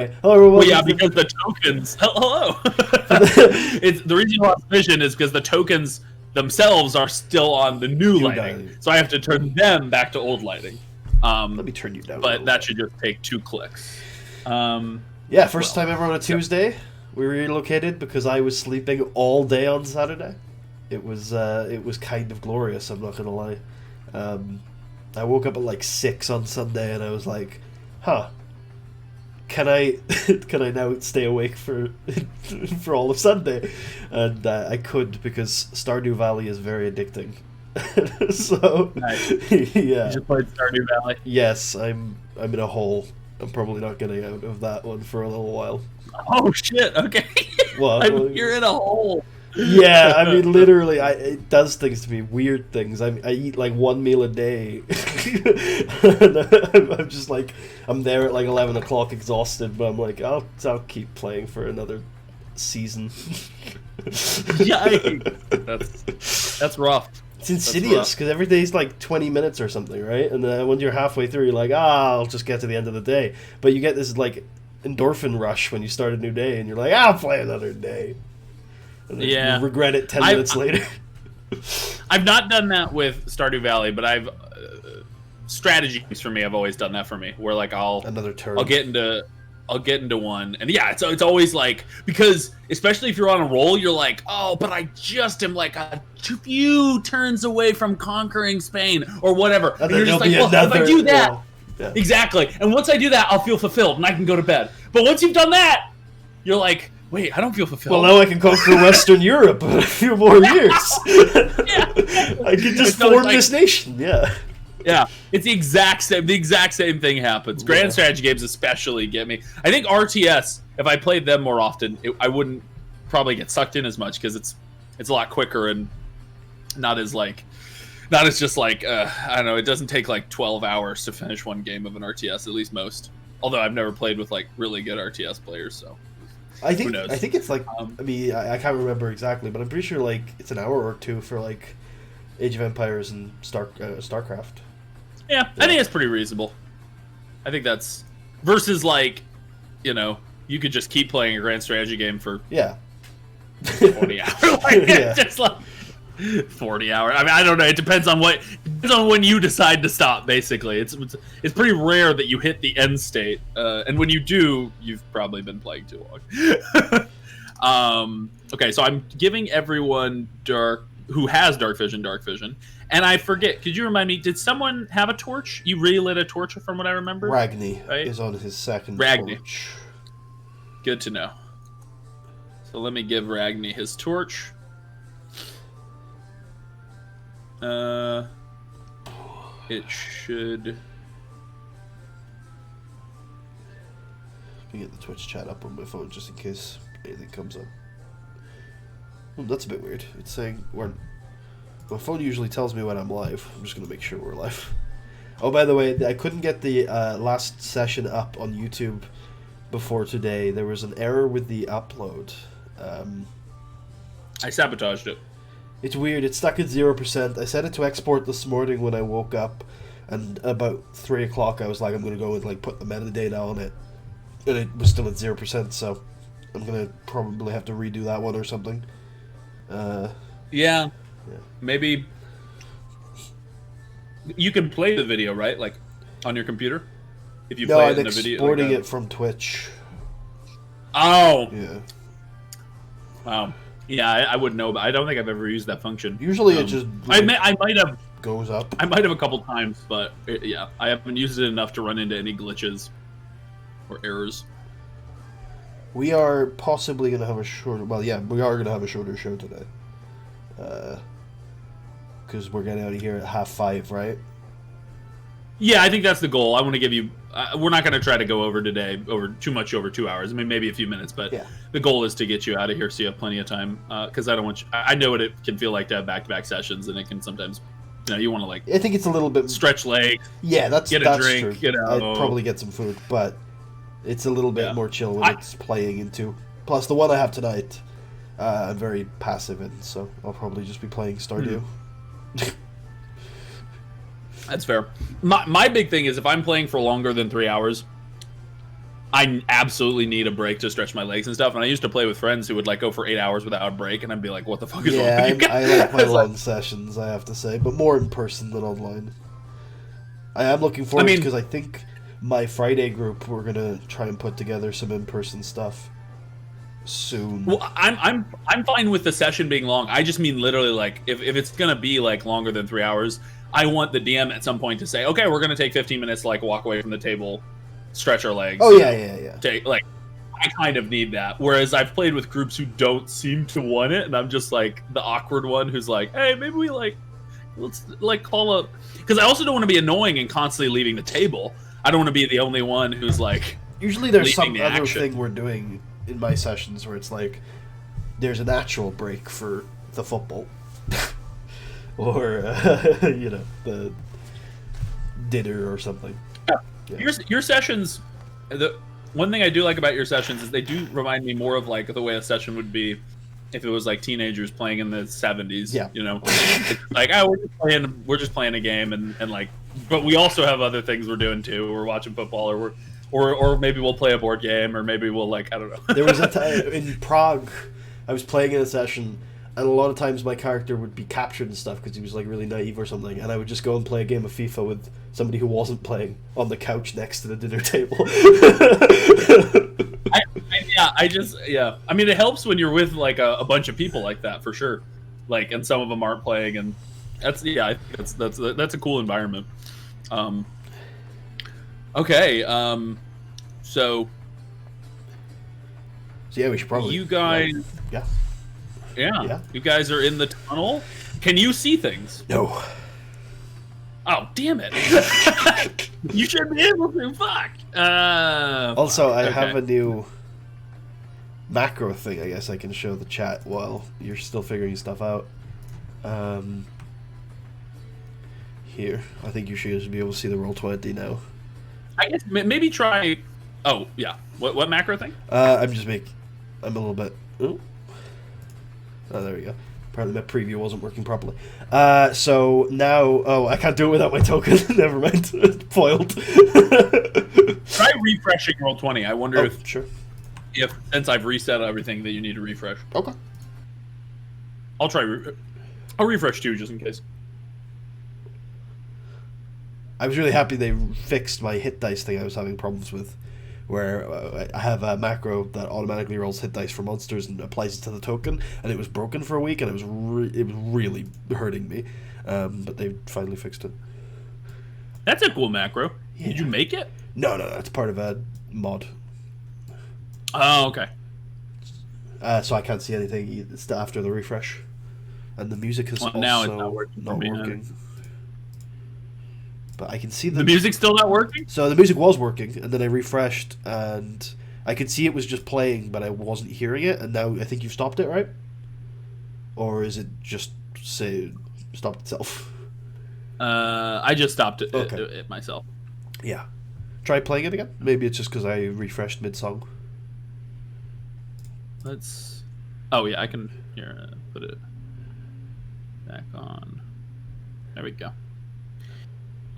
Hello, everyone. Well, yeah, because the tokens. Hello. It's the reason you lost vision is because the tokens themselves are still on the new lighting, so I have to turn them back to old lighting. Let me turn you down. But that should just take 2 clicks. Yeah, first time ever on a Tuesday. We relocated because I was sleeping all day on Saturday. It was kind of glorious. I'm not gonna lie. I woke up at like 6 on Sunday, and I was like, "Huh, can I now stay awake for all of Sunday?" And I could, because Stardew Valley is very addicting. So nice. Yeah, you just played Stardew Valley. Yes, I'm in a hole. I'm probably not getting out of that one for a little while. Oh shit! Okay. Well, you're in a hole. Yeah, I mean, literally, it does things to me, weird things. I eat like 1 meal a day. And I'm just like, I'm there at like 11 o'clock exhausted, but I'm like, I'll keep playing for another season. Yikes. That's rough. It's insidious, because every day's like 20 minutes or something, right? And then when you're halfway through, you're like, I'll just get to the end of the day. But you get this like endorphin rush when you start a new day, and you're like, I'll play another day. And yeah, you regret it 10 minutes later. I've not done that with Stardew Valley, but I've strategy games for me. I've always done that for me, where like I'll get into one, and yeah, it's always like, because especially if you're on a roll, you're like, oh, but I just am like a few turns away from conquering Spain or whatever, and you're just like, well, if I do that, yeah. Exactly, and once I do that, I'll feel fulfilled and I can go to bed. But once you've done that, you're like, wait, I don't feel fulfilled. Well, now I can conquer Western Europe in a few more years. Yeah. I can just form this nation. Yeah. Yeah, it's the exact same thing happens. Grand strategy games especially get me. I think RTS, if I played them more often, I wouldn't probably get sucked in as much, because it's a lot quicker and not as just like I don't know. It doesn't take like 12 hours to finish one game of an RTS, at least most. Although I've never played with like really good RTS players, so. I think it's like, I mean, I can't remember exactly, but I'm pretty sure like it's an hour or two for like Age of Empires and StarCraft. Yeah, I think it's pretty reasonable. I think that's versus like, you could just keep playing a grand strategy game for 40 hours. Just like 40 hours. I mean, I don't know. It depends on when you decide to stop. Basically, it's pretty rare that you hit the end state, and when you do, you've probably been playing too long. Okay, so I'm giving everyone who has dark vision, and I forget. Could you remind me? Did someone have a torch? You relit a torch, from what I remember. Ragni is on his second torch. Good to know. So let me give Ragni his torch. It should. Let me get the Twitch chat up on my phone just in case anything comes up. Oh, that's a bit weird. It's saying my phone usually tells me when I'm live. I'm just gonna make sure we're live. Oh, by the way, I couldn't get the last session up on YouTube before today. There was an error with the upload. I sabotaged it. It's weird. It's stuck at 0%. I set it to export this morning when I woke up, and about 3 o'clock I was like, I'm gonna go and like put the metadata on it, and it was still at 0%. So I'm gonna probably have to redo that one or something. Yeah. Maybe you can play the video, right? Like on your computer, if you play it in the video. No, I'm exporting it from Twitch. Oh. Yeah. Wow. Yeah, I wouldn't know, but I don't think I've ever used that function. Usually it just I might have goes up. I might have a couple times, but yeah, I haven't used it enough to run into any glitches or errors. We are possibly going to have a shorter... Well, yeah, we are going to have a shorter show today. Because we're getting out of here at 5:30, right? Yeah, I think that's the goal. I want to give you... we're not going to try to go over today, over 2 hours. I mean, maybe a few minutes, but the goal is to get you out of here so you have plenty of time. Because I don't want you... I know what it can feel like to have back-to-back sessions, and it can sometimes... you want to, like... I think it's a little bit... Stretch legs. Yeah, that's drink, true. I'd probably get some food, but... It's a little bit more chill when it's playing into. Plus, the one I have tonight, I'm very passive in, so I'll probably just be playing Stardew. That's fair. My big thing is if I'm playing for longer than 3 hours, I absolutely need a break to stretch my legs and stuff. And I used to play with friends who would like go for 8 hours without a break, and I'd be like, "What the fuck is wrong with you guys?" I like my long sessions, I have to say, but more in person than online. I am looking forward because I think my Friday group, we're gonna try and put together some in-person stuff soon. Well, I'm fine with the session being long. I just mean literally like if it's gonna be like longer than 3 hours, I want the DM at some point to say, "Okay, we're gonna take 15 minutes to like walk away from the table, stretch our legs." Oh yeah. Take like, I kind of need that. Whereas I've played with groups who don't seem to want it, and I'm just like the awkward one who's like, "Hey, maybe we let's like call up," because I also don't want to be annoying and constantly leaving the table. I don't want to be the only one who's like. Usually there's some other thing we're doing in my sessions where it's like there's a natural break for the football, or the dinner or something. Yeah. Your sessions. The one thing I do like about your sessions is they do remind me more of like the way a session would be if it was like teenagers playing in the 70s. Yeah. It's like, oh, we're just playing a game and like, but we also have other things we're doing too. We're watching football, or maybe we'll play a board game, or maybe we'll like, I don't know. There was a time in Prague, I was playing in a session, and a lot of times my character would be captured and stuff because he was like really naive or something, and I would just go and play a game of FIFA with somebody who wasn't playing on the couch next to the dinner table. I mean, it helps when you're with like a bunch of people like that for sure. Like, and some of them aren't playing, and I think that's a cool environment. Okay, so yeah, we should probably. You guys, yeah. You guys are in the tunnel. Can you see things? No. Oh, damn it! You should be able to. Fuck. Also, I have a new macro thing. I guess I can show the chat while you're still figuring stuff out. Here, I think you should be able to see the Roll20 now. I guess maybe try. Oh yeah, what macro thing? I'm a little bit. Oh, there we go. Apparently my preview wasn't working properly. So now, I can't do it without my token. Never mind. Foiled. Try refreshing Roll20. I wonder if since I've reset everything that you need to refresh. Okay. I'll try. I'll refresh too, just in case. I was really happy they fixed my hit dice thing I was having problems with, where I have a macro that automatically rolls hit dice for monsters and applies it to the token, and it was broken for a week, and it was really hurting me. But they finally fixed it. That's a cool macro. Yeah. Did you make it? No, it's part of a mod. Oh, okay. So I can't see anything after the refresh, and the music is also now it's not working. But I can see the music's still not working? So the music was working, and then I refreshed, and I could see it was just playing, but I wasn't hearing it, and now I think you've stopped it, right? Or is it just stopped itself? I just stopped it myself. Yeah. Try playing it again? Maybe it's just because I refreshed mid-song. Let's... Oh, yeah, I can... Here, put it back on. There we go.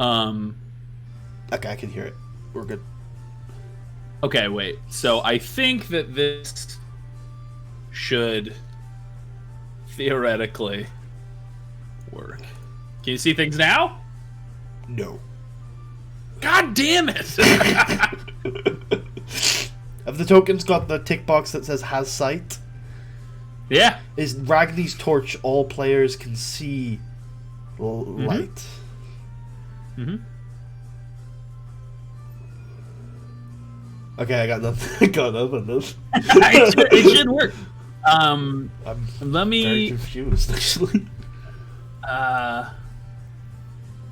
Okay, I can hear it. We're good. Okay, wait. So I think that this should theoretically work. Can you see things now? No. God damn it! Have the tokens got the tick box that says has sight? Yeah. Is Ragni's torch all players can see light? Mm-hmm. Okay, I got nothing. It should work. Let me. Very confused, actually.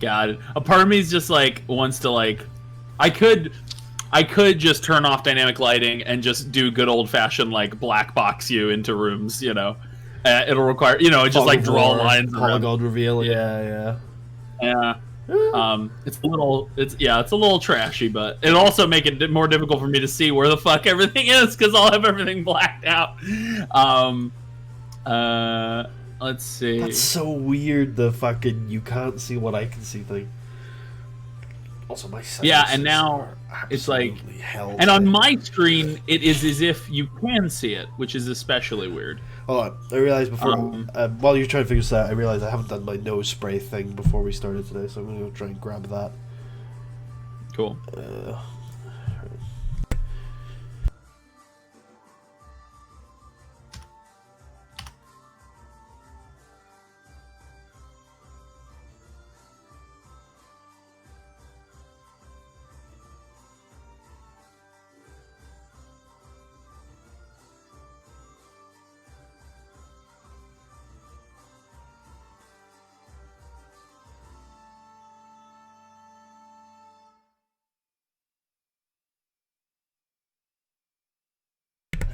God, a part of me is just like wants to like. I could just turn off dynamic lighting and just do good old fashioned like black box you into rooms. It'll require just like draw lines. Polygon reveal. Yeah. It's a little trashy, but it also make it more difficult for me to see where the fuck everything is because I'll have everything blacked out. Let's see. That's so weird. The fucking you can't see what I can see thing. Also, my and now It's like, hell. And on my screen, it is as if you can see it, which is especially weird. Hold on, I realized before while you're trying to figure this out, I realized I haven't done my nose spray thing before we started today, so I'm gonna go try and grab that. Cool.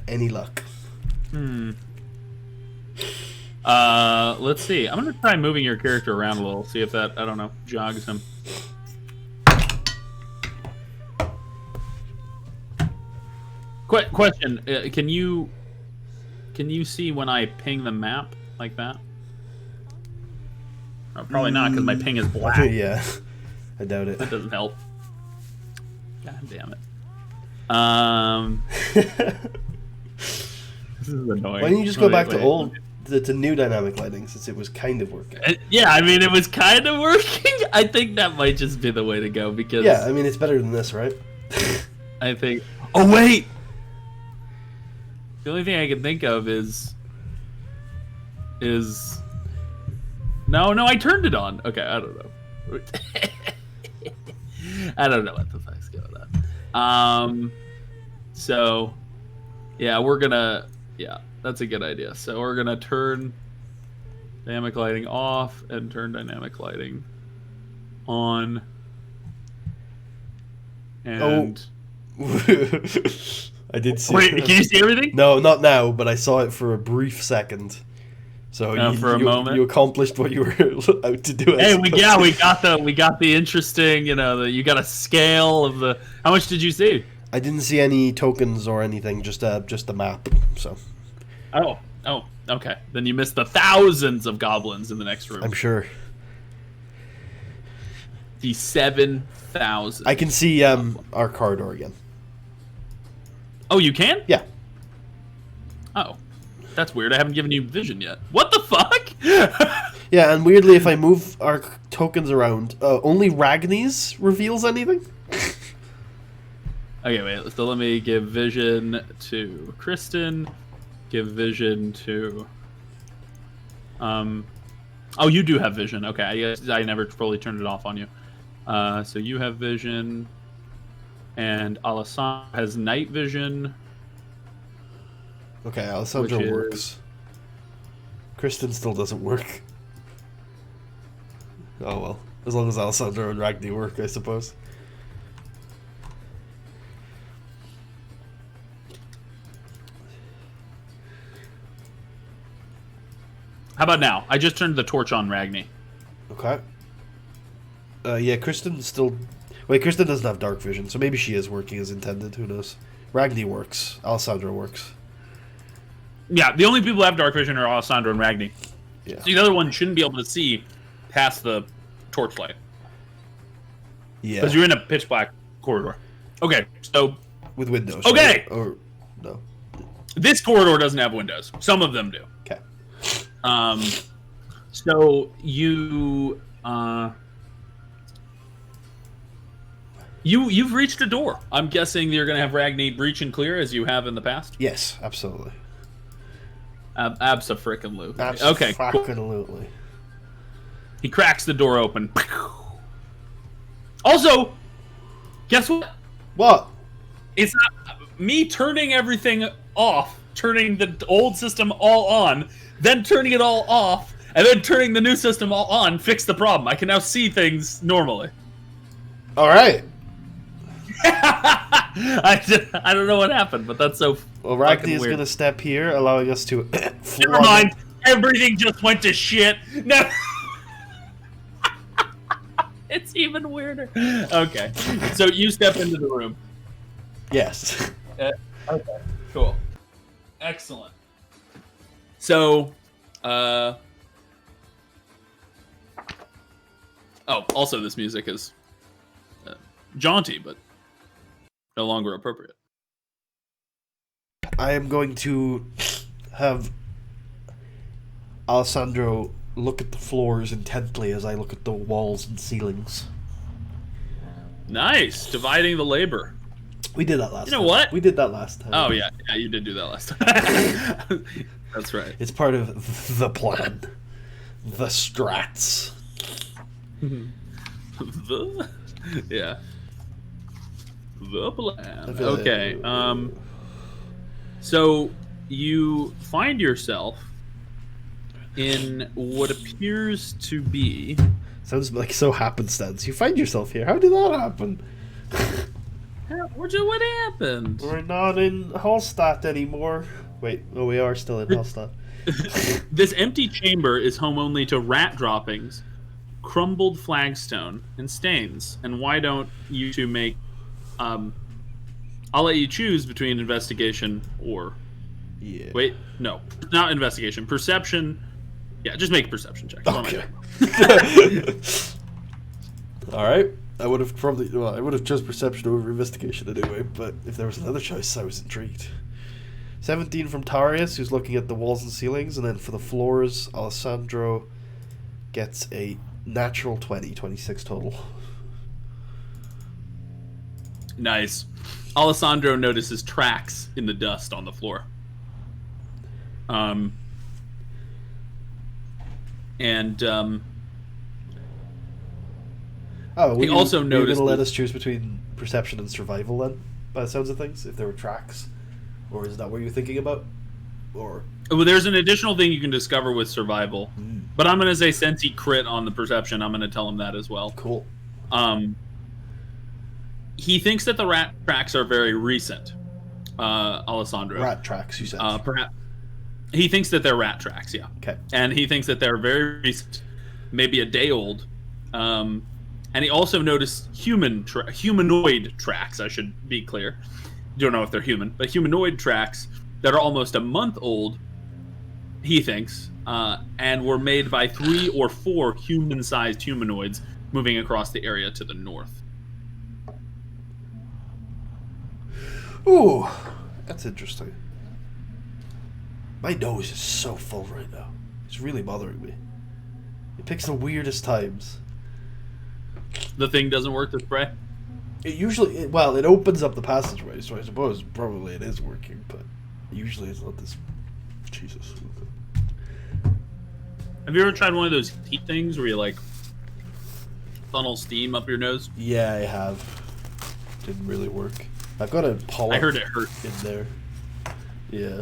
Any luck? Let's see. I'm gonna try moving your character around a little, see if that, I don't know, jogs him. Question: Can you see when I ping the map like that? Oh, probably not, because my ping is black. Yeah, I doubt it. That doesn't help. God damn it. This is annoying. Why don't you just go back to new dynamic lighting, since it was kind of working? Yeah, I mean, it was kind of working. I think that might just be the way to go, because... Yeah, I mean, it's better than this, right? I think... Oh, wait! The only thing I can think of is... No, I turned it on. Okay, I don't know. I don't know what the fuck's going on. So... Yeah, we're gonna... Yeah, that's a good idea. So we're gonna turn dynamic lighting off and turn dynamic lighting on. And... I did see... Wait, can you see everything? No, not now, but I saw it for a brief second. So for a moment, you accomplished what you were out to do. Hey, we got the interesting. You know, you got a scale of the. How much did you see? I didn't see any tokens or anything. Just the map. So. Oh, okay. Then you missed the thousands of goblins in the next room. I'm sure. The 7,000. I can see our corridor again. Oh, you can? Yeah. Oh. That's weird. I haven't given you vision yet. What the fuck? Yeah, and weirdly, if I move our tokens around, only Ragni's reveals anything? Okay, wait. So let me give vision to Kristen. Give vision to... Oh, you do have vision. Okay, I never fully turned it off on you. So you have vision. And Alessandro has night vision. Okay, Alessandro works. Kristen still doesn't work. Oh well. As long as Alessandro and Ragni work, I suppose. How about now? I just turned the torch on Ragni. Okay. Yeah, Kristen still... Wait, Kristen doesn't have dark vision, so maybe she is working as intended. Who knows? Ragni works. Alessandro works. Yeah, the only people who have dark vision are Alessandro and Ragni. Yeah. So the other one shouldn't be able to see past the torchlight. Yeah. Because you're in a pitch black corridor. Okay, so... With windows. Okay! Right? Or... No. This corridor doesn't have windows. Some of them do. Okay. So you... You've reached a door. I'm guessing you're going to have Ragni breach and clear as you have in the past? Yes, absolutely. Abso-frickin-lutely. Okay, cool. He cracks the door open. Also, guess what? What? It's not me turning everything off, turning the old system all on, then turning it all off, and then turning the new system all on. Fix the problem. I can now see things normally. All right. I don't know what happened, but that's so. Well, Ragni is going to step here, allowing us to. Never mind. Everything just went to shit. No. It's even weirder. Okay, so you step into the room. Yes. Okay. Cool. Excellent. So, oh, also this music is jaunty, but no longer appropriate. I am going to have Alessandro look at the floors intently as I look at the walls and ceilings. Nice. Dividing the labor. We did that last time. You know what? We did that last time. Oh, yeah. Yeah, you did do that last time. That's right. It's part of the plan. The strats. Yeah. The plan. Okay. So you find yourself in what appears to be... Sounds like so happenstance. You find yourself here. How did that happen? What happened? We're not in Hallstatt anymore. Wait, we are still in Hallstatt. This empty chamber is home only to rat droppings, crumbled flagstone, and stains. And why don't you two make... I'll let you choose between investigation or... Yeah. Wait, no. Not investigation. Perception... Yeah, just make a perception check. Okay. Alright. I would have chose perception over investigation anyway, but if there was another choice, I was intrigued. 17 from Tarius, who's looking at the walls and ceilings, and then for the floors, Alessandro gets a natural 20, 26 total. Nice. Alessandro notices tracks in the dust on the floor. He also noticed... You're going to let us choose between perception and survival then, by the sounds of things, if there were tracks? Or is that what you're thinking about? Or... Well, there's an additional thing you can discover with survival. But I'm going to say since he crit on the perception, I'm going to tell him that as well. Cool. He thinks that the rat tracks are very recent, Alessandro. Rat tracks, you said. Perhaps. He thinks that they're rat tracks, yeah. Okay. And he thinks that they're very recent, maybe a day old. And he also noticed humanoid tracks, I should be clear. Don't know if they're human, but humanoid tracks that are almost a month old, he thinks, and were made by 3 or 4 human-sized humanoids moving across the area to the north. Ooh, that's interesting. My nose is so full right now. It's really bothering me. It picks the weirdest times. The thing doesn't work, the spray? It usually... it opens up the passageway, so I suppose probably it is working, but usually it's not this... Jesus. Have you ever tried one of those heat things where you, like, funnel steam up your nose? Yeah, I have. Didn't really work. I've got a polyp I heard it hurt. in there. Yeah.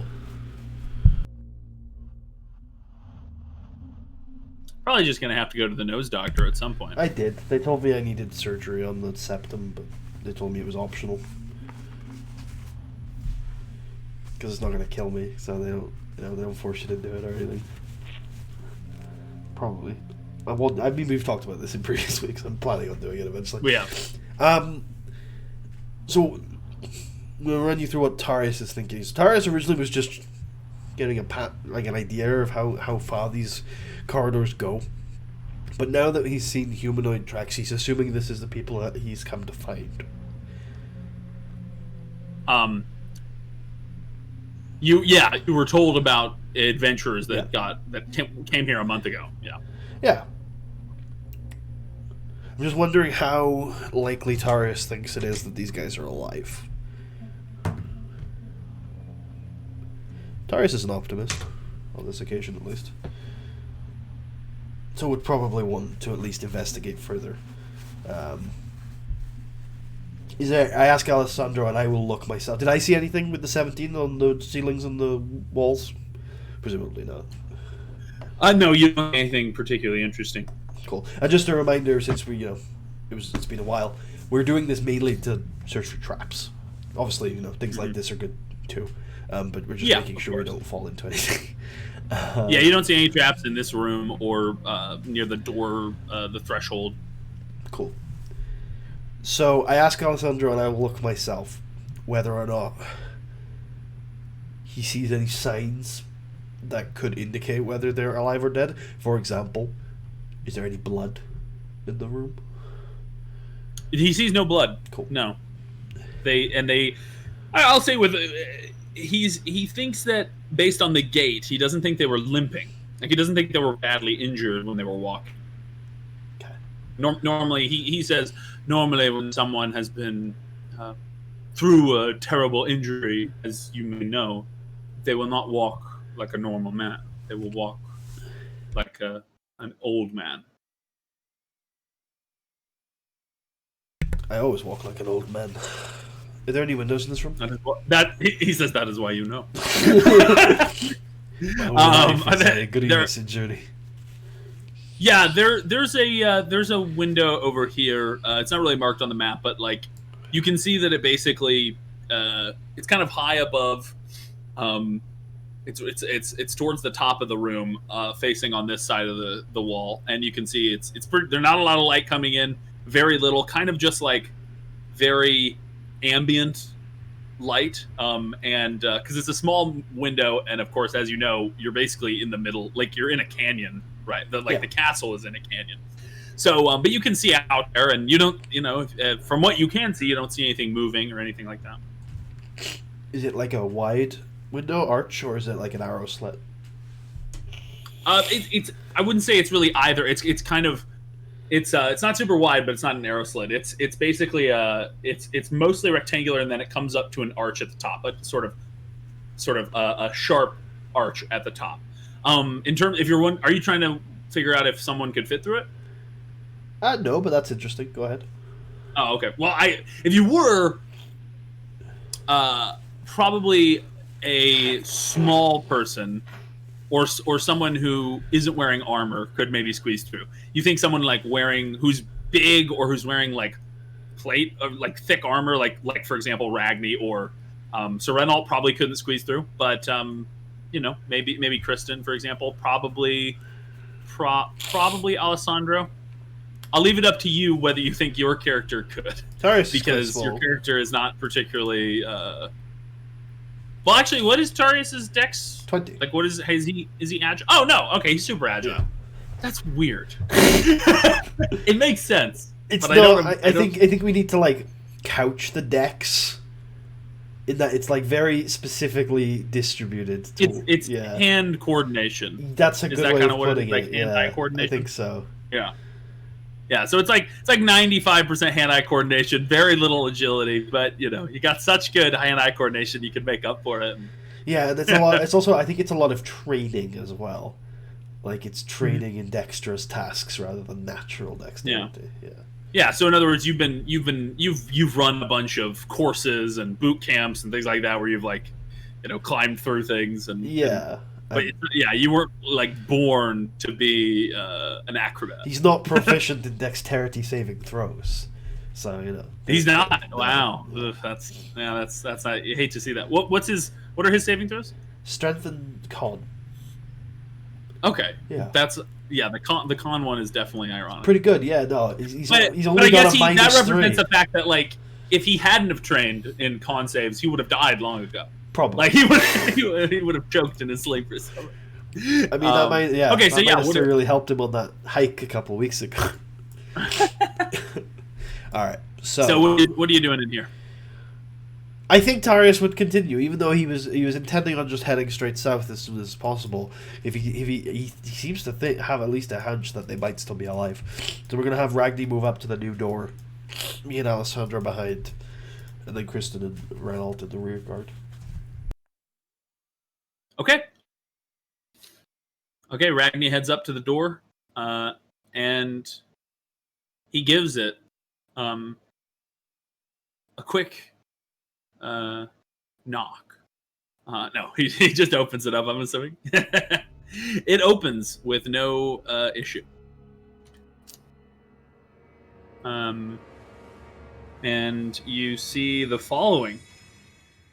Probably just going to have to go to the nose doctor at some point. I did. They told me I needed surgery on the septum, but they told me it was optional. Because it's not going to kill me, so they don't force you to do it or anything. Probably. I mean, we've talked about this in previous weeks. I'm planning on doing it eventually. We have. So we'll run you through what Tarius is thinking. So Tarius originally was just getting an idea of how far these corridors go, but now that he's seen humanoid tracks, he's assuming this is the people that he's come to find. You were told about adventurers that came here a month ago. Yeah. I'm just wondering how likely Tarius thinks it is that these guys are alive. Tarius is an optimist, on this occasion at least. So would probably want to at least investigate further. I ask Alessandro and I will look myself. Did I see anything with the 17 on the ceilings and the walls? Presumably not. No, you don't see anything particularly interesting. Cool. And just a reminder, since we, it's been a while, we're doing this mainly to search for traps. Obviously, things like this are good too. But we're just making sure we don't fall into anything. Yeah, you don't see any traps in this room or near the door, the threshold. Cool. So I ask Alessandro and I will look myself whether or not he sees any signs that could indicate whether they're alive or dead. For example, is there any blood in the room? He sees no blood. Cool. No. I'll say he thinks that based on the gait, he doesn't think they were limping. Like he doesn't think they were badly injured when they were walking. Okay. Normally, he says normally when someone has been through a terrible injury, as you may know, they will not walk like a normal man. They will walk like an old man. I always walk like an old man. Are there any windows in this room? He says that is why you know. Good evening, Sid Judy. Yeah, there's a window over here. It's not really marked on the map, but like you can see that it basically it's kind of high above. It's towards the top of the room, facing on this side of the wall, and you can see it's pretty. There's not a lot of light coming in. Very little, kind of just like very ambient light, and because it's a small window, and of course, as you know, you're basically in the middle, like you're in a canyon, right? The castle is in a canyon. So, but you can see out there, and you don't, from what you can see, you don't see anything moving or anything like that. Is it like a wide window arch, or is it like an arrow slit? It's I wouldn't say it's really either. It's kind of. It's not super wide, but it's not an arrow slit. It's basically it's mostly rectangular, and then it comes up to an arch at the top, a sort of a sharp arch at the top. In terms, are you trying to figure out if someone could fit through it? No, but that's interesting. Go ahead. Oh, okay. Well, if you were, probably a small person. Or someone who isn't wearing armor could maybe squeeze through. You think someone like who's big or who's wearing like plate or like thick armor, like for example Ragni or Serenal probably couldn't squeeze through. But maybe Kristen, for example, probably Alessandro. I'll leave it up to you whether you think your character could, Tarius, because your character is not particularly. Well, actually, what is Tarius's dex? 20. Like, what is he agile? Oh no, okay, he's super agile. Yeah. That's weird. It makes sense. I think we need to like couch the dex in that it's like very specifically distributed. It's hand coordination. That's a good way of putting it. Like hand-eye coordination. I think so. Yeah. Yeah, so it's like 95% hand-eye coordination, very little agility, but you got such good hand-eye coordination, you can make up for it. Yeah, that's a lot. It's also, I think it's a lot of training as well. Like it's training in dexterous tasks rather than natural dexterity. Yeah. So in other words, you've run a bunch of courses and boot camps and things like that where you've climbed through things and you weren't like born to be an acrobat. He's not proficient in dexterity saving throws, so he's not. Wow, ugh, that's not. You hate to see that. What are his saving throws? Strength and con. Okay, the con one is definitely ironic. Pretty good, yeah. No, he's only but I guess got a -3. That represents the fact that like if he hadn't have trained in con saves, he would have died long ago. Probably. Like he would have choked in his sleep or something. I mean, that might, yeah. Okay, so that really helped him on that hike a couple weeks ago. All right, so what are you doing in here? I think Tarius would continue, even though he was intending on just heading straight south as soon as possible. If he seems to have at least a hunch that they might still be alive, so we're gonna have Ragni move up to the new door, me and Alessandra behind, and then Kristen and Ralton in the rear guard. Okay, Ragni heads up to the door, and he gives it a quick knock. No, he just opens it up, I'm assuming. It opens with no issue. And you see the following.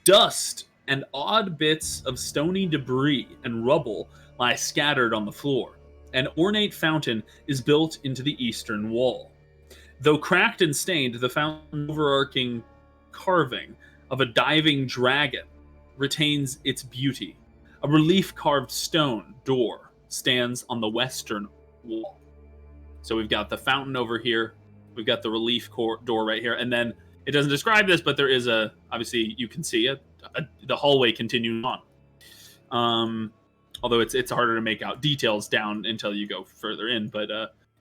Dust and odd bits of stony debris and rubble lie scattered on the floor. An ornate fountain is built into the eastern wall. Though cracked and stained, the fountain's overarching carving of a diving dragon retains its beauty. A relief-carved stone door stands on the western wall. So we've got the fountain over here, we've got the relief door right here, and then It doesn't describe this, but there is obviously you can see the hallway continuing on. Although it's harder to make out details down until you go further in. But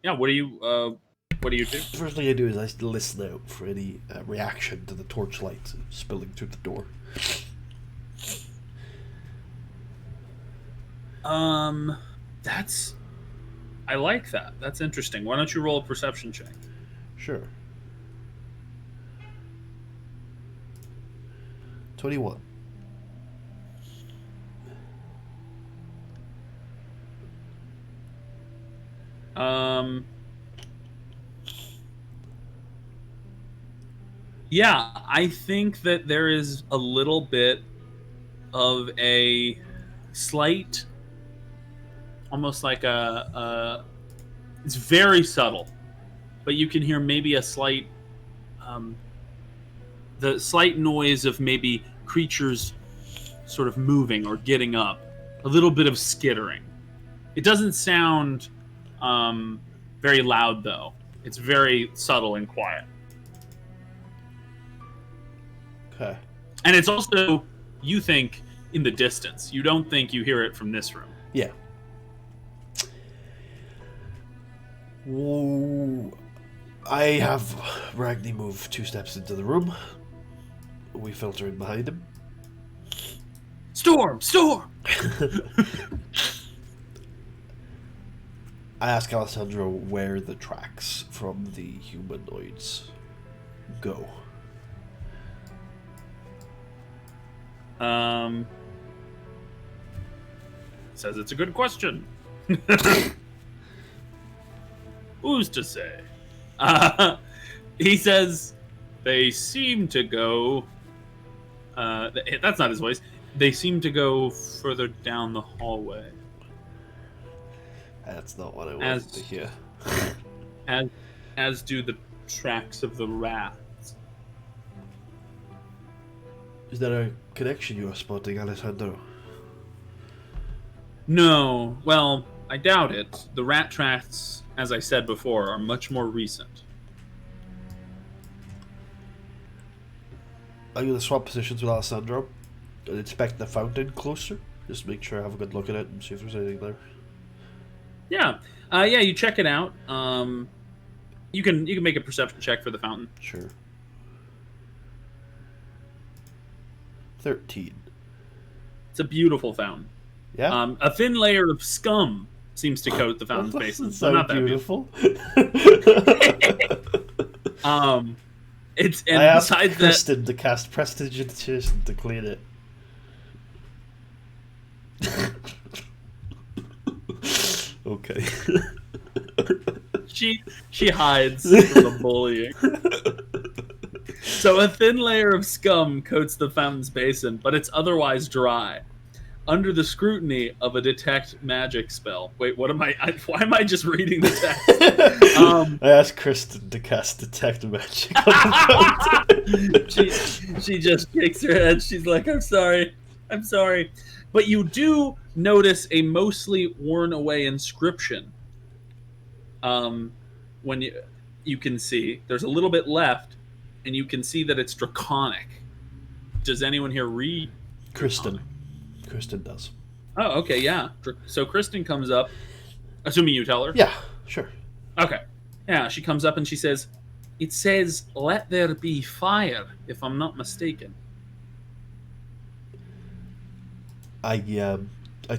yeah, what do you do? First thing I do is I listen out for any reaction to the torchlight spilling through the door. I like that. That's interesting. Why don't you roll a perception check? Sure. 21. Yeah, I think that there is a little bit of a slight, almost like it's very subtle, but you can hear maybe a slight, the slight noise of maybe creatures sort of moving or getting up, a little bit of skittering. It doesn't sound very loud, though. It's very subtle and quiet. Okay. And it's also, you think, in the distance. You don't think you hear it from this room. Yeah. Whoa. I have Ragni move 2 steps into the room. We filter in behind him. Storm! Storm! I ask Alessandro where the tracks from the humanoids go. Says it's a good question. Who's to say? He says they seem to go. That's not his voice. They seem to go further down the hallway. That's not what I wanted to hear. As do the tracks of the rats. Is there a connection you are spotting, Alessandro? No. Well, I doubt it. The rat tracks, as I said before, are much more recent. I'm going to swap positions with Alessandro and inspect the fountain closer. Just make sure I have a good look at it and see if there's anything there. Yeah. You check it out. You can make a perception check for the fountain. Sure. 13. It's a beautiful fountain. Yeah. A thin layer of scum seems to coat the fountain's basin. So not that beautiful. It's I asked Kristen to cast prestidigitation to clean it. Okay. She hides from the bullying. So a thin layer of scum coats the fountain's basin, but it's otherwise dry. Under the scrutiny of a detect magic spell. Wait, what am I? Why am I just reading the text? I asked Kristen to cast detect magic on the fountain. She just shakes her head. She's like, I'm sorry. But you do notice a mostly worn away inscription. When you can see, there's a little bit left, and you can see that it's draconic. Does anyone here read? Kristen does. Oh, okay, yeah. So Kristen comes up, assuming you tell her. Yeah, sure. Okay. Yeah, she comes up and she says, it says, let there be fire, if I'm not mistaken. I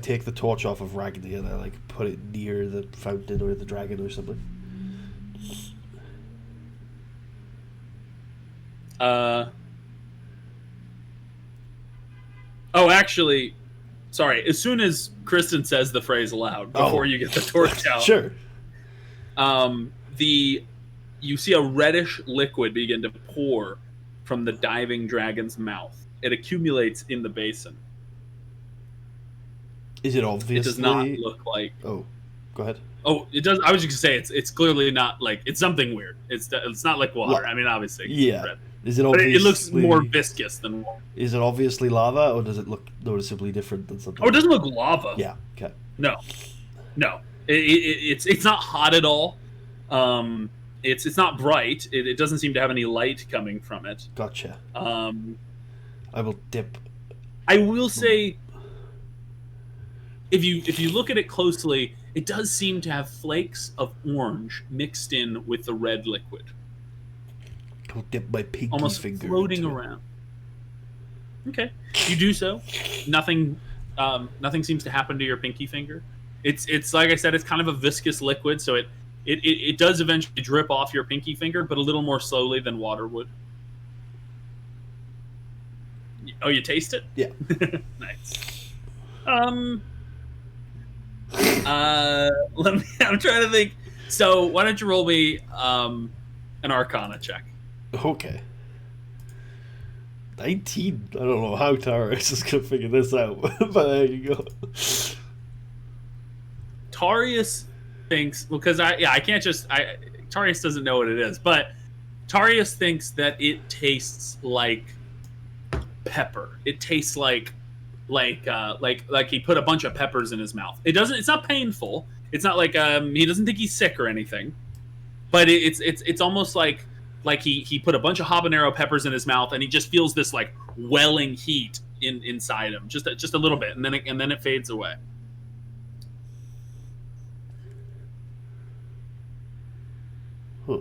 take the torch off of Ragni and I put it near the fountain or the dragon or something. Oh, actually, sorry. As soon as Kristen says the phrase aloud, before you get the torch out, sure. You see a reddish liquid begin to pour from the diving dragon's mouth. It accumulates in the basin. Is it obviously? It does not look like. Oh, go ahead. Oh, it does. I was just gonna say it's clearly not like it's something weird. It's not like water. I mean, obviously. Yeah. Red. Is it obviously? But it looks more viscous than water. Is it obviously lava, or does it look noticeably different than something? Oh, it doesn't look lava. Yeah. Okay. No. It's not hot at all. It's not bright. It doesn't seem to have any light coming from it. Gotcha. I will dip. I will say, if you look at it closely, it does seem to have flakes of orange mixed in with the red liquid. I'll dip my pinky almost finger floating around. Okay, you do so. Nothing seems to happen to your pinky finger. It's like I said, it's kind of a viscous liquid, so it does eventually drip off your pinky finger, but a little more slowly than water would. Oh, you taste it? Yeah. Nice. Let me. I'm trying to think. So why don't you roll me an Arcana check? Okay. 19. I don't know how Tarius is gonna figure this out, but there you go. Tarius thinks, because I can't just Tarius doesn't know what it is, but Tarius thinks that it tastes like pepper. It tastes like he put a bunch of peppers in his mouth. It's not painful. It's not like he doesn't think he's sick or anything, but it's almost like he put a bunch of habanero peppers in his mouth, and he just feels this like welling heat inside him, just a little bit, and then it fades away. Huh.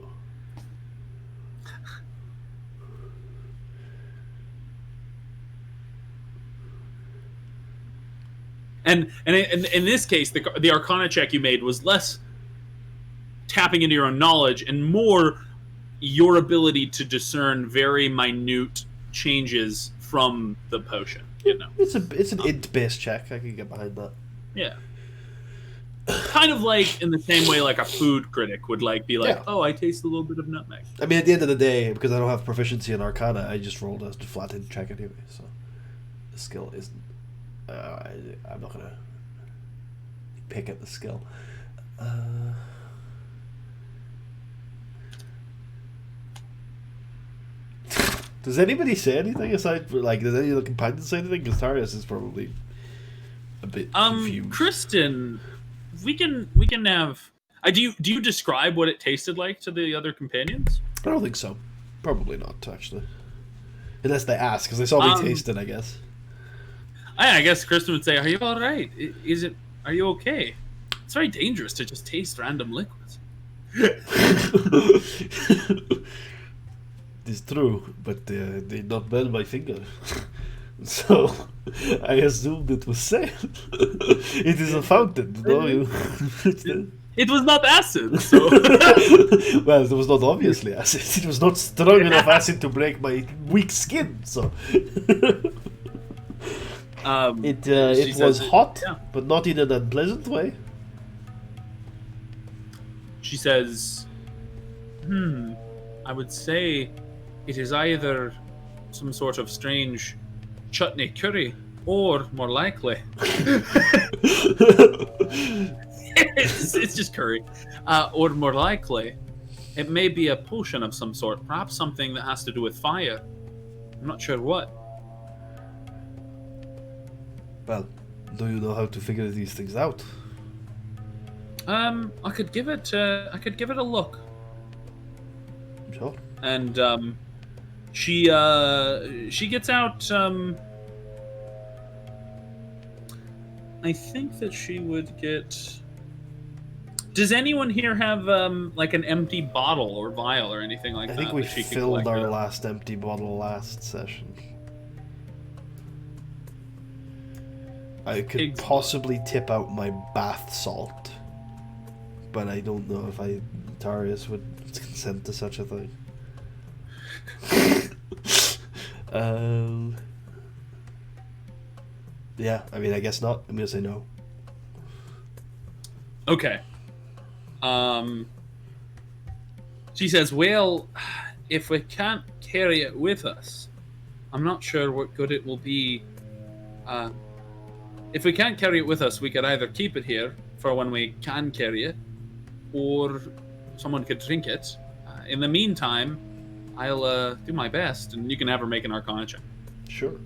And in this case, the Arcana check you made was less tapping into your own knowledge and more your ability to discern very minute changes from the potion. You know, it's an int-based check. I can get behind that. Yeah. Kind of like in the same way like a food critic would be like, yeah. Oh, I taste a little bit of nutmeg. I mean, at the end of the day, because I don't have proficiency in Arcana, I just rolled a flat int check anyway, so the skill isn't. I'm not gonna pick at the skill. Does anybody say anything aside for does any of the companions say anything? Because Tarius is probably a bit confused. Kristen, we can have. Do you describe what it tasted like to the other companions? I don't think so. Probably not, actually. Unless they ask, because they saw me taste it, I guess. I guess Kristen would say, "Are you all right? Are you okay? It's very dangerous to just taste random liquids." It's true, but they not burn my finger. So I assumed it was safe. It is a fountain, no? It was not acid, so. Well, it was not obviously acid. It was not strong enough acid to break my weak skin, so. It was hot, yeah. But not in an unpleasant way. She says, I would say it is either some sort of strange chutney curry, or more likely, it's just curry, or more likely, it may be a potion of some sort, perhaps something that has to do with fire. I'm not sure what. Well, do you know how to figure these things out? I could give it a look. Sure. And she gets out. I think that she would get. Does anyone here have like an empty bottle or vial or anything like that? I think we filled our last empty bottle last session. I could possibly tip out my bath salt, but I don't know if Tarius would consent to such a thing. Yeah, I mean, I guess not. I'm gonna say no. Okay. She says, well, if we can't carry it with us, I'm not sure what good it will be. If we can't carry it with us, we could either keep it here for when we can carry it, or someone could drink it. In the meantime, I'll do my best, and you can have her make an Arcana check. Sure.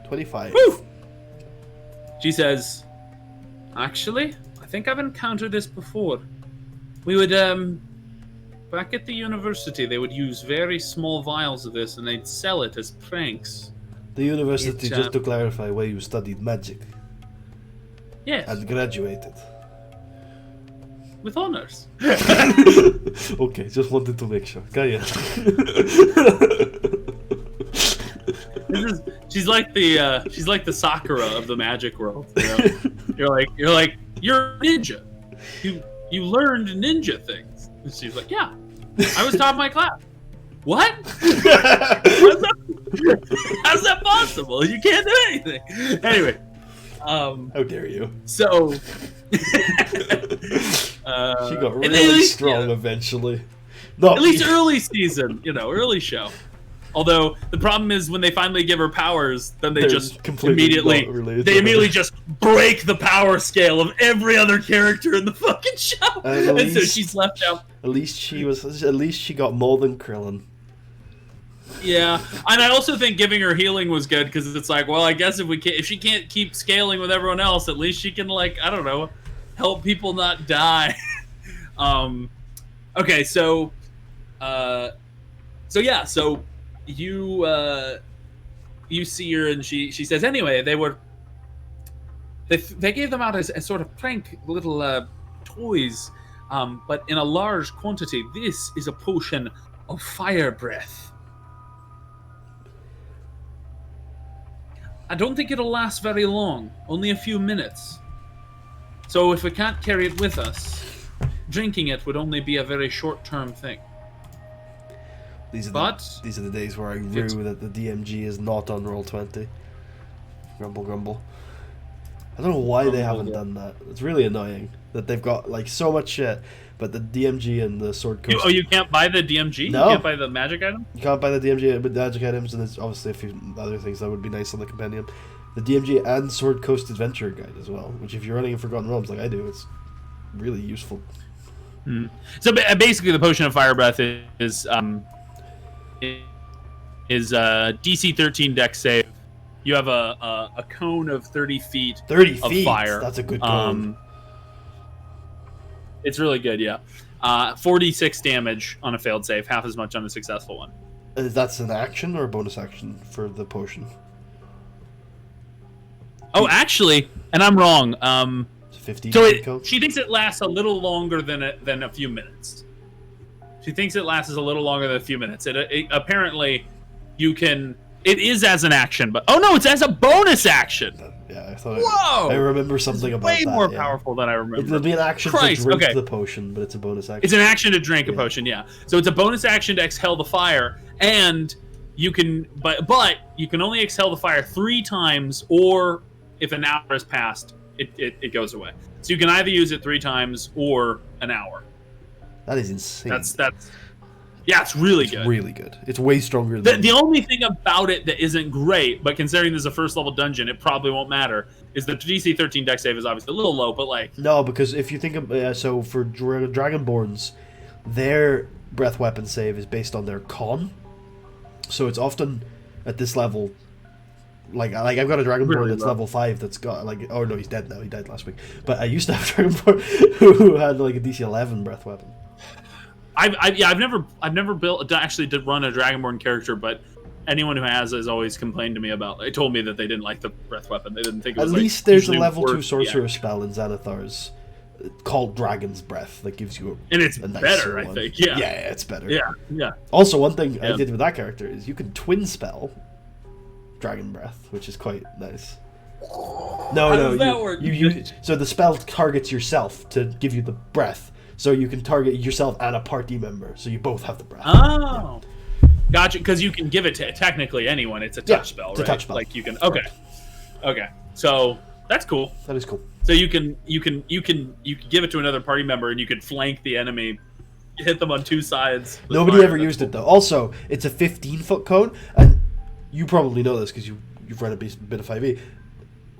25. Woo! She says, actually, I think I've encountered this before. We would, back at the university, they would use very small vials of this and they'd sell it as pranks. The university, just to clarify, where you studied magic. Yes. And graduated. With honors. Okay, just wanted to make sure. Carry on. She's like the Sakura of the magic world. You know? you're a ninja. You learned ninja things. And she's like, yeah, I was top of my class. What? How's that possible? You can't do anything. Anyway. How dare you? So. She got really strong eventually. No, at least early season, early show. Although the problem is when they finally give her powers, then they just immediately just break the power scale of every other character in the fucking show, and so she's left out. At least she got more than Krillin. Yeah, and I also think giving her healing was good because it's like, well, I guess if she can't keep scaling with everyone else, at least she can help people not die. Okay, so you see her and she says, anyway, they gave them out as sort of prank little toys, but in a large quantity. This is a potion of fire breath. I don't think it'll last very long, only a few minutes. So if we can't carry it with us, drinking it would only be a very short-term thing. These are the days where I rue that the DMG is not on Roll20. Grumble, grumble. I don't know why they haven't done that. It's really annoying that they've got so much shit, but the DMG and the Sword Coast... you can't buy the DMG? No. You can't buy the magic item? You can't buy the DMG with magic items, and there's obviously a few other things that would be nice on the compendium. The DMG and Sword Coast Adventure Guide as well, which if you're running in Forgotten Realms like I do, it's really useful. So basically the Potion of Fire Breath is DC 13 dex save. You have a cone of 30 feet of fire. That's a good cone. It's really good, yeah. 46 damage on a failed save, half as much on a successful one. That's an action or a bonus action for the potion? Oh, actually, and I'm wrong. It's 15. So she thinks it lasts a little longer than a few minutes. She thinks it lasts a little longer than a few minutes. It apparently, you can. It is as an action, but oh no, it's as a bonus action. Yeah, I thought. Whoa! I remember something about that. Way more powerful than I remember. It'll be an action to drink the potion, but it's a bonus action. It's an action to drink a potion, yeah. So it's a bonus action to exhale the fire, and you can, but you can only exhale the fire 3 times, or if an hour has passed, it goes away. So you can either use it 3 times or an hour. That is insane. That's yeah, it's really good. Really good. It's way stronger than the only thing about it that isn't great, but considering this is a first level dungeon, it probably won't matter, is the DC 13 dex save is obviously a little low, but no, because if you think of so for Dragonborns, their breath weapon save is based on their con. So it's often at this level like I've got a Dragonborn really that's level 5 that's got oh no, he's dead now. He died last week. But I used to have a Dragonborn who had a DC 11 breath weapon. I've never actually run a Dragonborn character, but anyone who has always complained to me about. They told me that they didn't like the breath weapon. They didn't think it was at least there's a level 2 sorcerer spell in Xanathar's called Dragon's Breath that gives you and it's a nice better, I think. Yeah, it's better. Yeah. Also, one thing I did with that character is you can twin spell Dragon Breath, which is quite nice. No, does that work? So the spell targets yourself to give you the breath. So you can target yourself and a party member, so you both have the breath. Oh, gotcha. Because you can give it to technically anyone. It's a touch spell, right? It's a touch spell. Like you can. Okay. So that's cool. That is cool. So you can give it to another party member, and you can flank the enemy, hit them on 2 sides. Nobody ever used it though. Also, it's a 15-foot cone, and you probably know this because you've read a bit of 5e.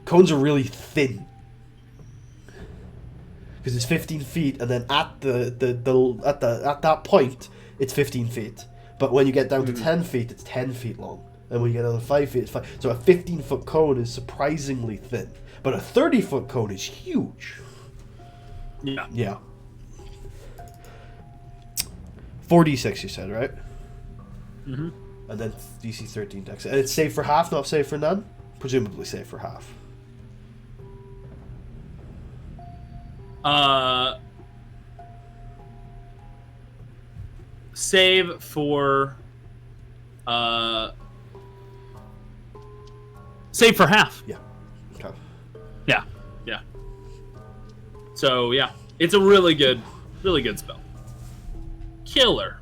Cones are really thin. Because it's 15 feet, and then at that point, it's 15 feet. But when you get down to 10 feet, it's 10 feet long. And when you get another 5 feet, it's 5. So a 15-foot cone is surprisingly thin. But a 30-foot cone is huge. Yeah. Yeah. 4d6, you said, right? Mm-hmm. And then DC 13 dex. And it's safe for half, not safe for none? Presumably safe for half. Save for... save for half. Yeah. Okay. Yeah. Yeah. So, yeah. It's a really good spell. Killer.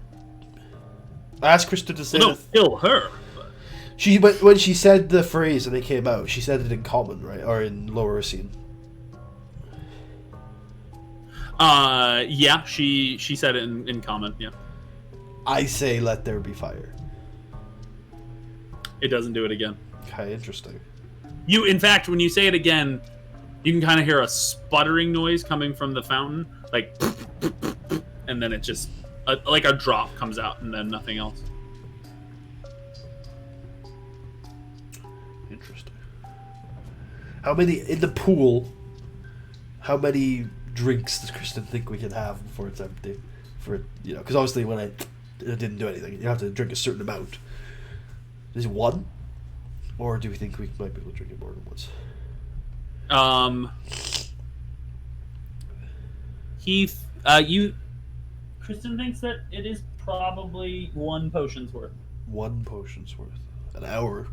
I asked Krista to say Well, don't kill her. But... When she said the phrase and it came out, she said it in common, right? Or in lower Racine. Yeah, she said it in common, yeah. I say let there be fire. It doesn't do it again. Okay, interesting. In fact, when you say it again, you can kind of hear a sputtering noise coming from the fountain, like, and then it just, like a drop comes out, and then nothing else. Interesting. How many, in the pool, how many drinks does Kristen think we can have before it's empty? Because obviously when it didn't do anything, you have to drink a certain amount. Is it one? Or do we think we might be able to drink it more than once? Kristen thinks that it is probably one potion's worth. One potion's worth. An hour.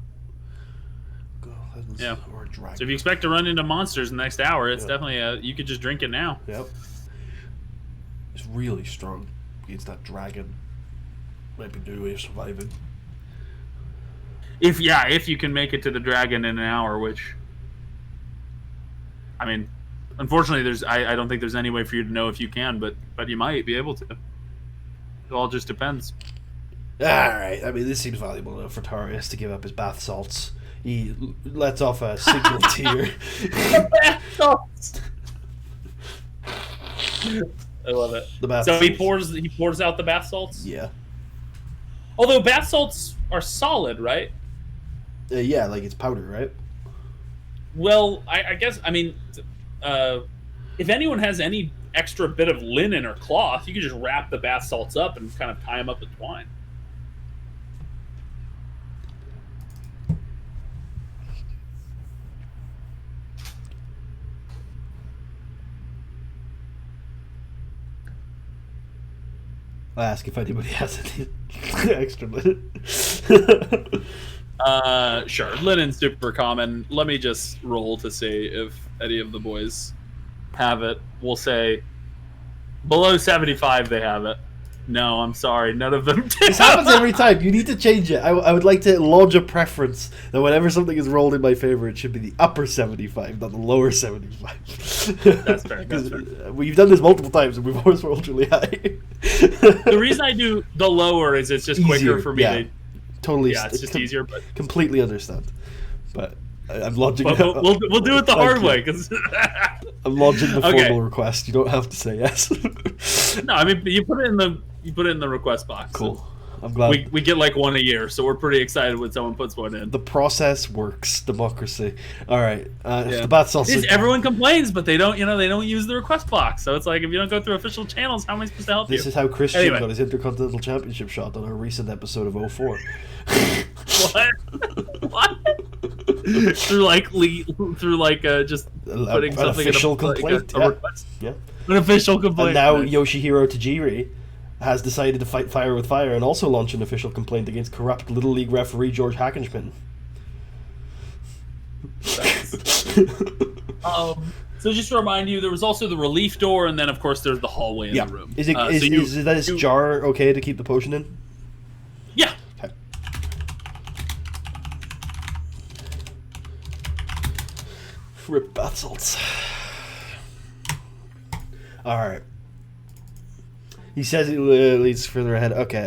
Yeah. Or a dragon. So if you expect to run into monsters in the next hour, it's definitely you could just drink it now. Yep. It's really strong against that dragon. Might be the new way of surviving. If you can make it to the dragon in an hour, which, I mean, unfortunately, I don't think there's any way for you to know if you can, but you might be able to. It all just depends. All right. I mean, this seems valuable enough for Tarius to give up his bath salts. He lets off a single tear. Bath salts. I love it. The bath so salts. he pours out the bath salts. Yeah. Although bath salts are solid, right? Yeah, like it's powder, right? Well, I guess, I mean, if anyone has any extra bit of linen or cloth, you can just wrap the bath salts up and kind of tie them up with twine. I ask if anybody has any extra linen. Sure. Linen's super common. Let me just roll to see if any of the boys have it. We'll say below 75 they have it. No, I'm sorry. None of them do. This happens every time. You need to change it. I would like to lodge a preference that whenever something is rolled in my favor, it should be the upper 75, not the lower 75. That's fair. That's fair. We've done this multiple times, and we've always rolled really high. The reason I do the lower is it's just quicker for me to... Totally. Yeah, it's just easier, but... Completely understand. But I'm lodging... But we'll do it the hard way, because... I'm lodging the formal request. You don't have to say yes. No, I mean, you put it in the request box. Cool. I'm glad. We get like one a year, so we're pretty excited when someone puts one in. The process works. Democracy. All right. The bath salts. Everyone complains, but they don't use the request box. So it's like, if you don't go through official channels, how am I supposed to help you? This is how Christian got his Intercontinental Championship shot on a recent episode of 04. What? through just putting something official in complaint. a request. Yeah. An official complaint. And now Yoshihiro Tajiri has decided to fight fire with fire and also launch an official complaint against corrupt Little League referee George Hackenschmidt. So just to remind you, there was also the relief door, and then of course there's the hallway in the room. Is this jar okay to keep the potion in? Yeah. Okay. Rip bath salts. All right. He says it leads further ahead. Okay.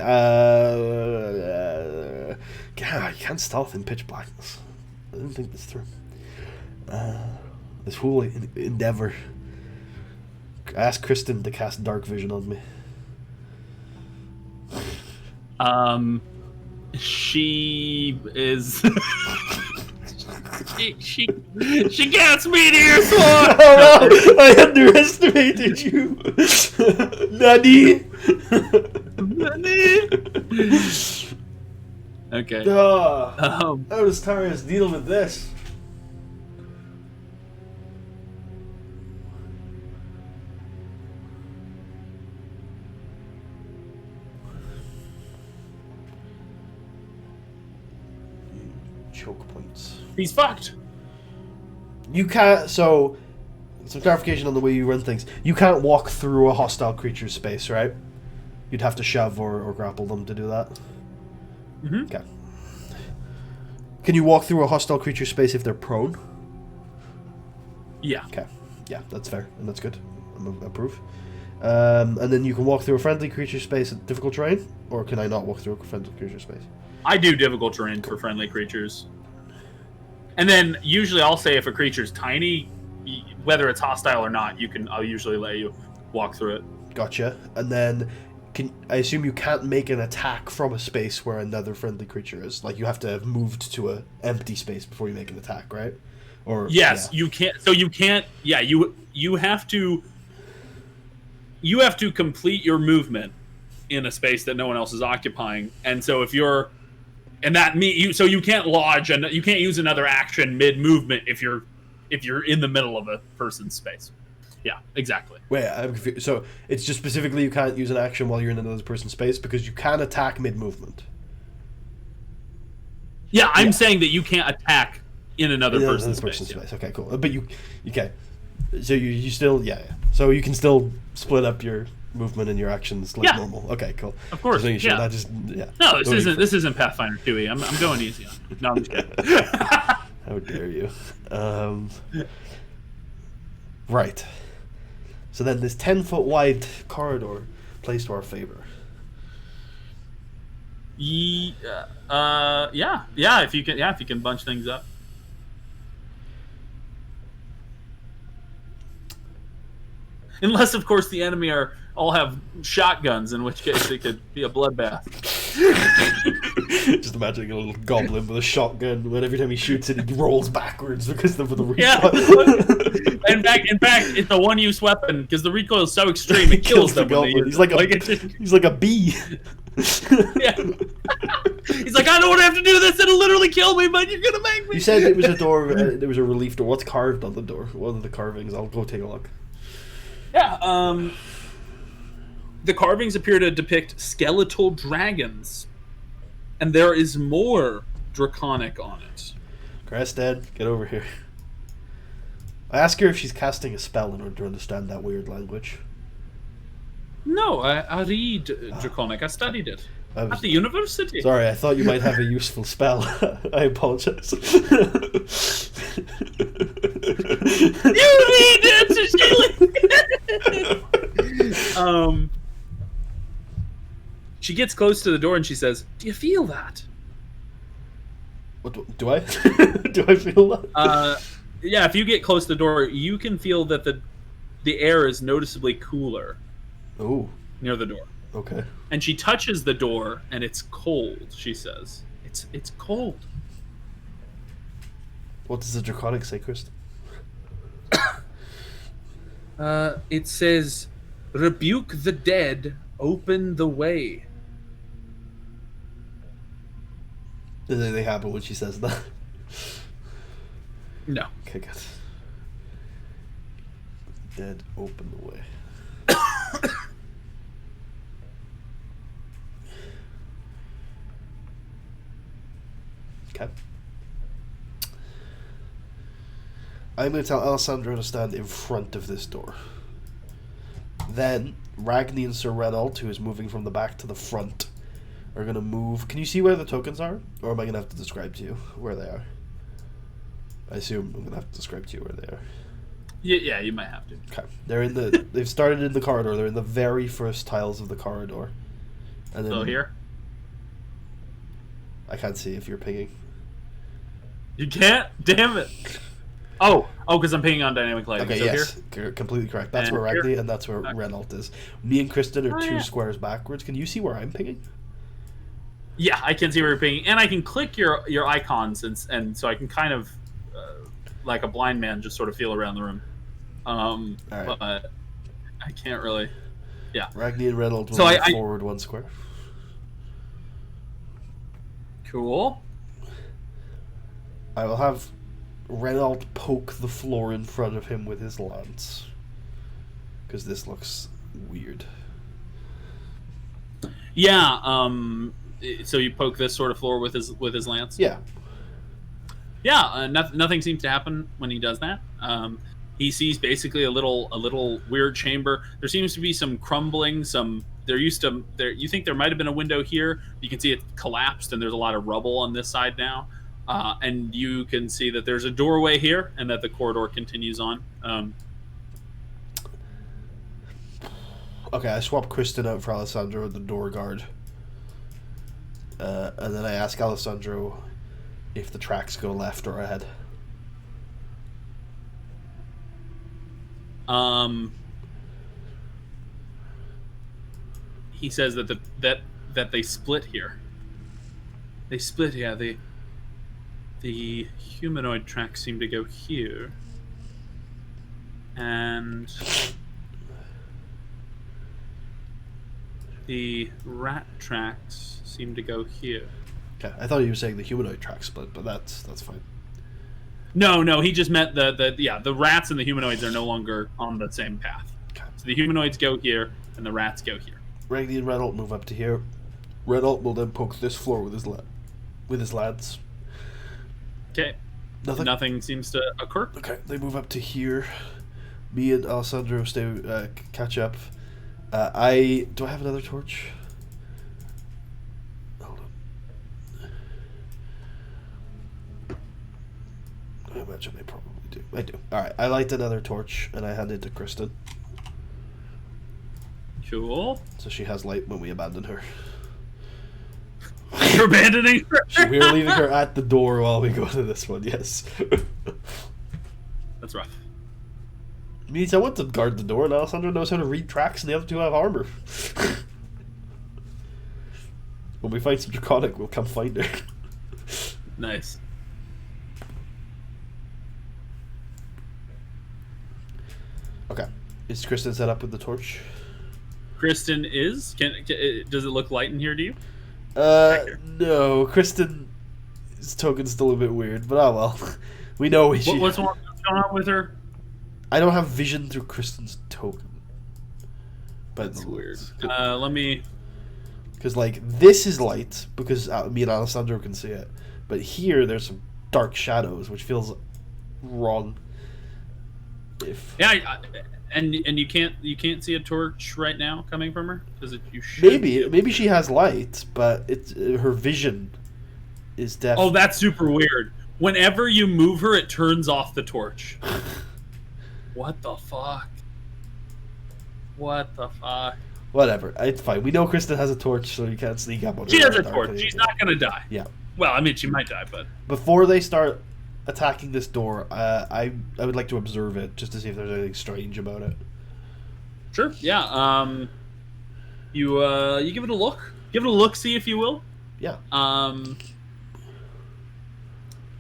God, you can't stealth in pitch blackness. I didn't think this through. This whole endeavor. Ask Kristen to cast dark vision on me. She is. she gets me to your sword. Oh no! I underestimated you. Nani? Okay. How does Tarius deal with this? Choke points. He's fucked. You can't. So, some clarification on the way you run things. You can't walk through a hostile creature's space, right? You'd have to shove or grapple them to do that. Mm-hmm. Okay. Can you walk through a hostile creature's space if they're prone? Yeah. Okay. Yeah, that's fair and that's good. I approve. And then you can walk through a friendly creature space at difficult terrain, or can I not walk through a friendly creature space? I do difficult terrain for friendly creatures. And then usually I'll say if a creature's tiny, whether it's hostile or not, I'll usually let you walk through it. Gotcha. And then I assume you can't make an attack from a space where another friendly creature is. Like you have to have moved to an empty space before you make an attack, right? Or yes, yeah. You can't. So you can't. Yeah, you have to. You have to complete your movement in a space that no one else is occupying, and so if you're, and that so you can't lodge and you can't use another action mid movement if you're in the middle of a person's space. Yeah, exactly. Wait, I'm confused. So it's just specifically you can't use an action while you're in another person's space because you can attack mid movement. Yeah, I'm saying that you can't attack in another person's space. Okay, cool. But you okay. So you still So you can still split up your movement and your actions like normal. Okay, cool. Of course. Just sure. That just No, this isn't Pathfinder 2e. I'm going easy on it. No, I'm just kidding. How dare you? Right. So then this 10-foot wide corridor plays to our favor. Yeah. If you can bunch things up. Unless, of course, the enemy all have shotguns, in which case it could be a bloodbath. Just imagining a little goblin with a shotgun, when every time he shoots it, he rolls backwards because of the recoil. Yeah. In fact, it's a one-use weapon because the recoil is so extreme it kills them. He's like a bee. Yeah. He's like, I don't want to have to do this. It'll literally kill me, but you're gonna make me. You said it was a door. There was a relief door. What's carved on the door? What are the carvings? I'll go take a look. Yeah, the carvings appear to depict skeletal dragons, and there is more draconic on it. Crested, get over here. I ask her if she's casting a spell in order to understand that weird language. No, I read draconic. I studied it at the university. Sorry, I thought you might have a useful spell. I apologize. You read it. She gets close to the door and she says, "Do you feel that?" What do I? Do I feel that? Yeah. If you get close to the door, you can feel that the air is noticeably cooler. Oh. Near the door. Okay. And she touches the door and it's cold. She says, "It's cold." What does the draconic say, Kristen? It says, "Rebuke the dead, open the way." Does anything happen when she says that? No. Okay, good. Dead, open the way. Okay. I'm going to tell Alessandro to stand in front of this door. Then, Ragni and Sir Renault, who is moving from the back to the front, are going to move. Can you see where the tokens are? Or am I going to have to describe to you where they are? I assume I'm going to have to describe to you where they are. Yeah, you might have to. Okay. They've started in the corridor. They're in the very first tiles of the corridor. And then, so here? I can't see if you're pinging. You can't? Damn it. Oh, because I'm pinging on dynamic lighting. Okay, so yes, you're completely correct. That's where Ragni and that's where Renault is. Me and Kristen are two squares backwards. Can you see where I'm pinging? Yeah, I can see where you're pinging, and I can click your icons, and so I can kind of, like a blind man, just sort of feel around the room. Right. But I can't really. Yeah. Ragni and Reynolds will move forward 1 square. Cool. I will have Reynolds poke the floor in front of him with his lance. Because this looks weird. Yeah, so you poke this sort of floor with his lance? Yeah. Yeah, nothing seems to happen when he does that. He sees basically a little weird chamber. There seems to be some crumbling, you think there might have been a window here. You can see it collapsed, and there's a lot of rubble on this side now. And you can see that there's a doorway here, and that the corridor continues on. Okay, I swap Kristen out for Alessandro, the door guard. And then I ask Alessandro if the tracks go left or ahead. He says that that they split here. They split here. The humanoid tracks seem to go here, and the rat tracks seem to go here. Okay, I thought you were saying the humanoid track split, but that's fine. No, he just meant the rats and the humanoids are no longer on the same path. Okay. So the humanoids go here, and the rats go here. Ragni and Reynolds move up to here. Reynolds will then poke this floor with his lads. Okay. Nothing seems to occur. Okay, they move up to here. Me and Alessandro catch up. Do I have another torch? Hold on. I imagine I probably do. I do. Alright, I light another torch and I hand it to Kristen. Cool. So she has light when we abandon her. You're abandoning her? We're leaving her at the door while we go to this one, yes. That's rough. Means I want to guard the door, and Alessandro knows how to read tracks, and the other two have armor. When we find some draconic, we'll come find her. Nice. Okay. Is Kristen set up with the torch? Kristen is. Does it look light in here to you? No. Kristen's token's still a bit weird, but oh well. We know what's going on with her? I don't have vision through Kristen's token. But that's weird. Let me... Because, like, this is light, because me and Alessandro can see it. But here, there's some dark shadows, which feels wrong. Yeah, and you can't see a torch right now coming from her? You should maybe she has light, but her vision is definitely... Oh, that's super weird. Whenever you move her, it turns off the torch. What the fuck? What the fuck? Whatever. It's fine. We know Kristen has a torch, so you can't sneak up on her. She has a torch. She's not going to die. Yeah. Well, I mean, she might die, but... Before they start attacking this door, I would like to observe it, just to see if there's anything strange about it. Sure. Yeah. You give it a look. Give it a look, see if you will. Yeah.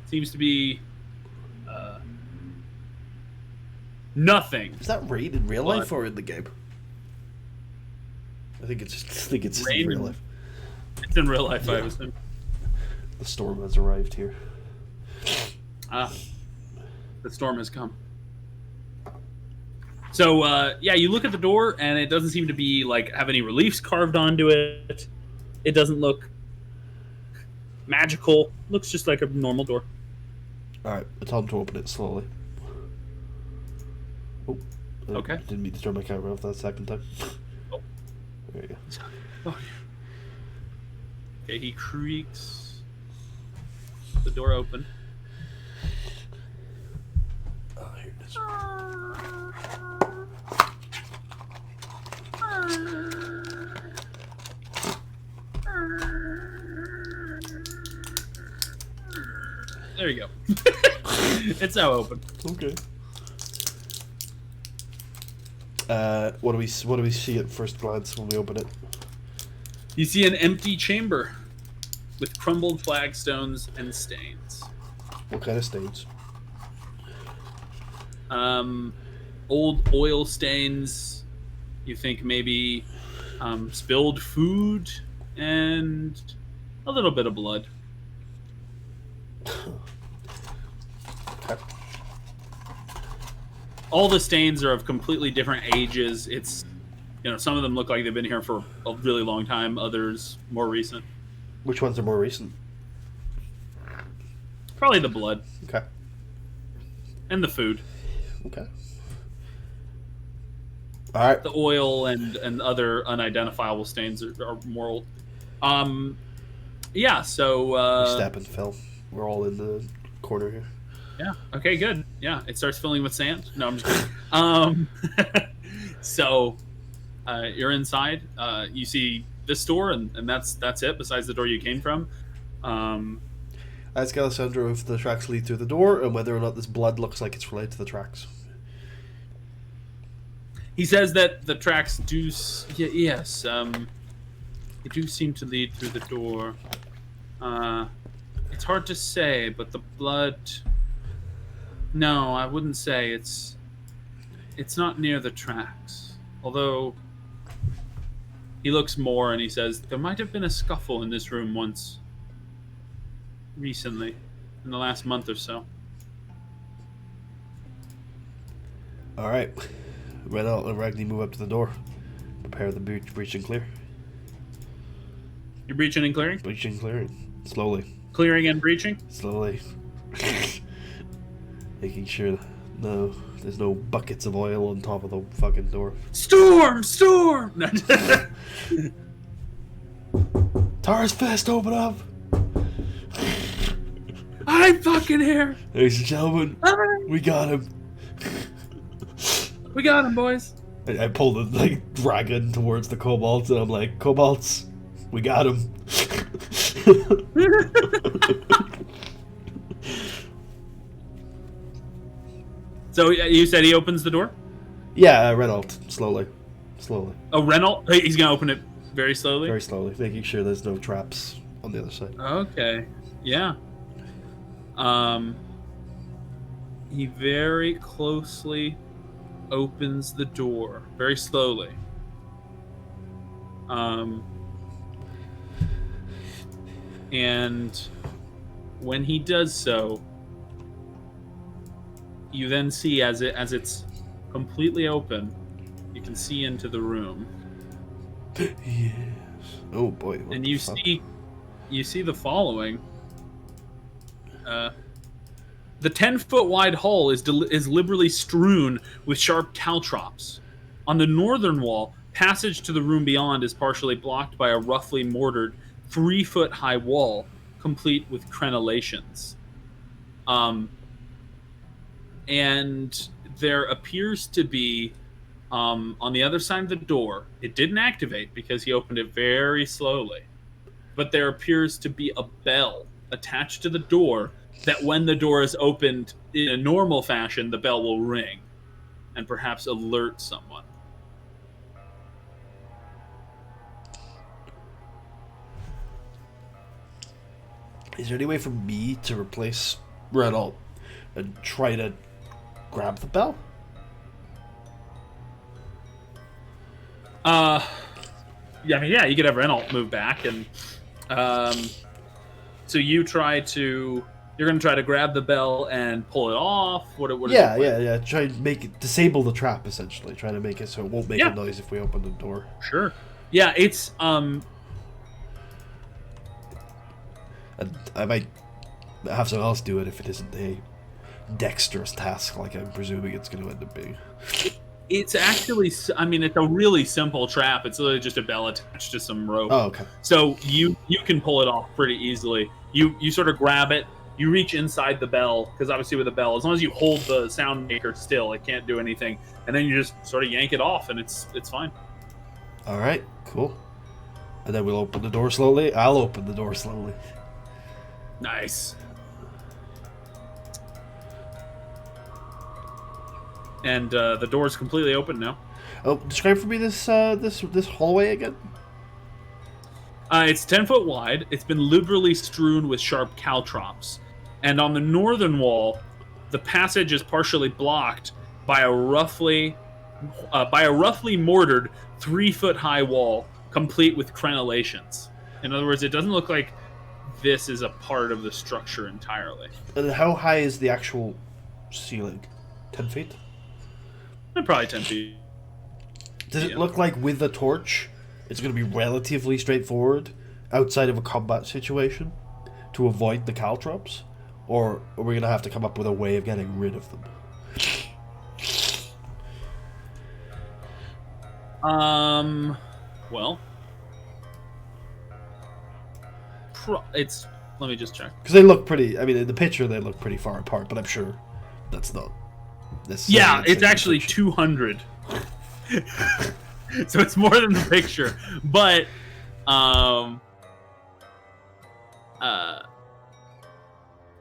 Seems to be... nothing. Is that rain in real life or in the game? I think it's in real life. It's in real life, yeah. I was in. The storm has arrived here. The storm has come. So, yeah, you look at the door, and it doesn't seem to be, have any reliefs carved onto it. It doesn't look magical. Looks just like a normal door. Alright, I tell him to open it slowly. Oh. Okay. Didn't mean to turn my camera off that second time. Oh. There you go. Oh. Okay, he creaks the door open. Oh, here it is. There you go. It's now open. Okay. What do we see at first glance when we open it? You see an empty chamber. with crumbled flagstones and stains. What kind of stains? Old oil stains. You think maybe spilled food and a little bit of blood. Okay. All the stains are of completely different ages. It's, some of them look like they've been here for a really long time. Others more recent. Which ones are more recent? Probably the blood. Okay. And the food. Okay. All right. The oil and other unidentifiable stains are more old. Yeah, so... we step and fill. We're all in the corner here. Yeah, okay, good. Yeah, it starts filling with sand. No, I'm just kidding. So, you're inside. You see this door, and that's it, besides the door you came from. I ask Alessandro if the tracks lead through the door, and whether or not this blood looks like it's related to the tracks. He says that the tracks do... Yes, they do seem to lead through the door. It's hard to say, but the blood... No, I wouldn't say it's not near the tracks. Although he looks more and he says there might have been a scuffle in this room once recently, in the last month or so. All right. Renault and Ragni move up to the door. Prepare the breach and clear. You're breaching and clearing? Breaching and clearing. Slowly. Clearing and breaching? Slowly. Making sure there's no buckets of oil on top of the fucking door. Storm! Storm! Tarra's fist, open up! I'm fucking here! Ladies and gentlemen, we got him. We got him, boys. I pull the dragon towards the kobolds, and I'm like, kobolds, we got him. So you said he opens the door? Yeah, Renault, slowly. Oh, Renault? He's gonna open it very slowly? Very slowly, making sure there's no traps on the other side. Okay, yeah. He very closely opens the door, very slowly. And when he does so, you then see as it's completely open, you can see into the room. Yes. Oh boy. And you see the following. The 10-foot wide hall is liberally strewn with sharp caltrops. On the northern wall, passage to the room beyond is partially blocked by a roughly mortared 3-foot high wall, complete with crenellations. And there appears to be, on the other side of the door, it didn't activate because he opened it very slowly, but there appears to be a bell attached to the door that when the door is opened in a normal fashion, the bell will ring and perhaps alert someone. Is there any way for me to replace Renault and try to grab the bell? Yeah, you could have Renault move back, and so you're going to try to grab the bell and pull it off. What Yeah. Try and disable the trap, essentially. Try to make it so it won't make a noise if we open the door. Sure. Yeah, it's And I might have someone else do it if it isn't a dexterous task, like I'm presuming it's going to end up being. It's actually, it's a really simple trap. It's literally just a bell attached to some rope. Oh, okay. So you can pull it off pretty easily. You sort of grab it, you reach inside the bell, because obviously with a bell, as long as you hold the sound maker still, it can't do anything. And then you just sort of yank it off, and it's fine. All right, cool. And then we'll open the door slowly. I'll open the door slowly. Nice. And the door's completely open now. Oh, describe for me this hallway again. It's 10 foot wide. It's been liberally strewn with sharp caltrops. And on the northern wall, the passage is partially blocked by a roughly mortared 3-foot-high wall, complete with crenellations. In other words, it doesn't look like this is a part of the structure entirely. And how high is the actual ceiling? 10 feet? Probably 10 feet. Does it look like with the torch, it's going to be relatively straightforward outside of a combat situation to avoid the caltrops? Or are we going to have to come up with a way of getting rid of them? Well, it's. Let me just check. Because they look pretty. I mean, in the picture they look pretty far apart, but I'm sure that's not. Yeah, it's actually 200. So it's more than the picture, but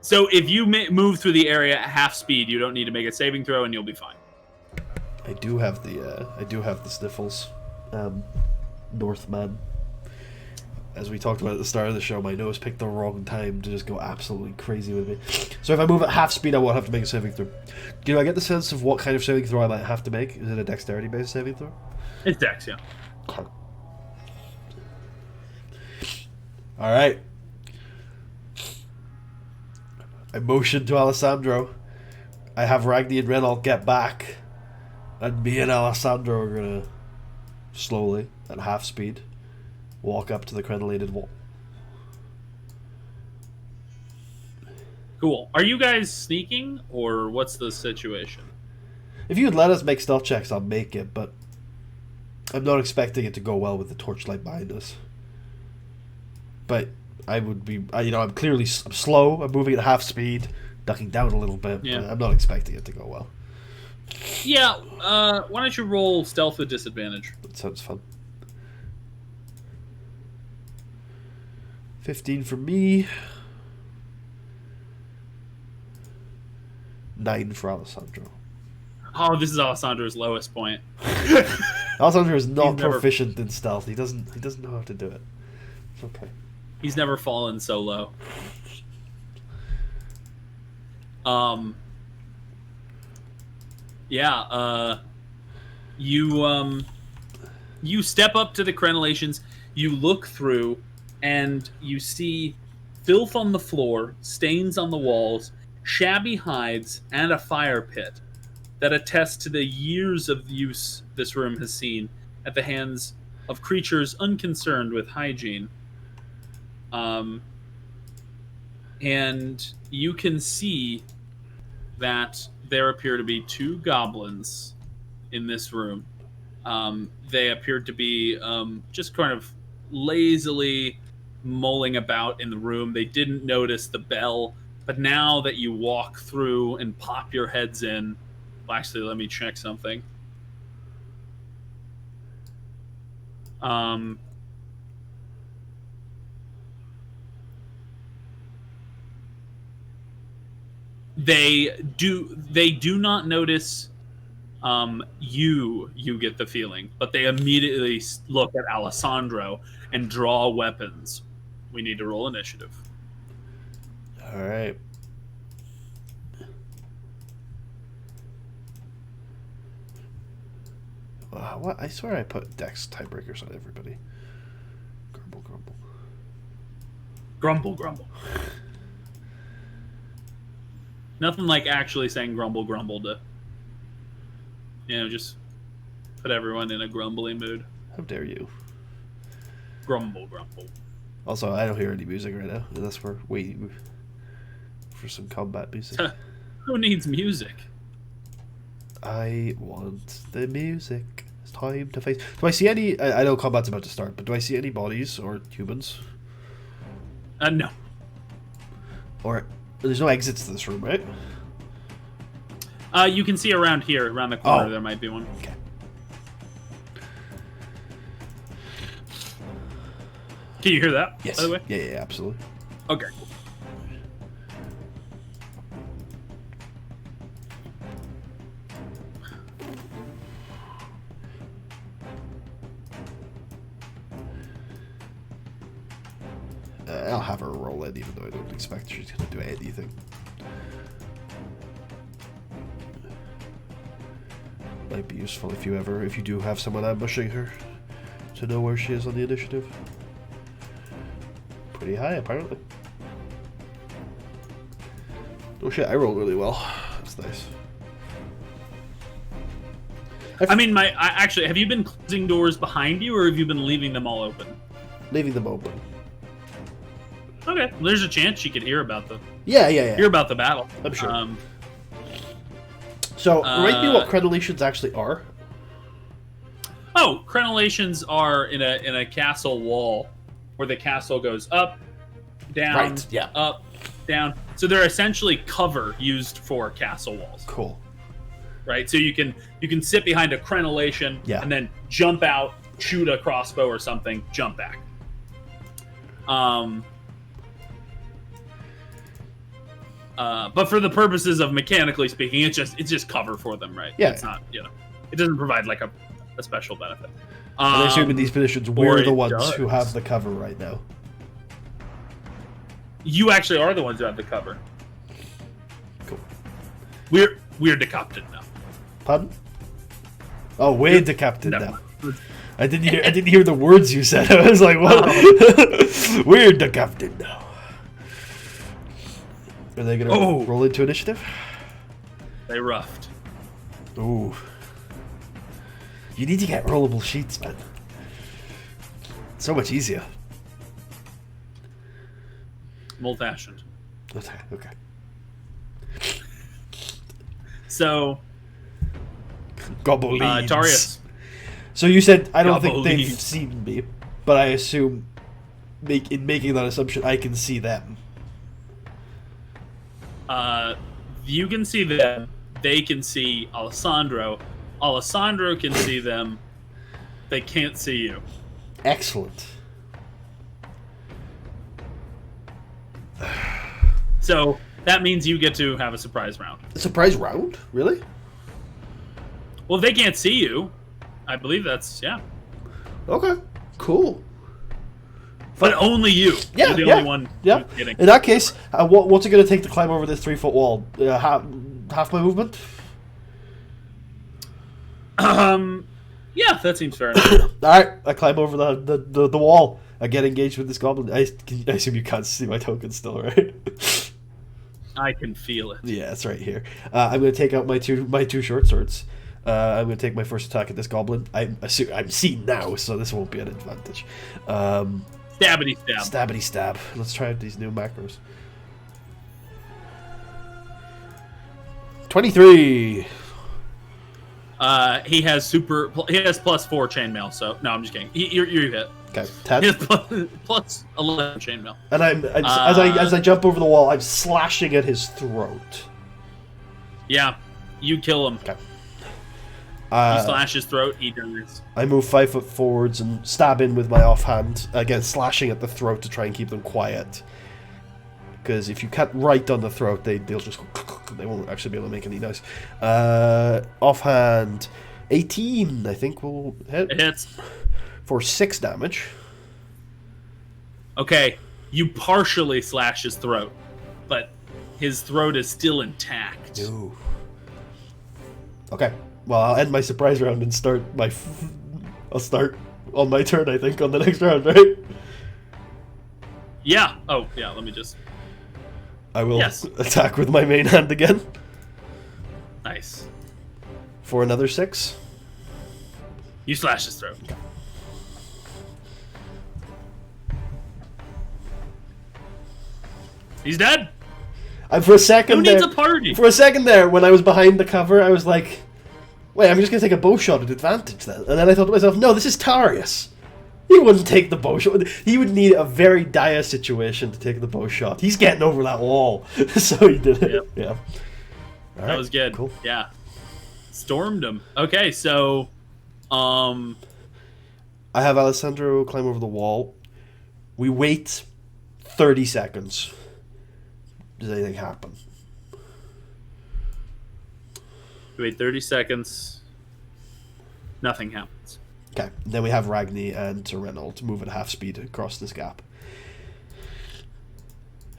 so if you move through the area at half speed, you don't need to make a saving throw, and you'll be fine. I do have the sniffles, Northman. As we talked about at the start of the show, my nose picked the wrong time to just go absolutely crazy with me. So if I move at half speed, I won't have to make a saving throw. Do I get the sense of what kind of saving throw I might have to make? Is it a dexterity-based saving throw? It's dex, yeah. Okay. All right. I motion to Alessandro. I have Ragni and Renault get back. And me and Alessandro are going to slowly, at half speed, walk up to the crenellated wall. Cool. Are you guys sneaking, or what's the situation? If you would let us make stealth checks, I'll make it, but I'm not expecting it to go well with the torchlight behind us. But I would be, I'm clearly I'm slow. I'm moving at half speed, ducking down a little bit. Yeah. But I'm not expecting it to go well. Yeah, why don't you roll stealth with disadvantage? That sounds fun. 15 for me. 9 for Alessandro. Oh, this is Alessandro's lowest point. Alessandro is not proficient in stealth. He doesn't know how to do it. It's okay. He's never fallen so low. You step up to the crenellations, you look through, and you see filth on the floor, stains on the walls, shabby hides, and a fire pit that attest to the years of use this room has seen at the hands of creatures unconcerned with hygiene. And you can see that there appear to be 2 goblins in this room. They appear to be just kind of lazily mulling about in the room. They didn't notice the bell, but now that you walk through and pop your heads in, well, actually, let me check something. They do not notice you get the feeling, but they immediately look at Alessandro and draw weapons. We need to roll initiative. All right. What? I swear I put dex tiebreakers on everybody. Grumble, grumble. Grumble, grumble. Nothing like actually saying grumble, grumble to, just put everyone in a grumbly mood. How dare you? Grumble, grumble. Also, I don't hear any music right now, unless we're waiting for some combat music. Who needs music? I want the music. It's time to face. Do I see any? I know combat's about to start, but do I see any bodies or humans? No. Or there's no exits to this room, right? You can see around here, around the corner, there might be one. Okay. Can you hear that? Yes. By the way? Yeah, absolutely. Okay, cool. I'll have her roll it, even though I don't expect she's going to do anything. Might be useful if you do have someone ambushing her, to know where she is on the initiative. Pretty high, apparently. Oh shit, I rolled really well. That's nice. I mean, actually, have you been closing doors behind you, or have you been leaving them all open? Leaving them open. Okay, well, there's a chance she could hear about the hear about the battle. I'm sure. So, remind me what crenellations actually are. Oh, crenellations are in a castle wall, where the castle goes up, down, up, down. So they're essentially cover used for castle walls. Cool. Right, so you can sit behind a crenellation and then jump out, shoot a crossbow or something, jump back. But for the purposes of mechanically speaking, it's just cover for them, right? Yeah. It's not, it doesn't provide like a special benefit. I assume in these positions we're the ones who have the cover right now. You actually are the ones who have the cover. Cool. We're decapitated now. Pardon? Oh, we're decapitated now. I didn't hear the words you said. I was like, what? Oh. We're decapitated now. Are they gonna roll into initiative? They roughed. Ooh. You need to get rollable sheets, man. So much easier. Old fashioned. Okay. So, Goblins. Tarius. So you said I don't think they've seen me, but I assume, in making that assumption, I can see them. You can see them. They can see Alessandro. Alessandro can see them. They can't see you. Excellent. So that means you get to have a surprise round. A surprise round? Really? Well, if they can't see you, I believe that's, Okay, cool. But only you. Yeah, You're the only one getting. In that case, what's it going to take to climb over this 3-foot wall? Half my movement? Yeah, that seems fair enough. Alright, I climb over the wall. I get engaged with this goblin. I assume you can't see my token still, right? I can feel it. Yeah, it's right here. I'm going to take out my two short swords. I'm going to take my first attack at this goblin. I'm seen now, so this won't be an advantage. Stabbity stab. Stabbity stab. Let's try out these new macros. 23. He has +4 chainmail. So no, I'm just kidding. You're hit. Okay, 10. He has plus 11 chainmail. And as I jump over the wall, I'm slashing at his throat. Yeah, you kill him. Okay. You slash his throat, he dies. I move 5 foot forwards and stab in with my offhand, again slashing at the throat to try and keep them quiet. Because if you cut right on the throat, they'll just go, they won't actually be able to make any noise. Offhand, 18, I think will hit. It hits. For 6 damage. Okay, you partially slash his throat, but his throat is still intact. Ooh. Okay. Well, I'll end my surprise round and start I'll start on my turn, I think, on the next round, right? Yeah. Oh, yeah, let me just... I will attack with my main hand again. Nice. For another 6. You slash his throat. Okay. He's dead. For a second Who needs a party? For a second there, when I was behind the cover, I was like, wait, I'm just going to take a bow shot at advantage then. And then I thought to myself, no, this is Tarius. He wouldn't take the bow shot. He would need a very dire situation to take the bow shot. He's getting over that wall. So he did it. Yep. Yeah. All that right, was good. Cool. Yeah. Stormed him. Okay, so... I have Alessandro climb over the wall. We wait 30 seconds. Does anything happen? Wait 30 seconds. Nothing happens. Okay. Then we have Ragni and Reynolds move at half speed across this gap.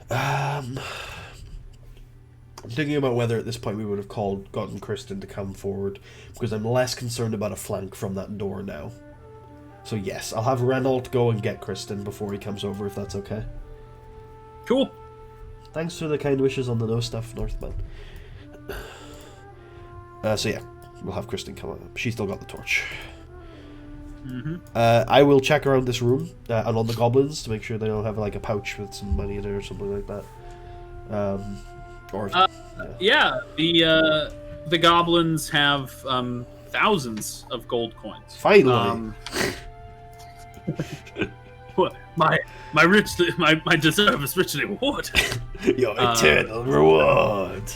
I'm thinking about whether at this point we would have gotten Kristen to come forward, because I'm less concerned about a flank from that door now. So yes, I'll have Renault go and get Kristen before he comes over, if that's okay. Cool. Thanks for the kind wishes on the no stuff, Northman. So yeah, we'll have Kristen come up. She's still got the torch. Mm-hmm. I will check around this room and on the goblins to make sure they don't have like a pouch with some money in it or something like that. The goblins have thousands of gold coins. Finally, my deserve is richly rewarded. Your eternal reward.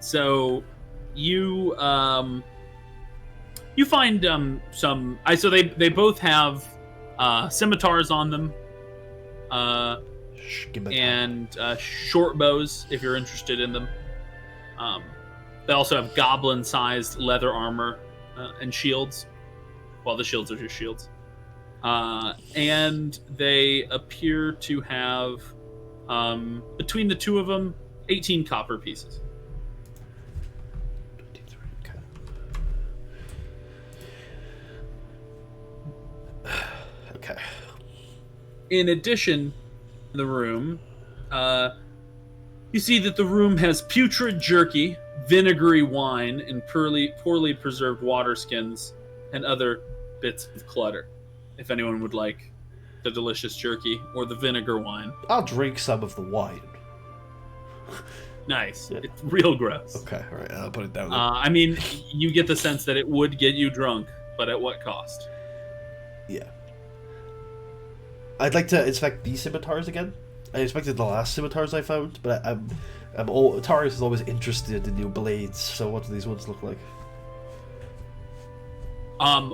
So you find some. So they both have scimitars on them, and short bows if you're interested in them. They also have goblin-sized leather armor and shields. Well, the shields are just shields. And they appear to have, between the two of them, 18 copper pieces. Okay. In addition, in the room, you see that the room has putrid jerky, vinegary wine, and poorly preserved water skins, and other bits of clutter. If anyone would like the delicious jerky or the vinegar wine. I'll drink some of the wine. Nice. Yeah. It's real gross. Okay, alright, I'll put it down. I mean, you get the sense that it would get you drunk, but at what cost? Yeah. I'd like to inspect these scimitars again. I inspected the last scimitars I found, but Tarius is always interested in new blades, so what do these ones look like?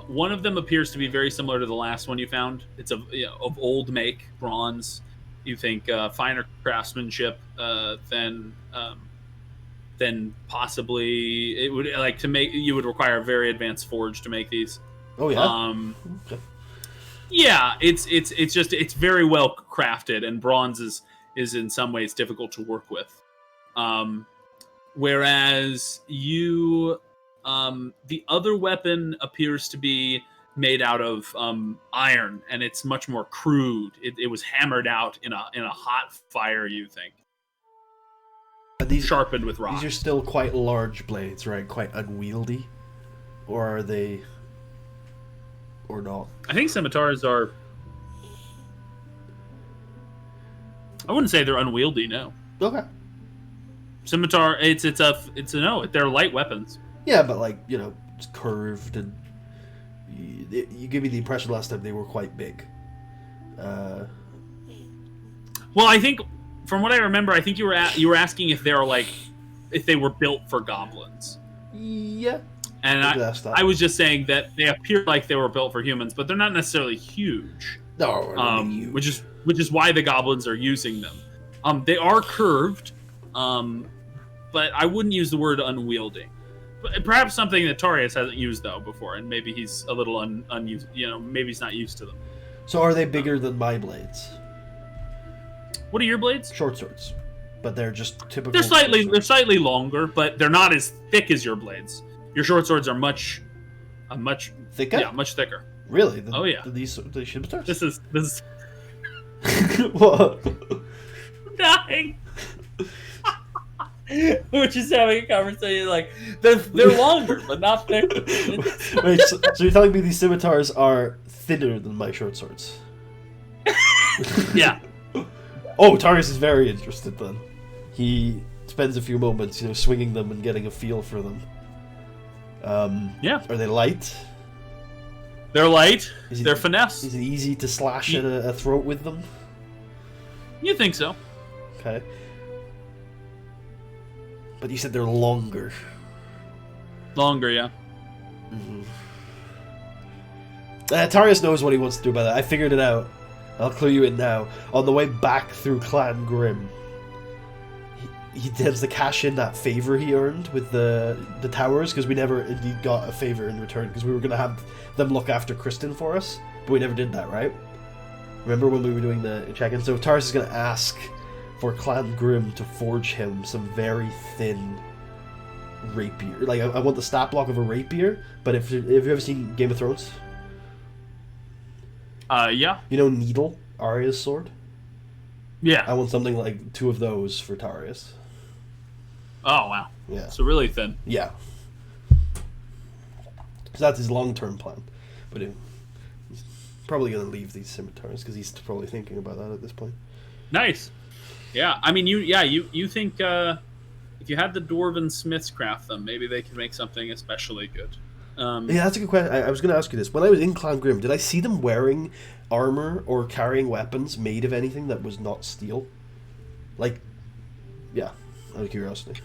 One of them appears to be very similar to the last one you found. It's of old make, bronze. You think finer craftsmanship than possibly it would like to make. You would require a very advanced forge to make these. Oh yeah. Okay. Yeah, it's very well crafted, and bronze is in some ways difficult to work with. Whereas you. The other weapon appears to be made out of iron, and it's much more crude. It was hammered out in a hot fire, you think. These sharpened with rock. These are still quite large blades, right? Quite unwieldy, or are they, or not? I think scimitars are. I wouldn't say they're unwieldy. No. Okay. Scimitar. It's a no. They're light weapons. Yeah, but like, it's curved, and you give me the impression last time they were quite big. Well, I think from what I remember, I think you were asking if they were built for goblins. Yeah. And I was just saying that they appear like they were built for humans, but they're not necessarily huge. No, huge. Which is why the goblins are using them. They are curved, but I wouldn't use the word unwieldy. Perhaps something that Tarius hasn't used though before, and maybe he's a little unused. Maybe he's not used to them. So are they bigger than my blades? What are your blades? Short swords, but they're just typical. They're slightly longer, but they're not as thick as your blades. Your short swords are much thicker. Yeah, much thicker. Really? Oh yeah. These scimitars? This is. What? I'm dying. We're just having a conversation like they're longer but not thicker. Wait, so you're telling me these scimitars are thinner than my short swords? Yeah. Oh, Tarius is very interested then. He spends a few moments, swinging them and getting a feel for them. Yeah. Are they light? They're light. They're finesse. Is it easy to slash at a throat with them? You think so? Okay. But you said they're longer. Longer, yeah. Mm-hmm. Tarius knows what he wants to do about that. I figured it out. I'll clue you in now. On the way back through Clan Grim, he tends to cash in that favor he earned with the towers, because we never indeed got a favor in return, because we were going to have them look after Kristen for us, but we never did that, right? Remember when we were doing the check-in? So Tarius is going to ask for Clan Grim to forge him some very thin rapier. Like, I want the stat block of a rapier, but if you've ever seen Game of Thrones? Yeah. You know Needle, Arya's sword? Yeah. I want something like 2 of those for Tarius. Oh, wow. Yeah. So really thin. Yeah. So that's his long-term plan. But he's probably going to leave these scimitars, because he's probably thinking about that at this point. Nice. Yeah, I mean, you think if you had the dwarven smiths craft them, maybe they could make something especially good. Yeah, that's a good question. I was going to ask you this. When I was in Clan Grim, did I see them wearing armor or carrying weapons made of anything that was not steel? Like, yeah, out of curiosity.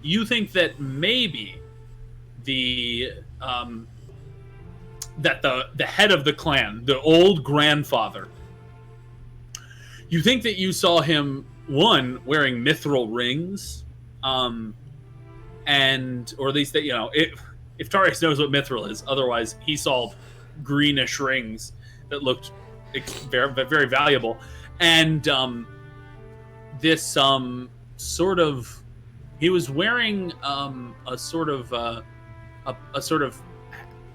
You think that maybe the head of the clan, the old grandfather, you think that you saw him, one, wearing mithril rings, and, or at least that, if Tarius knows what mithril is, otherwise he saw greenish rings that looked very, very valuable, and this sort of, he was wearing a sort of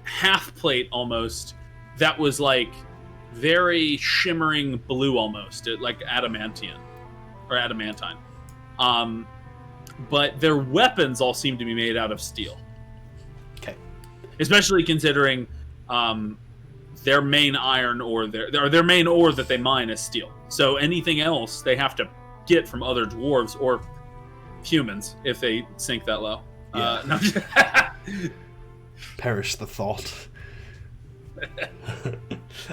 half plate almost that was like very shimmering blue almost, like adamantine. But their weapons all seem to be made out of steel. Okay. Especially considering their main iron ore, their main ore that they mine is steel. So anything else they have to get from other dwarves or humans if they sink that low. Yeah. Perish the thought.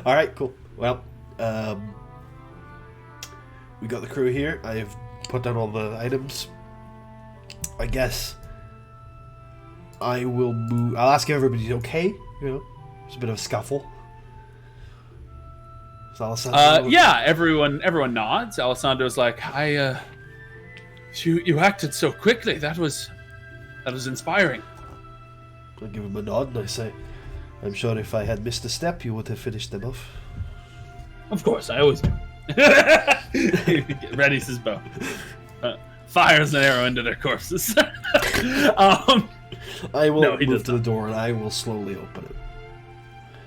All right, cool. Well, we got the crew here. I've put down all the items. I guess I will move. I'll ask if everybody's okay. It's a bit of a scuffle. Is Alessandro yeah, everyone nods. Alessandro's like, you acted so quickly. That was inspiring. I give him a nod and I say, I'm sure if I had missed a step, you would have finished them off. Of course, I always do. He readies his bow. Fires an arrow into their corpses. I will move to the door and I will slowly open it.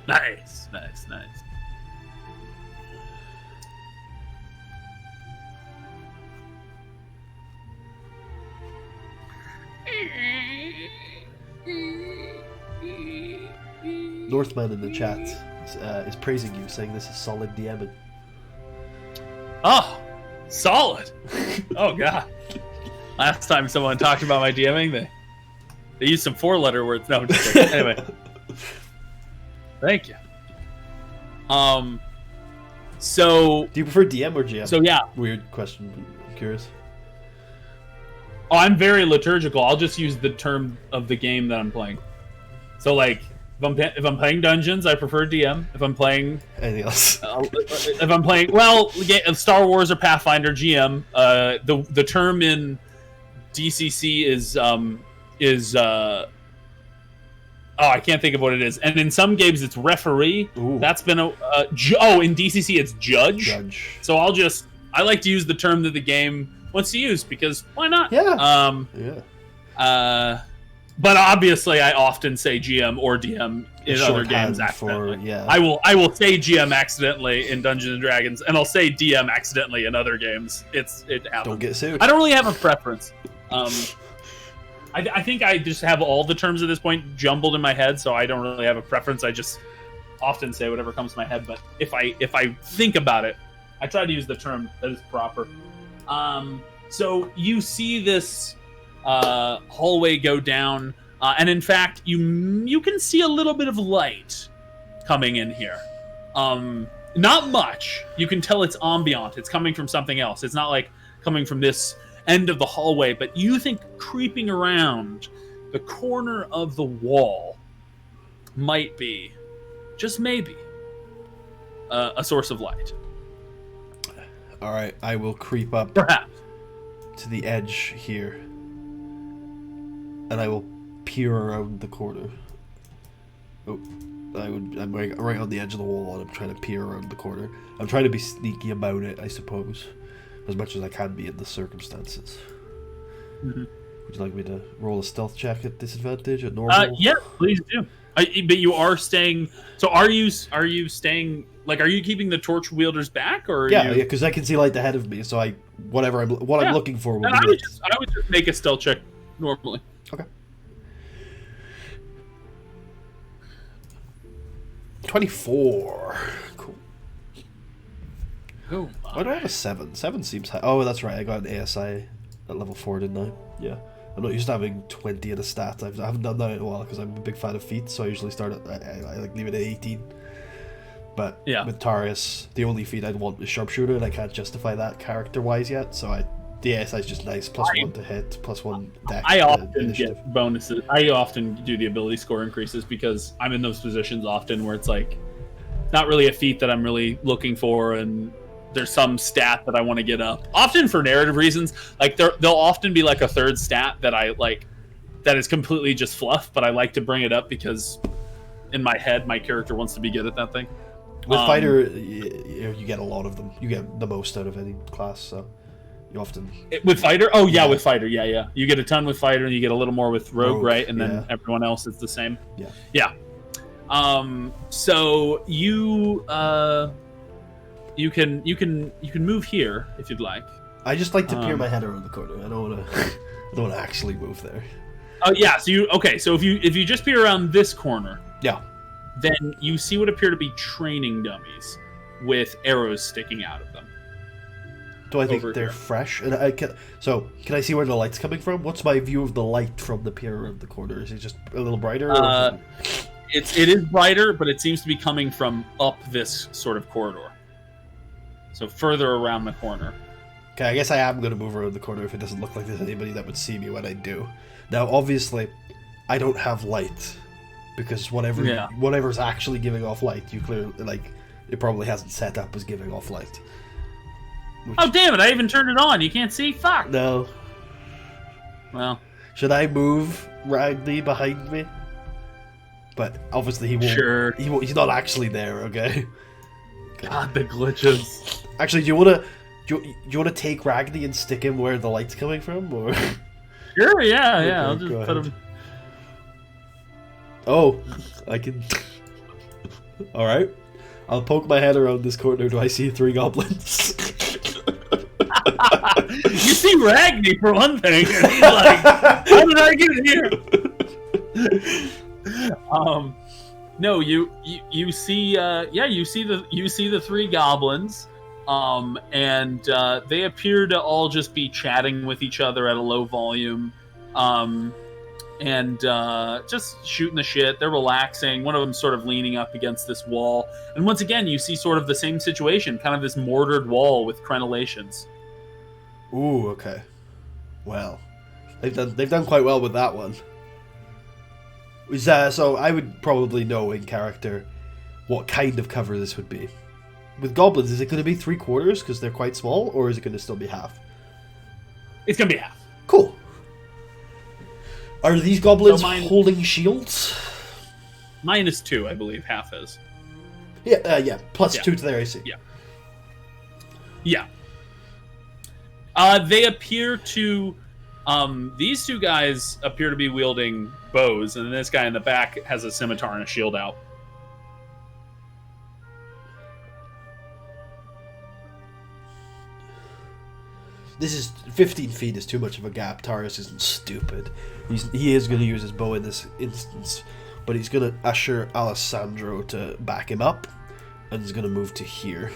Nice. Northman in the chat is praising you, saying this is solid DMing. Oh, solid! Oh god! Last time someone talked about my DMing, they used some 4-letter words. No, I'm just kidding. Anyway, thank you. So do you prefer DM or GM? So yeah, weird question. I'm curious. Oh, I'm very liturgical. I'll just use the term of the game that I'm playing. So like, if I'm playing Dungeons, I prefer DM. If I'm playing anything else, if I'm playing Star Wars or Pathfinder, GM. The term in DCC is I can't think of what it is. And in some games, it's referee. Ooh. That's been in DCC, it's judge. So I like to use the term that the game wants to use because why not? Yeah. But obviously, I often say GM or DM in other games accidentally. I will say GM accidentally in Dungeons and Dragons, and I'll say DM accidentally in other games. It happens. Don't get sued. I don't really have a preference. I think I just have all the terms at this point jumbled in my head, so I don't really have a preference. I just often say whatever comes to my head. But if I think about it, I try to use the term that is proper. So you see this hallway go down, and in fact, you can see a little bit of light coming in here. Not much. You can tell it's ambient. It's coming from something else. It's not like coming from this end of the hallway, but you think creeping around the corner of the wall might be, just maybe, a source of light. All right, I will creep up. Perhaps. to the edge here, and I will peer around the corner. Oh, I'm right on the edge of the wall, and I'm trying to peer around the corner. I'm trying to be sneaky about it, I suppose, as much as I can be in the circumstances. Mm-hmm. Would you like me to roll a stealth check at disadvantage at normal? Yeah, please do. But you are staying. So are you staying? Like, are you keeping the torch wielders back, or yeah, because I can see light ahead of me, so I'm looking for. Will I would just make a stealth check normally. Okay. 24. Cool. Oh, why do I have a 7? 7 seems high. Oh, that's right. I got an ASI at level 4, didn't I? Yeah. I'm not used to having 20 in a stat. I haven't done that in a while because I'm a big fan of feats, so I usually start at I like leave it at 18. But yeah, with Tarius, the only feat I'd want is sharpshooter, and I can't justify that character-wise yet. So the ASI is just nice. +1 to hit, +1 deck. I often get bonuses. I often do the ability score increases because I'm in those positions often where it's like not really a feat that I'm really looking for, and there's some stat that I want to get up. Often for narrative reasons, like there'll often be like a third stat that I like that is completely just fluff, but I like to bring it up because in my head my character wants to be good at that thing. With fighter, you get a lot of them. You get the most out of any class, so you often... With fighter? Oh, yeah, with fighter, yeah. You get a ton with fighter, and you get a little more with rogue, right? And then everyone else is the same. Yeah. So you can move here if you'd like. I just like to peer my head around the corner. I don't want to actually move there. Oh yeah. So if you just peer around this corner, then you see what appear to be training dummies with arrows sticking out of them. Do I think they're fresh? And can I see where the light's coming from? What's my view of the light from the peer around the corner? Is it just a little brighter? It is brighter, but it seems to be coming from up this sort of corridor. So further around the corner. Okay, I guess I am going to move around the corner if it doesn't look like there's anybody that would see me when I do. Now, obviously, I don't have light. Because whatever's actually giving off light, you clearly, it probably hasn't set up as giving off light. Oh, damn it, I even turned it on. You can't see? Fuck. No. Well. Should I move Ragney behind me? But obviously he won't. Sure. He's not actually there, okay? God, the glitches. Actually, do you want to take Ragney and stick him where the light's coming from, or? Sure, yeah. Okay, I'll just put him. Oh, I can. All right, I'll poke my head around this corner. Do I see 3 goblins? You see Ragney for one thing, and he's like, "How did I get here?" No, you see the 3 goblins, and they appear to all just be chatting with each other at a low volume, and just shooting the shit. They're relaxing. One of them sort of leaning up against this wall, and once again you see sort of the same situation, kind of this mortared wall with crenellations. Ooh, okay. Well, they've done quite well with that one. So I would probably know in character what kind of cover this would be. With goblins, is it going to be 3/4 because they're quite small, or is it going to still be half? It's going to be half. Cool. Are these goblins holding shields? -2, I believe, half is. Yeah, +2 to their AC. Yeah. They appear to... these 2 guys appear to be wielding bows, and this guy in the back has a scimitar and a shield out. This is 15 feet is too much of a gap. Tarius isn't stupid. He is going to use his bow in this instance, but he's going to usher Alessandro to back him up, and he's going to move to here.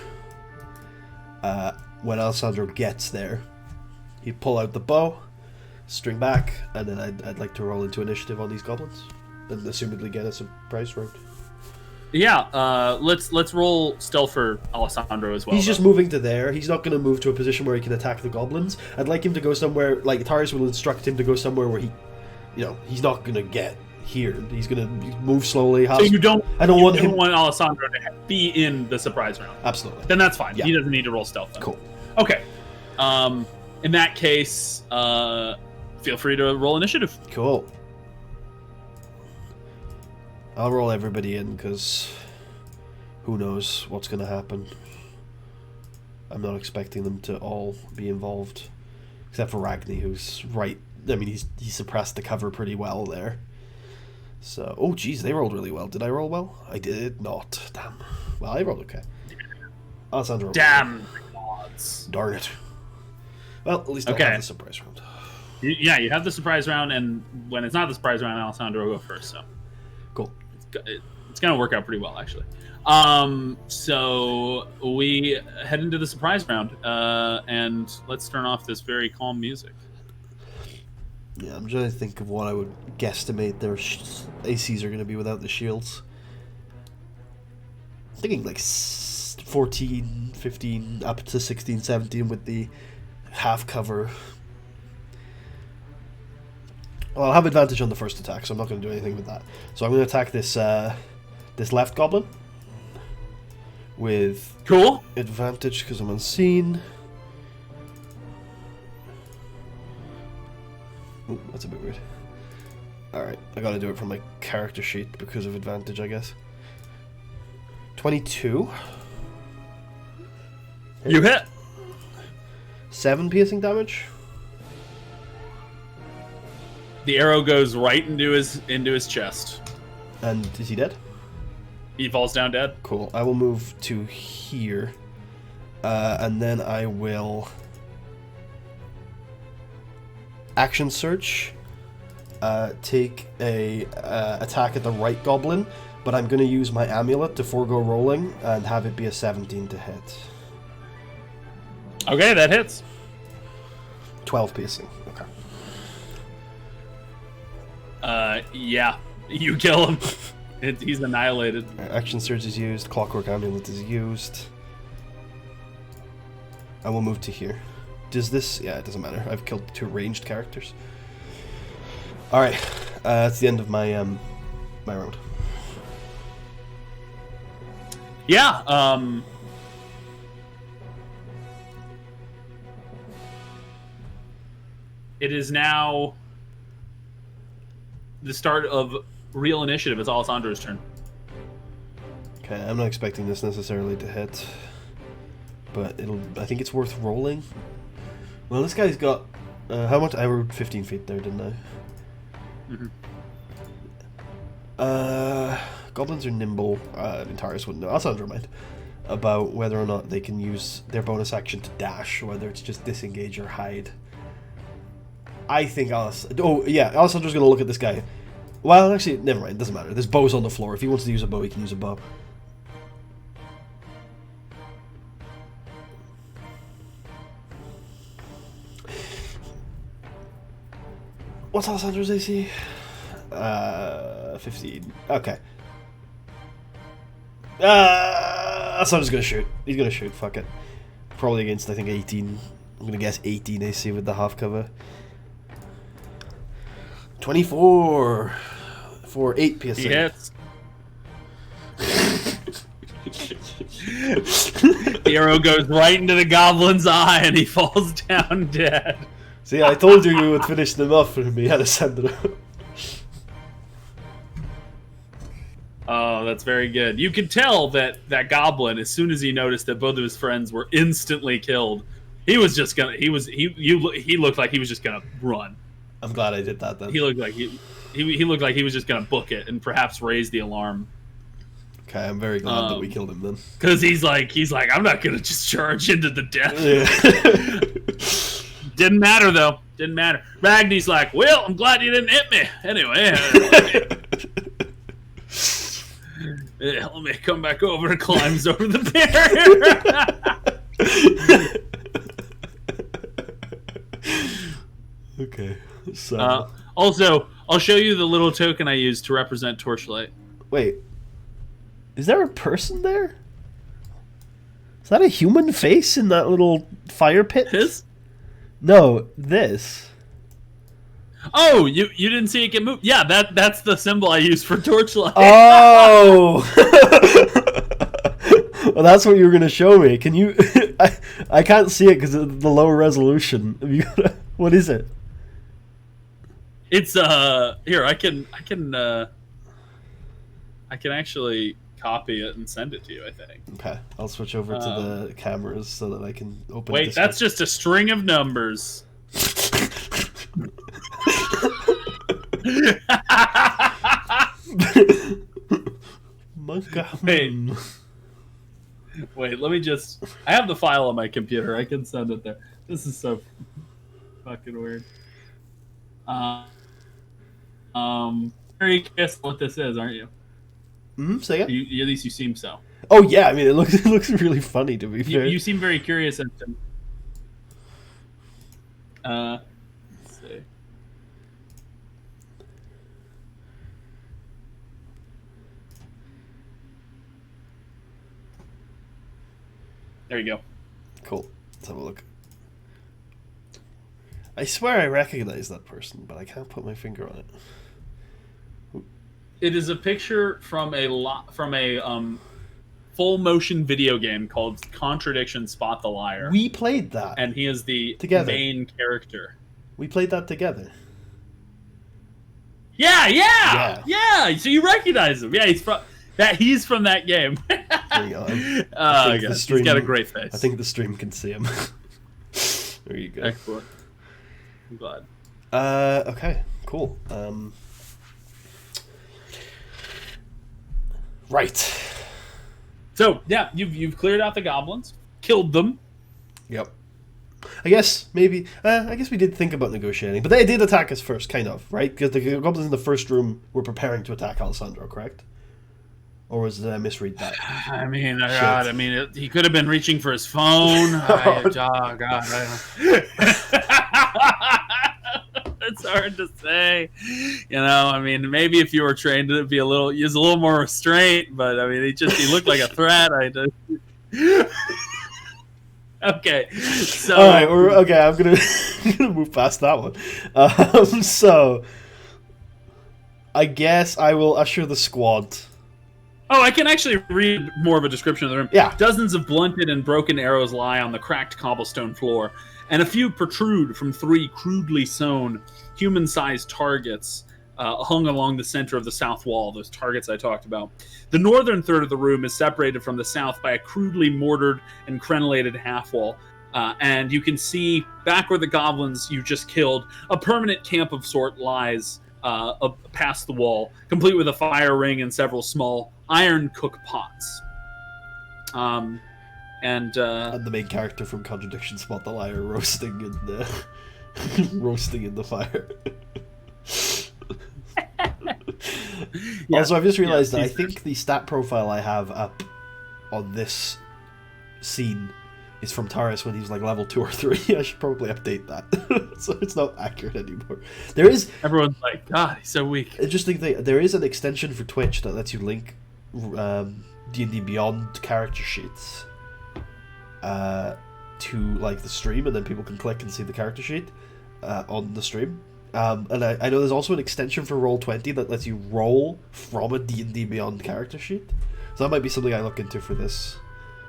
When Alessandro gets there, he pull out the bow, string back, and then I'd like to roll into initiative on these goblins, and assumedly get a surprise round. Yeah, let's roll stealth for Alessandro as well. He's just moving to there. He's not going to move to a position where he can attack the goblins. I'd like him to go somewhere, like Tarius will instruct him to go somewhere where he's not going to get here. He's going to move slowly. So you don't want Alessandro to be in the surprise round. Absolutely. Then that's fine. Yeah. He doesn't need to roll stealth then. Cool. Okay. In that case, feel free to roll initiative. Cool. I'll roll everybody in, because who knows what's going to happen. I'm not expecting them to all be involved, except for Ragni, who's right. I mean, he suppressed the cover pretty well there. So, oh geez, they rolled really well. Did I roll well? I did not. Damn. Well, I rolled okay. Alessandro. Damn gods. Darn it. Well, at least I have the surprise round. Yeah, you have the surprise round, and when it's not the surprise round, Alessandro will go first. So, cool. It's gonna work out pretty well, actually. So we head into the surprise round, and let's turn off this very calm music. Yeah, I'm trying to think of what I would guesstimate their ACs are going to be without the shields. I'm thinking like 14, 15, up to 16, 17 with the half cover. Well, I'll have advantage on the first attack, so I'm not going to do anything with that. So I'm going to attack this this left goblin with advantage because I'm unseen. Ooh, that's a bit weird. Alright, I gotta do it from my character sheet because of advantage, I guess. 22. You hit. 7 piercing damage. The arrow goes right into his chest. And is he dead? He falls down dead. Cool. I will move to here. And then I will action search. Take a attack at the right goblin, but I'm going to use my amulet to forego rolling and have it be a 17 to hit. Okay, that hits. 12 piercing. Okay. Yeah, you kill him. He's annihilated. Action surge is used. Clockwork amulet is used. I will move to here. Does this? Yeah, it doesn't matter. I've killed 2 ranged characters. All right, that's the end of my my round. Yeah. It is now the start of real initiative. It's Alessandro's turn. Okay, I'm not expecting this necessarily to hit, but I think it's worth rolling. Well, this guy's got how much? I rolled 15 feet there, didn't I? Goblins are nimble. Tarius wouldn't know. Alessandro might. About whether or not they can use their bonus action to dash, whether it's just disengage or hide. I think Alessandro's gonna look at this guy. Well, actually, never mind. Doesn't matter. There's bows on the floor. If he wants to use a bow, he can use a bow. What's Alessandro's AC? 15. Okay. Alessandro's gonna shoot. He's gonna shoot. Fuck it. Probably against, I think, 18. I'm gonna guess 18 AC with the half cover. 24 for 8 piercing. He hits. The arrow goes right into the goblin's eye and he falls down dead. See, I told you you would finish them off for me, Alessandro. Oh, that's very good. You could tell that goblin, as soon as he noticed that both of his friends were instantly killed, he was just gonna. He looked like he was just gonna run. I'm glad I did that then. He looked like he looked like he was just gonna book it and perhaps raise the alarm. Okay, I'm very glad that we killed him then. Because he's like, I'm not gonna just charge into the death. Yeah. Didn't matter though. Didn't matter. Ragni's like, well, I'm glad you didn't hit me. Anyway. Let me come back over and climbs over the barrier. Okay. So. Also, I'll show you the little token I used to represent Torchlight. Wait. Is there a person there? Is that a human face in that little fire pit? His? No, this. Oh, you didn't see it get moved? Yeah, that's the symbol I used for Torchlight. Oh! Well, that's what you were going to show me. Can you... I can't see it because of the low resolution. What is it? It's here. I can actually copy it and send it to you. I think. Okay, I'll switch over to the cameras so that I can open. Wait, that's just a string of numbers. Wait, let me just... I have the file on my computer. I can send it there. This is so fucking weird. Very curious what this is, aren't you? Say it. At least you seem so. Oh yeah, I mean it looks really funny to be fair. You seem very curious as to... let's see. There you go. Cool. Let's have a look. I swear I recognize that person, but I can't put my finger on it. It is a picture from a full motion video game called Contradiction Spot the Liar. We played that, and he is the main character. We played that together. Yeah. So you recognize him? Yeah, he's from that game. There you go. He's got a great face. I think the stream can see him. There you go. Excellent. I'm glad. Okay. Cool. Right. So yeah, you've cleared out the goblins, killed them. Yep. I guess maybe. I guess we did think about negotiating, but they did attack us first, kind of, right? Because the goblins in the first room were preparing to attack Alessandro, correct? Or did I misread that? I mean, God, he could have been reaching for his phone. God, it's hard to say. Maybe if you were trained to be use a little more restraint, but he looked like a threat. Okay, so all right, I'm gonna move past that one. So I guess I will usher the squad. Oh, I can actually read more of a description of the room. Yeah. Dozens of blunted and broken arrows lie on the cracked cobblestone floor, and a few protrude from 3 crudely sewn, human-sized targets hung along the center of the south wall, those targets I talked about. The northern third of the room is separated from the south by a crudely mortared and crenellated half-wall. And you can see, back where the goblins you just killed, a permanent camp of sort lies past the wall, complete with a fire ring and several small iron cook pots. And the main character from Contradiction Spot the Liar roasting in the fire. Yeah. Also, I've just realized that I think the stat profile I have up on this scene is from Tarius when he was like level 2 or 3. I should probably update that so it's not accurate anymore. Everyone's like, God, he's so weak. Interesting thing, there is an extension for Twitch that lets you link D&D Beyond character sheets to like the stream, and then people can click and see the character sheet on the stream. And I know there's also an extension for Roll20 that lets you roll from a D&D Beyond character sheet. So that might be something I look into for this,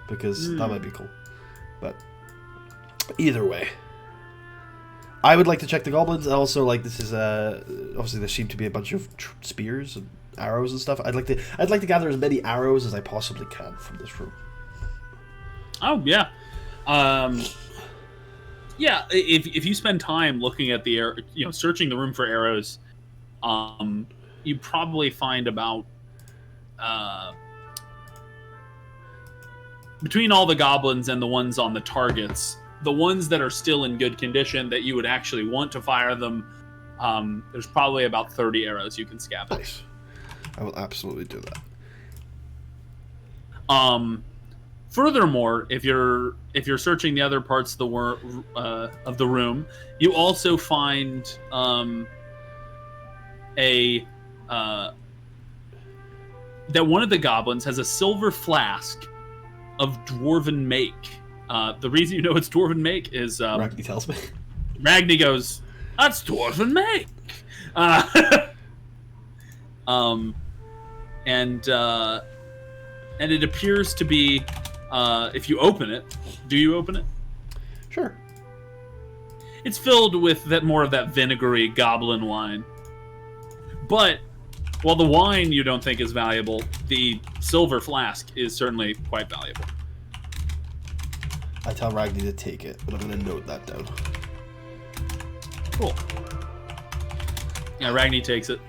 because that might be cool. But either way, I would like to check the goblins. And also, like, this is obviously there seem to be a bunch of spears and arrows and stuff. I'd like to gather as many arrows as I possibly can from this room. Oh yeah. Yeah, if you spend time looking at the searching the room for arrows, you probably find about between all the goblins and the ones on the targets, the ones that are still in good condition that you would actually want to fire them, there's probably about 30 arrows you can scavenge. Nice. I will absolutely do that. Furthermore, if you're searching the other parts of the room, you also find that one of the goblins has a silver flask of dwarven make. The reason you know it's dwarven make is Ragni tells me. Ragni goes, "That's dwarven make," and it appears to be if you open it, do you open it? Sure. It's filled with more of that vinegary goblin wine. But while the wine you don't think is valuable, the silver flask is certainly quite valuable. I tell Ragni to take it, but I'm going to note that down. Cool. Yeah, Ragni takes it.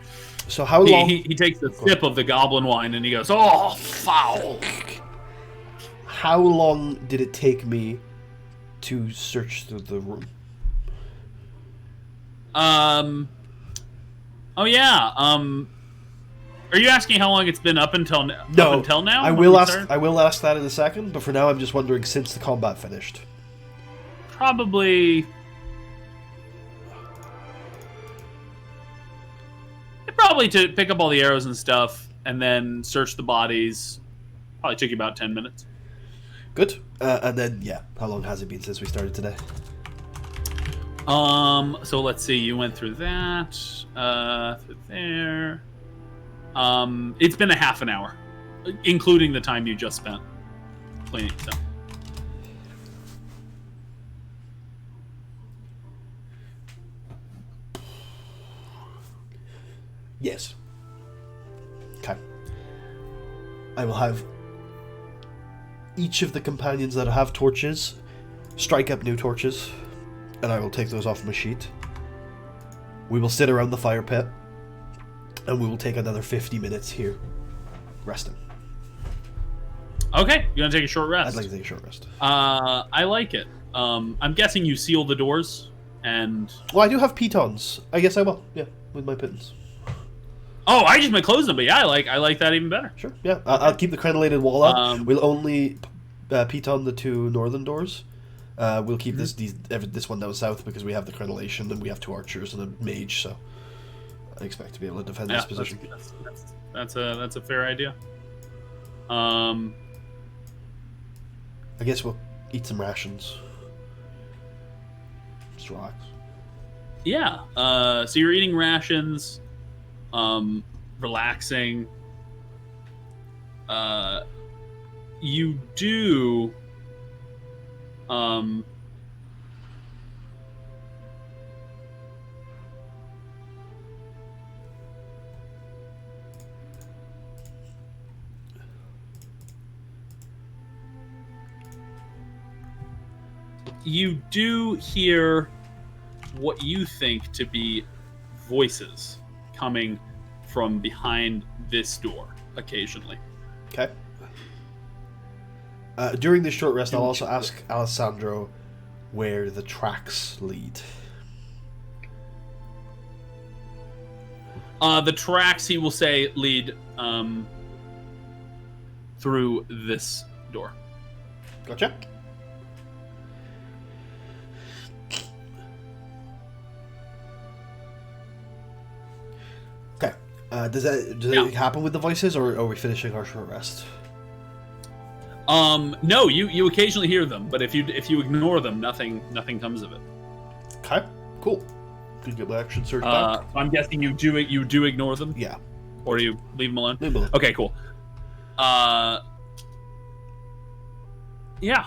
So how long... He takes a sip of the goblin wine and he goes, "Oh, foul!" How long did it take me to search through the room? Oh yeah. Are you asking how long it's been up until now? No, up until now? I will ask that in a second, but for now I'm just wondering since the combat finished. Probably to pick up all the arrows and stuff and then search the bodies. Probably took you about 10 minutes. Good. And then, yeah, how long has it been since we started today? So let's see. You went through that, through there. It's been a half an hour, including the time you just spent cleaning. So. Yes. Okay. I will have each of the companions that have torches strike up new torches, and I will take those off my sheet. We will sit around the fire pit, and we will take another 50 minutes here, resting. Okay, you want to take a short rest? I'd like to take a short rest. I like it. I'm guessing you seal the doors, and... Well, I do have pitons. I guess I will, yeah, with my pitons. Oh, I just meant close them, but yeah, I like that even better. Sure, yeah. I'll keep the crenellated wall up. We'll only piton the two northern doors. We'll keep this one down south because we have the crenellation and we have two archers and a mage, so I expect to be able to defend this position. That's a fair idea. I guess we'll eat some rations. Just relax. Yeah. So you're eating rations, relaxing. You do. You do hear what you think to be voices coming from behind this door occasionally. Okay. During this short rest, I'll also ask Alessandro where the tracks lead. The tracks, he will say, lead through this door. Gotcha. Okay. Does it happen with the voices, or are we finishing our short rest? No, you occasionally hear them, but if you ignore them, nothing comes of it. Okay, cool. Can get my action search back. I'm guessing you do ignore them? Yeah. Or do you leave them alone? Leave them alone. Okay, cool. Yeah.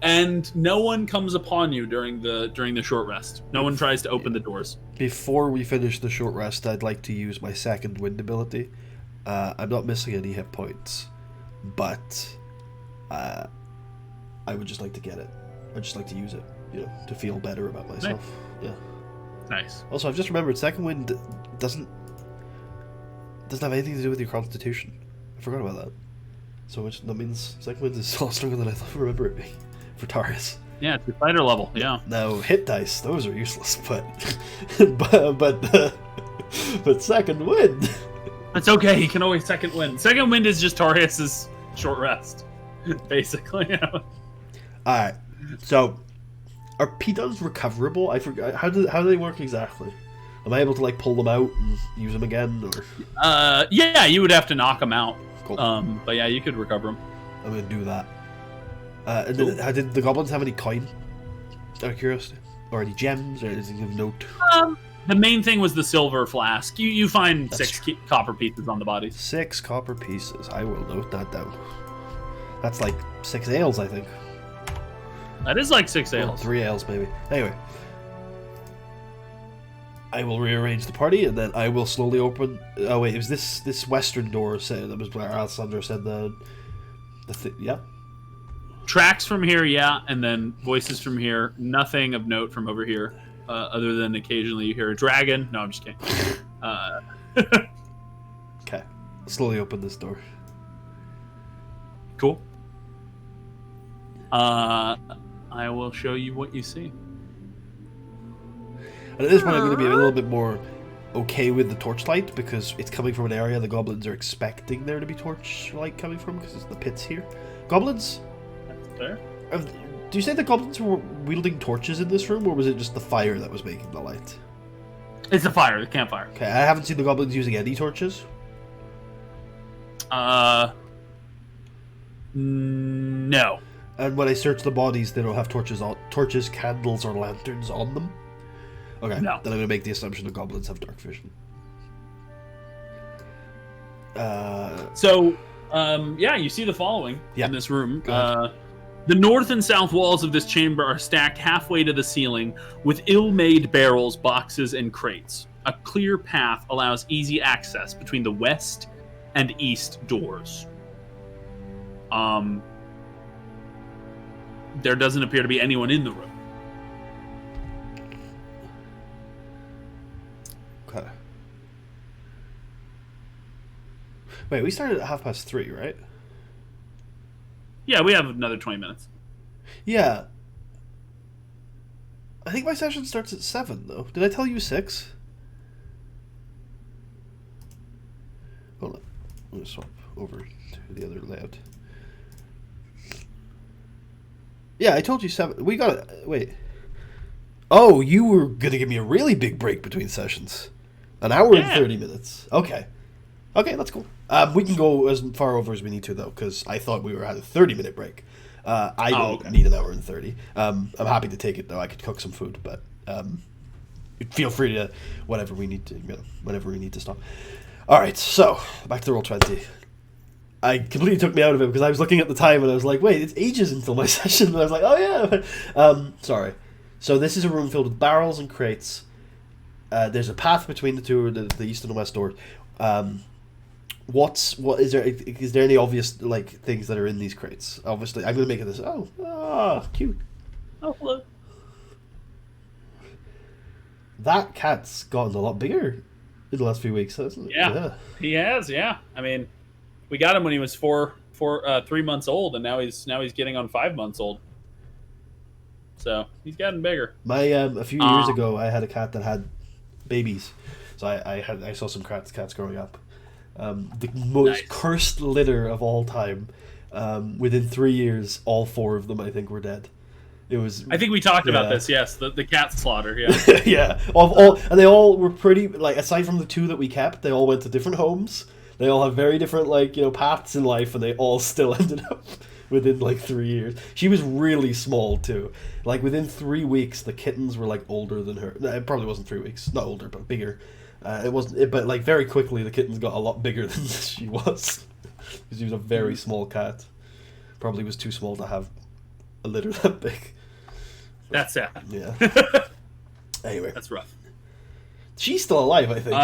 And no one comes upon you during the short rest. No one tries to open the doors. Before we finish the short rest, I'd like to use my second wind ability. I'm not missing any hit points, but I would just like to get it. I'd just like to use it, to feel better about myself. Nice. Yeah. Nice. Also, I've just remembered, second wind doesn't have anything to do with your constitution. I forgot about that. So that means second wind is a lot stronger than I remember it being for Tarius. Yeah, it's your fighter level. Yeah. Now hit dice, those are useless, but but second wind. That's okay. He can always second wind. Second wind is just Tarius's short rest, basically. All right. So, are pitons recoverable? I forgot. How do they work exactly? Am I able to pull them out and use them again, or? Yeah, you would have to knock them out. Cool. But yeah, you could recover them. I'm gonna do that. Cool. Did the goblins have any coin? Out of curiosity, or any gems, or anything of note? The main thing was the silver flask. You find 6 copper pieces on the bodies. 6 copper pieces. I will note that down. That's like 6 ales, I think. That is like 6 ales. 3 ales, maybe. Anyway. I will rearrange the party, and then I will slowly open... Oh, wait, it was this western door that was where Alessandro said yeah? Tracks from here, yeah, and then voices from here. Nothing of note from over here, other than occasionally you hear a dragon. No, I'm just kidding. Okay. Slowly open this door. Cool. I will show you what you see. And at this point, I'm going to be a little bit more okay with the torchlight, because it's coming from an area the goblins are expecting there to be torchlight coming from, because it's the pits here. Goblins? That's fair. Do you say the goblins were wielding torches in this room, or was it just the fire that was making the light? It's the fire, the campfire. Okay, I haven't seen the goblins using any torches. No. And when I search the bodies, they don't have torches, candles, or lanterns on them? Okay, no. Then I'm going to make the assumption that goblins have dark vision. Yeah, you see the following in this room. The north and south walls of this chamber are stacked halfway to the ceiling with ill-made barrels, boxes, and crates. A clear path allows easy access between the west and east doors. There doesn't appear to be anyone in the room. Okay. Wait, we started at 3:30, right? Yeah, we have another 20 minutes. Yeah. I think my session starts at 7, though. Did I tell you 6? Hold on. I'm going to swap over to the other layout. Yeah, I told you 7. We got it. Wait. Oh, you were going to give me a really big break between sessions. An hour and 30 minutes. Okay. Okay, that's cool. We can go as far over as we need to, though, because I thought we were at a 30-minute break. I don't need an hour and 30. I'm happy to take it, though. I could cook some food, but feel free to whenever we need to stop. All right, so back to Roll20. I completely took me out of it because I was looking at the time and I was like, wait, it's ages until my session. And I was like, oh yeah. Sorry. So this is a room filled with barrels and crates. There's a path between the two, the east and the west doors. Is there any obvious things that are in these crates? Obviously, I'm gonna make it this. Oh, cute. Oh, hello. That cat's gotten a lot bigger in the last few weeks, hasn't it? Yeah, he has. Yeah, I mean, we got him when he was 3 months old, and now he's getting on 5 months old. So he's gotten bigger. A few years ago, I had a cat that had babies, so I saw some cats growing up. The most cursed litter of all time. Within 3 years, all 4 of them, I think, were dead. It was. I think we talked about this. Yes, the cat slaughter. Yeah. Yeah. And they all were pretty. Aside from the 2 that we kept, they all went to different homes. They all have very different paths in life, and they all still ended up within 3 years. She was really small too. Within 3 weeks, the kittens were older than her. No, it probably wasn't 3 weeks. Not older, but bigger. It wasn't. But very quickly, the kittens got a lot bigger than she was. Because she was a very small cat. Probably was too small to have a litter that big. That's sad. Yeah. Anyway, that's rough. She's still alive, I think.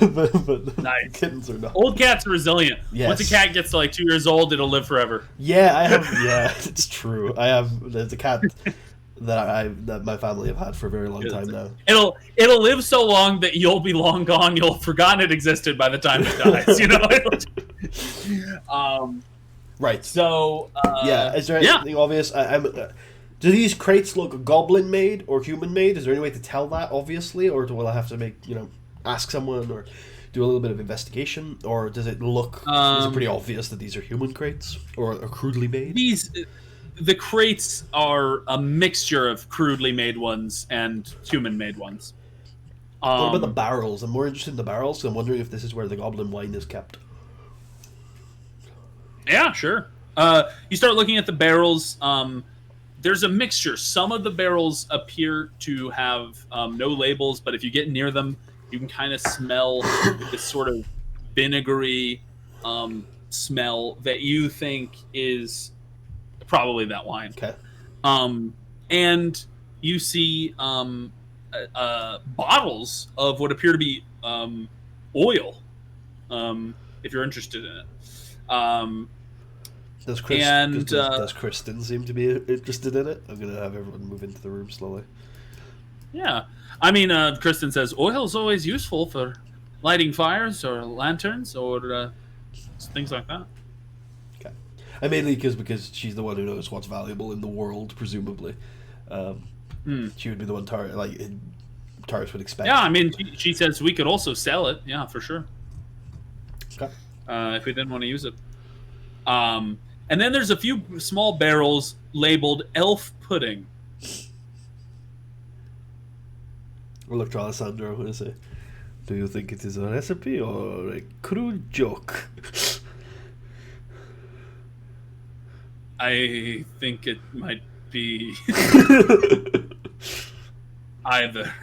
But nice. Kittens are not. Old cats are resilient. Yes. Once a cat gets to 2 years old, it'll live forever. Yeah, I have. Yeah, it's true. There's a cat that my family have had for a very long time now. It'll live so long that you'll be long gone. You'll have forgotten it existed by the time it dies. Right. So. Yeah. Is there anything obvious? Do these crates look goblin made or human made? Is there any way to tell that obviously, or will I have to ask someone or do a little bit of investigation, or does it look? Is it pretty obvious that these are human crates or crudely made? The crates are a mixture of crudely made ones and human-made ones. What about the barrels? I'm more interested in the barrels, so I'm wondering if this is where the goblin wine is kept. Yeah, sure. You start looking at the barrels. There's a mixture. Some of the barrels appear to have no labels, but if you get near them, you can kind of smell this sort of vinegary, smell that you think is probably that wine. Okay. And you see bottles of what appear to be oil, if you're interested in it. Does Kristen seem to be interested in it? I'm going to have everyone move into the room slowly. Yeah. I mean, Kristen says, oil's always useful for lighting fires or lanterns or things like that. Okay. And mainly because she's the one who knows what's valuable in the world, presumably. She would be the one Tarius would expect. Yeah, I mean, she says we could also sell it. Yeah, for sure. Okay. If we didn't want to use it. And then there's a few small barrels labeled elf pudding. We'll look to Alessandro and say, do you think it is a recipe or a crude joke? I think it might be either.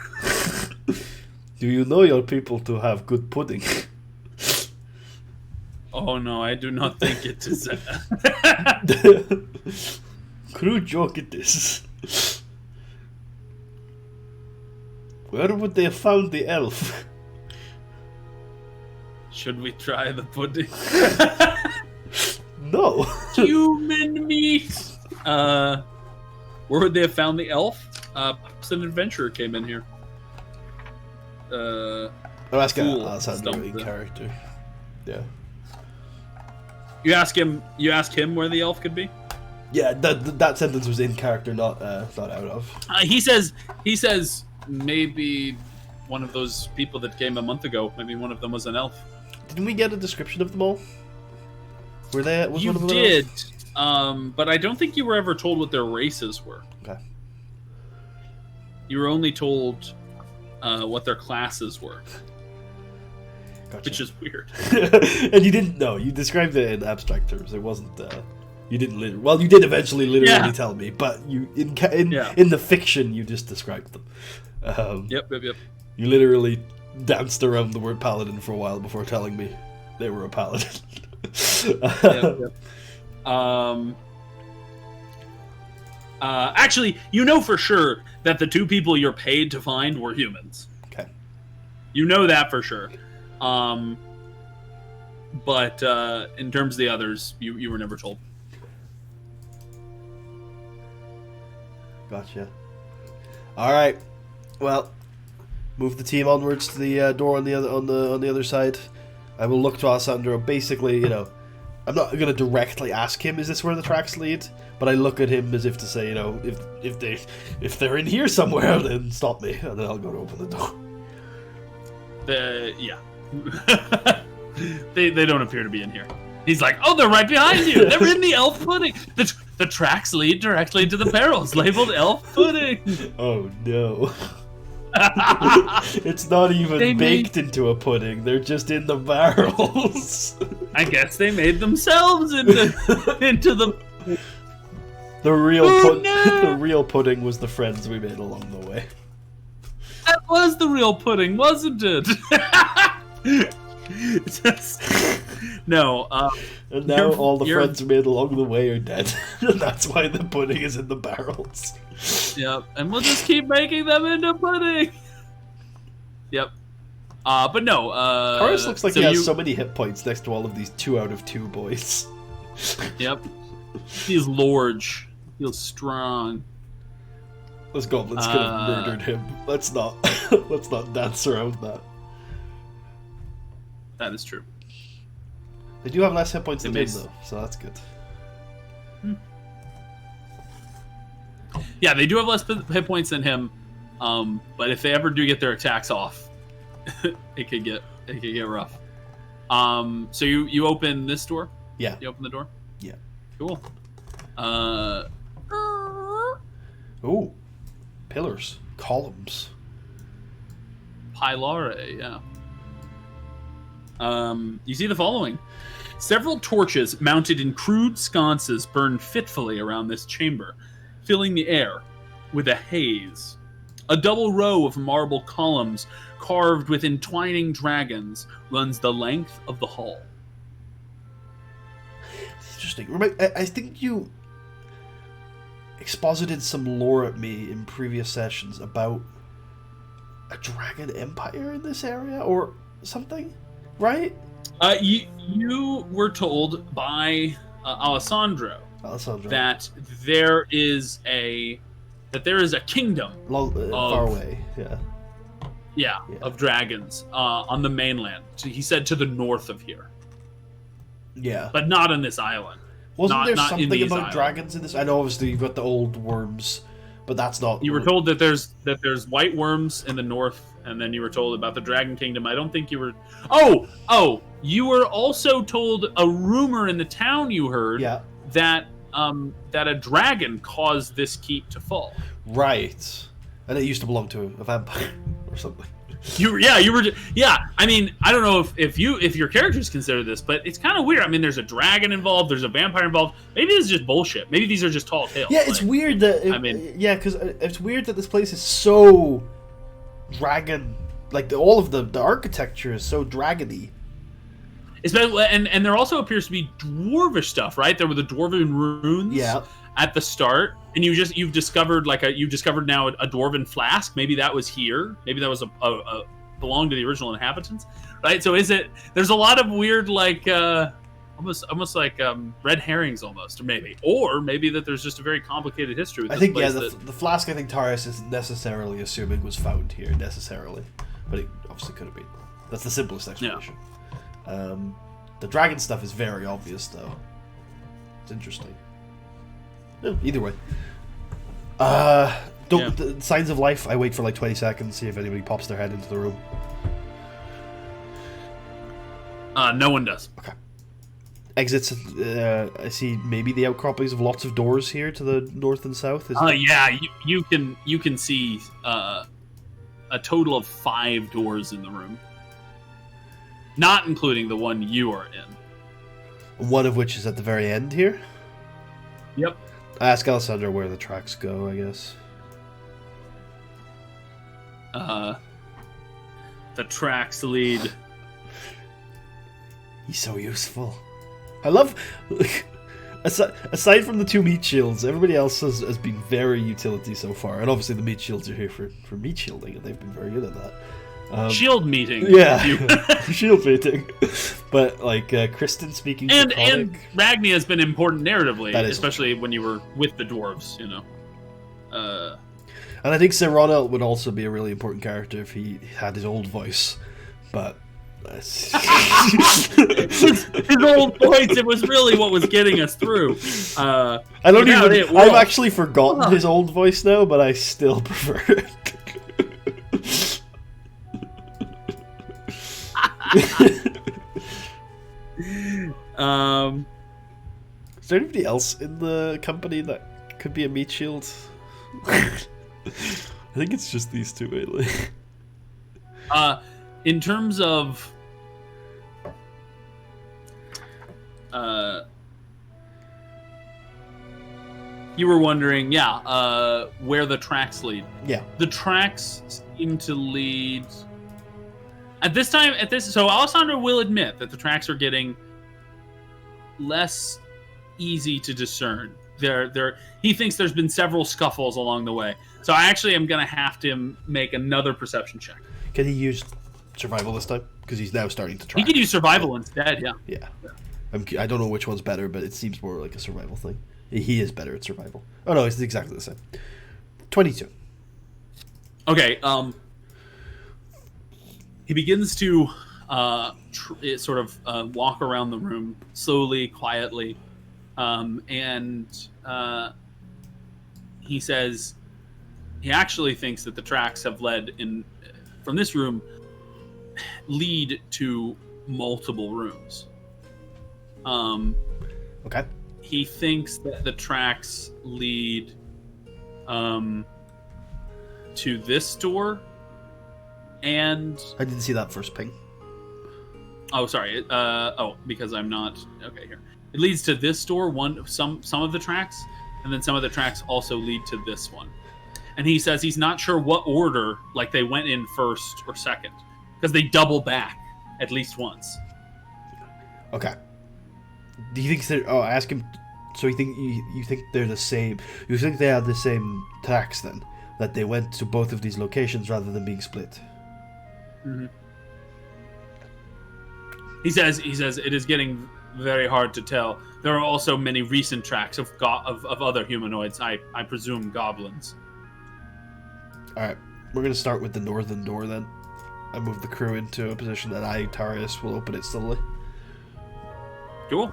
Do you know your people to have good pudding? Oh no, I do not think it is. Crude joke it is. Where would they have found the elf? Should we try the pudding? No. Human meat. Where would they have found the elf? An adventurer came in here. That's Alessandro in character. Yeah. You ask him where the elf could be? Yeah, that sentence was in character, not out of. He says maybe one of those people that came a month ago. Maybe one of them was an elf. Didn't we get a description of them all? Were they? Was you one of them did, but I don't think you were ever told what their races were. Okay. You were only told what their classes were. Gotcha. Which is weird. And you didn't know. You described it in abstract terms. It wasn't. You didn't. Well, you did eventually literally tell me, but you in the fiction you just described them. Yep. You literally danced around the word paladin for a while before telling me they were a paladin. Yep. Actually, you know for sure that the two people you're paid to find were humans. Okay. You know that for sure. But in terms of the others, you were never told. Gotcha. All right. Well, move the team onwards to the door on the other side. I will look to Alessandro. Basically, I'm not going to directly ask him, "Is this where the tracks lead?" But I look at him as if to say, if they're in here somewhere, then stop me, and then I'll go to open the door. They don't appear to be in here. He's like, oh, they're right behind you. They're in the elf pudding. The tracks lead directly to the barrels labeled elf pudding. Oh no. It's not even baked into a pudding. They're just in the barrels. I guess they made themselves into the. The real pudding was the friends we made along the way. That was the real pudding, wasn't it? No. And now all the friends we made along the way are dead. And that's why the pudding is in the barrels. Yep, and we'll just keep making them into pudding. Yep. But no. Tarius looks like he has so many hit points next to all of these 2 out of 2 boys. Yep. He's large. Feels strong. Those goblins could have murdered him. Let's not dance around that. That is true. They do have less hit points than him, though, so that's good. Yeah, they do have less hit points than him, but if they ever do get their attacks off, it could get rough. So you open this door? Yeah. You open the door? Yeah. Cool. Ooh. Pillars. Columns. Pylare, yeah. You see the following. Several torches mounted in crude sconces burn fitfully around this chamber, filling the air with a haze. A double row of marble columns carved with entwining dragons runs the length of the hall. Interesting. I think you exposited some lore at me in previous sessions about a dragon empire in this area or something, right? You were told by Alessandro that there is a kingdom far away, of dragons on the mainland. He said to the north of here. Yeah, but not on this island. Wasn't there something about dragons in this? I know obviously you've got the old worms, but that's not. You were told that there's white worms in the north, and then you were told about the Dragon Kingdom. I don't think you were. Oh! You were also told a rumor in the town you heard that a dragon caused this keep to fall. Right, and it used to belong to a vampire or something. You were. I mean, I don't know if your characters consider this, but it's kind of weird. I mean, there's a dragon involved, there's a vampire involved. Maybe it's just bullshit. Maybe these are just tall tales. Yeah, it's weird that. Because it's weird that this place is so dragon. Like all of the architecture is so dragony. Especially, and there also appears to be dwarvish stuff, right? There were the dwarven runes. At the start, and you've discovered now a dwarven flask. Maybe that was here. Maybe that was a belonged to the original inhabitants, right? So there's a lot of weird almost like red herrings almost, or maybe that there's just a very complicated history with this place. The flask I think Tarius isn't necessarily assuming was found here necessarily, but it obviously could have been. That's the simplest explanation. The dragon stuff is very obvious though. It's interesting. Either way. Signs of life, I wait for like 20 seconds, see if anybody pops their head into the room. No one does. Okay. Exits, I see maybe the outcroppings of lots of doors here to the north and south. You can see a total of 5 doors in the room. Not including the one you are in. One of which is at the very end here? Yep. I ask Alessandro where the tracks go, I guess. The tracks lead. He's so useful. I love... aside from the 2 meat shields, everybody else has been very utility so far. And obviously the meat shields are here for meat shielding, and they've been very good at that. Shield meeting. Yeah, shield meeting. But Kristen speaking and Ragni has been important narratively, especially when you were with the dwarves, you know. And I think Sir Ronald would also be a really important character if he had his old voice, but his old voice, it was really what was getting us through. I've actually forgotten his old voice now, but I still prefer it. Is there anybody else in the company that could be a meat shield? I think it's just these 2 mainly. In terms of you were wondering, where the tracks lead. Yeah. The tracks seem to lead so Alessandro will admit that the tracks are getting less easy to discern. He thinks there's been several scuffles along the way. So I actually am going to have to make another perception check. Can he use survival this time? Because he's now starting to track. He could use survival instead, yeah. Yeah. I don't know which one's better, but it seems more like a survival thing. He is better at survival. Oh no, it's exactly the same. 22. Okay, he begins to walk around the room slowly, quietly, and he says he actually thinks that the tracks have led from this room lead to multiple rooms. Okay. He thinks that the tracks lead to this door. And I didn't see that first ping. Oh, sorry. Because I'm not okay here. It leads to this door. Some of the tracks, and then some of the tracks also lead to this one. And he says he's not sure what order, like they went in first or second, because they double back at least once. Okay. Do you think they're... Oh, ask him... So you think they're the same... You think they have the same tracks, then? That they went to both of these locations rather than being split? Mm-hmm. He says it is getting very hard to tell. There are also many recent tracks of other humanoids, I presume goblins. Alright, we're going to start with the northern door, then. I move the crew into a position that Tarius, will open it slowly. Cool.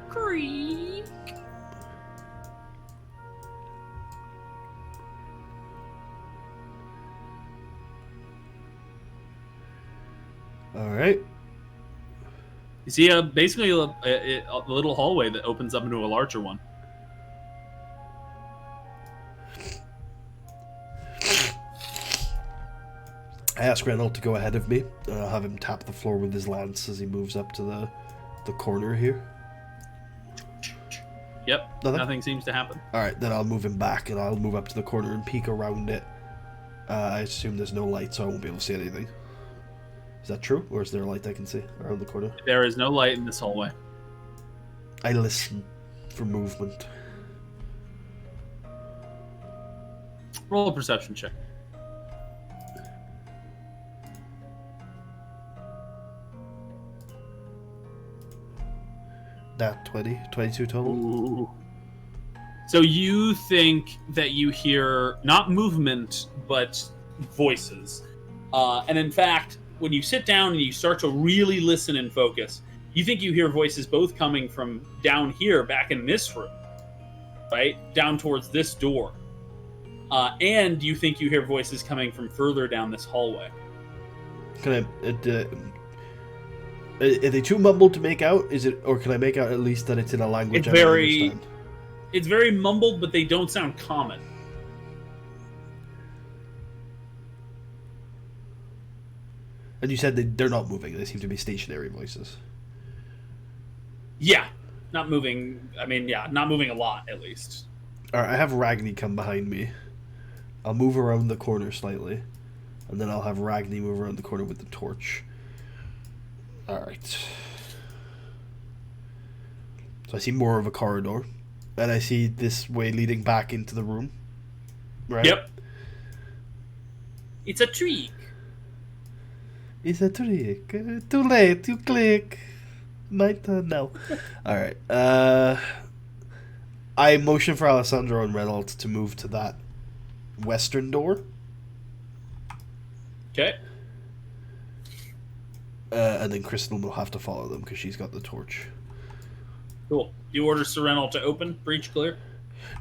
Creak. Alright. You see basically a little hallway that opens up into a larger one. I ask Reynolds to go ahead of me. I'll have him tap the floor with his lance as he moves up to the corner here. Yep, nothing seems to happen. Alright, then I'll move him back and I'll move up to the corner and peek around it. I assume there's no light, so I won't be able to see anything. Is that true? Or is there a light I can see around the corner? There is no light in this hallway. I listen for movement. Roll a perception check. That 22 total. Ooh. So you think that you hear not movement, but voices. And in fact, when you sit down and you start to really listen and focus, you think you hear voices both coming from down here, back in this room, right? Down towards this door. And you think you hear voices coming from further down this hallway. Can I... are they too mumbled to make out? Or can I make out at least that it's in a language I understand? It's very mumbled, but they don't sound common. And you said they're not moving. They seem to be stationary voices. Yeah, not moving. I mean, yeah, not moving a lot, at least. Alright, I have Ragni come behind me. I'll move around the corner slightly. And then I'll have Ragni move around the corner with the torch. Alright. So I see more of a corridor. And I see this way leading back into the room. Right? Yep. It's a trick. It's a trick. Too late, you click. My turn now. Alright. I motion for Alessandro and Reynolds to move to that western door. Okay. And then Crystal will have to follow them because she's got the torch. Cool. You order Serenal to open, breach clear?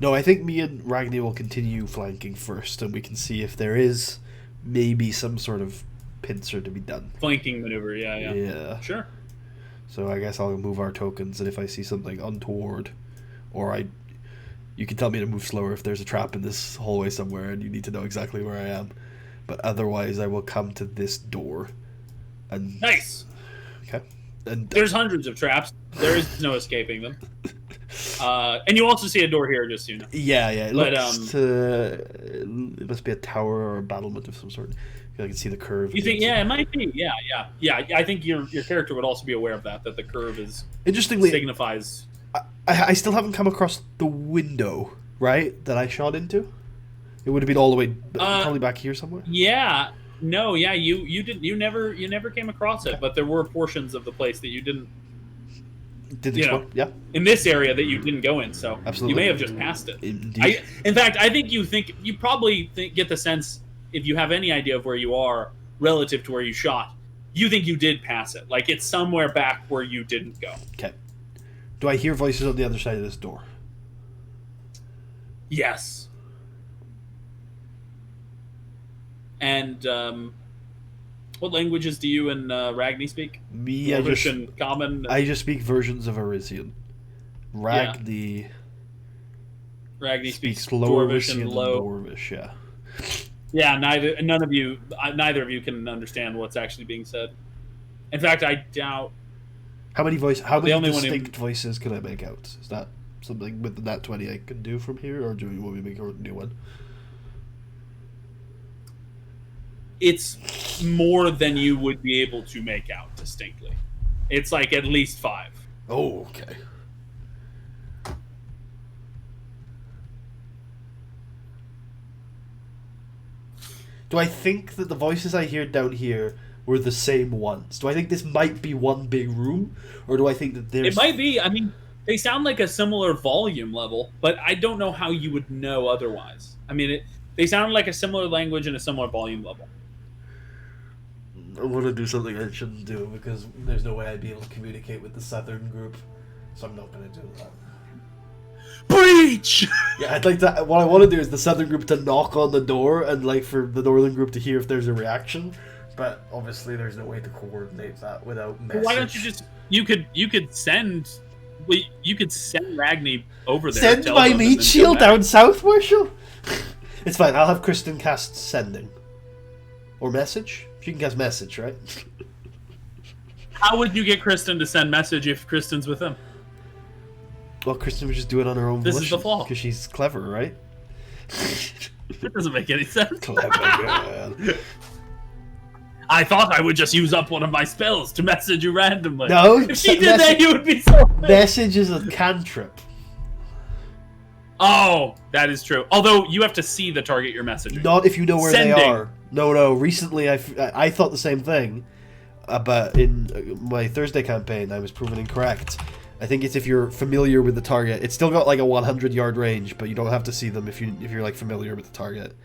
No, I think me and Ragni will continue flanking first, and we can see if there is maybe some sort of pincer to be done. Flanking maneuver, yeah. Yeah. Sure. So I guess I'll move our tokens, and if I see something untoward, or you can tell me to move slower if there's a trap in this hallway somewhere, and you need to know exactly where I am. But otherwise, I will come to this door. And nice. Okay. And there's hundreds of traps. There is no escaping them. And you also see a door here, just so you know. Yeah. It must be a tower or a battlement of some sort. I can see the curve. You think? Yeah, it might be. Yeah. I think your character would also be aware of that the curve is interestingly signifies. I still haven't come across the window, right, that I shot into. It would have been all the way probably back here somewhere. Yeah. No, yeah, you never came across it, but there were portions of the place that you didn't yeah. In this area that you didn't go in, so absolutely. You may have just passed it. Indeed. In fact, I think you probably get the sense, if you have any idea of where you are relative to where you shot, you think you did pass it. Like it's somewhere back where you didn't go. Okay. Do I hear voices on the other side of this door? Yes. And what languages do you and Ragni speak? Me, Dwarvish and Common. I just speak versions of Arisian. Ragni speaks lower Dwarvish and low. Dwarvish, yeah. Yeah, neither of you can understand what's actually being said. In fact, I doubt. How many distinct voices can I make out? Is that something with the nat 20 I can do from here, or do we want me to make a new one? it's more than you would be able to make out distinctly. It's like at least 5. Oh, okay. Do I think that the voices I hear down here were the same ones? Do I think this might be one big room? Or do I think that there's... It might be. I mean, they sound like a similar volume level, but I don't know how you would know otherwise. I mean, they sound like a similar language and a similar volume level. I want to do something I shouldn't do because there's no way I'd be able to communicate with the southern group, so I'm not going to do that. Breach! Yeah, I'd like to. What I want to do is the southern group to knock on the door and like for the northern group to hear if there's a reaction, but obviously there's no way to coordinate that without message. Why don't you just you could send Ragni over there. Send my meat shield down south, Marshal. It's fine. I'll have Kristen cast sending or message. She can cast message, right? How would you get Kristen to send message if Kristen's with him? Well, Kristen would just do it on her own volition. This is the flaw. Because she's clever, right? That doesn't make any sense. Clever girl. I thought I would just use up one of my spells to message you randomly. No. If she did that, you would be so big. Message is a cantrip. Oh, that is true. Although, you have to see the target you're messaging. Not if you know where Sending. they are. No. Recently, I thought the same thing. But in my Thursday campaign, I was proven incorrect. I think it's if you're familiar with the target. It's still got like a 100-yard range, but you don't have to see them if you're like familiar with the target.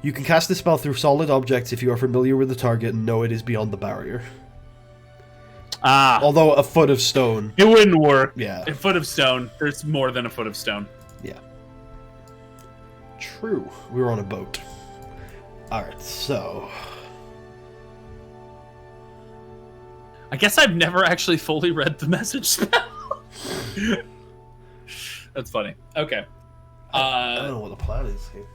You can cast this spell through solid objects if you are familiar with the target and know it is beyond the barrier. Although a foot of stone, it wouldn't work. Yeah, a foot of stone. There's more than a foot of stone. Yeah. True. We were on a boat. All right, so. I guess I've never actually fully read the message spell. That's funny. Okay. I don't know what the plan is here.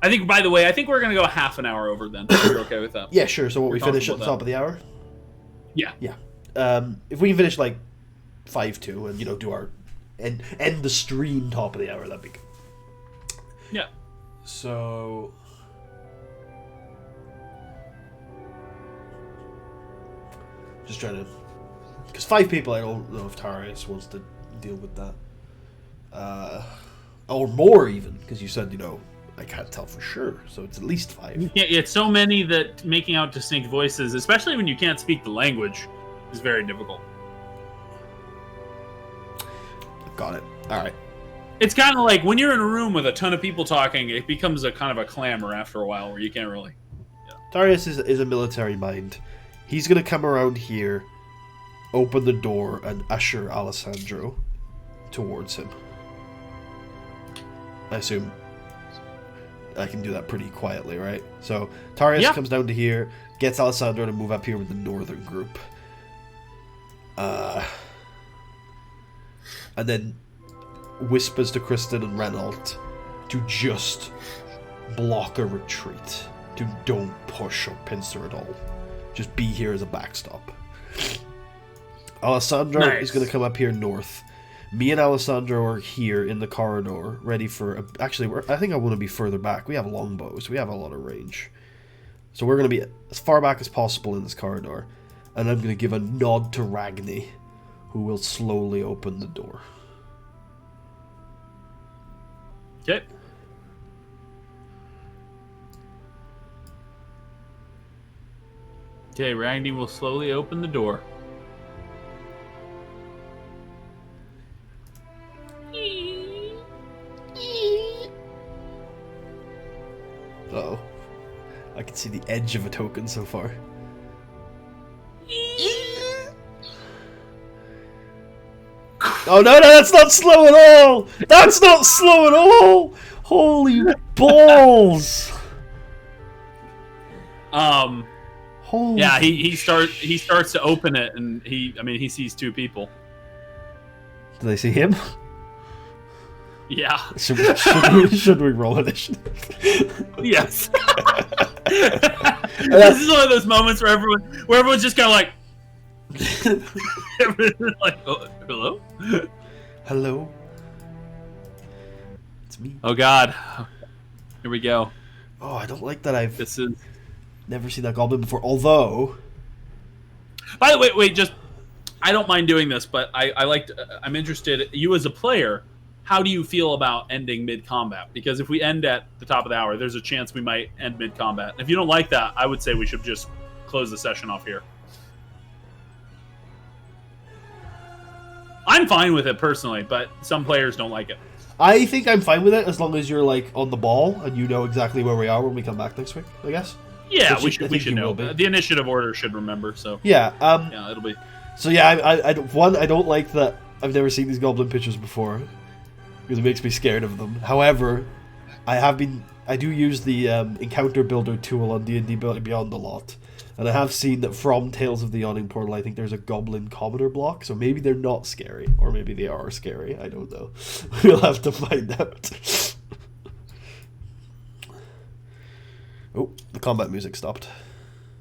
I think, by the way, we're going to go half an hour over then. If you're okay with that. Yeah, sure. So what, we finish at the top of the hour? Yeah. Yeah. If we can finish like 5-2 and, do our end the stream top of the hour, that'd be good. Yeah. So... Just trying to... Because 5 people, I don't know if Tarius wants to deal with that. Or more, even. Because you said, I can't tell for sure. So it's at least 5. Yeah, it's so many that making out distinct voices, especially when you can't speak the language, is very difficult. Got it. All right. It's kind of like when you're in a room with a ton of people talking, it becomes a kind of a clamor after a while where you can't really... Tarius is a military mind. He's going to come around here, open the door, and usher Alessandro towards him. I assume I can do that pretty quietly, right? So Tarius comes down to here, gets Alessandro to move up here with the northern group. And then whispers to Kristen and Renault to just block a retreat. To don't push or pincer at all. Just be here as a backstop. Alessandro is going to come up here north. Me and Alessandro are here in the corridor, ready for... Actually, I think I want to be further back. We have longbows. We have a lot of range. So we're going to be as far back as possible in this corridor. And I'm going to give a nod to Ragni, who will slowly open the door. Okay. Okay, Ragni will slowly open the door. Uh-oh. I can see the edge of a token so far. Oh, no, that's not slow at all! That's not slow at all! Holy balls! Holy yeah, he starts to open it, and he sees 2 people. Do they see him? Yeah. Should we roll initiative? Yes. This is one of those moments where everyone's just kind of like, like, oh, hello? Hello? It's me. Oh God. Here we go. Oh, I don't like that I've This is... never seen that goblin before, although... By the way, wait, just... I don't mind doing this, but I'm interested, you as a player, how do you feel about ending mid-combat? Because if we end at the top of the hour, there's a chance we might end mid-combat. If you don't like that, I would say we should just close the session off here. I'm fine with it personally, but some players don't like it. I think I'm fine with it as long as you're like on the ball and you know exactly where we are when we come back next week, I guess. Yeah, we should know. The initiative order should remember, so... Yeah, yeah, it'll be... So yeah, I don't like that I've never seen these goblin pictures before. Because it makes me scared of them. However, I do use the encounter builder tool on D&D Beyond a lot. And I have seen that from Tales of the Yawning Portal, I think there's a goblin commoner block, so maybe they're not scary, or maybe they are scary, I don't know. We'll have to find out. Oh, the combat music stopped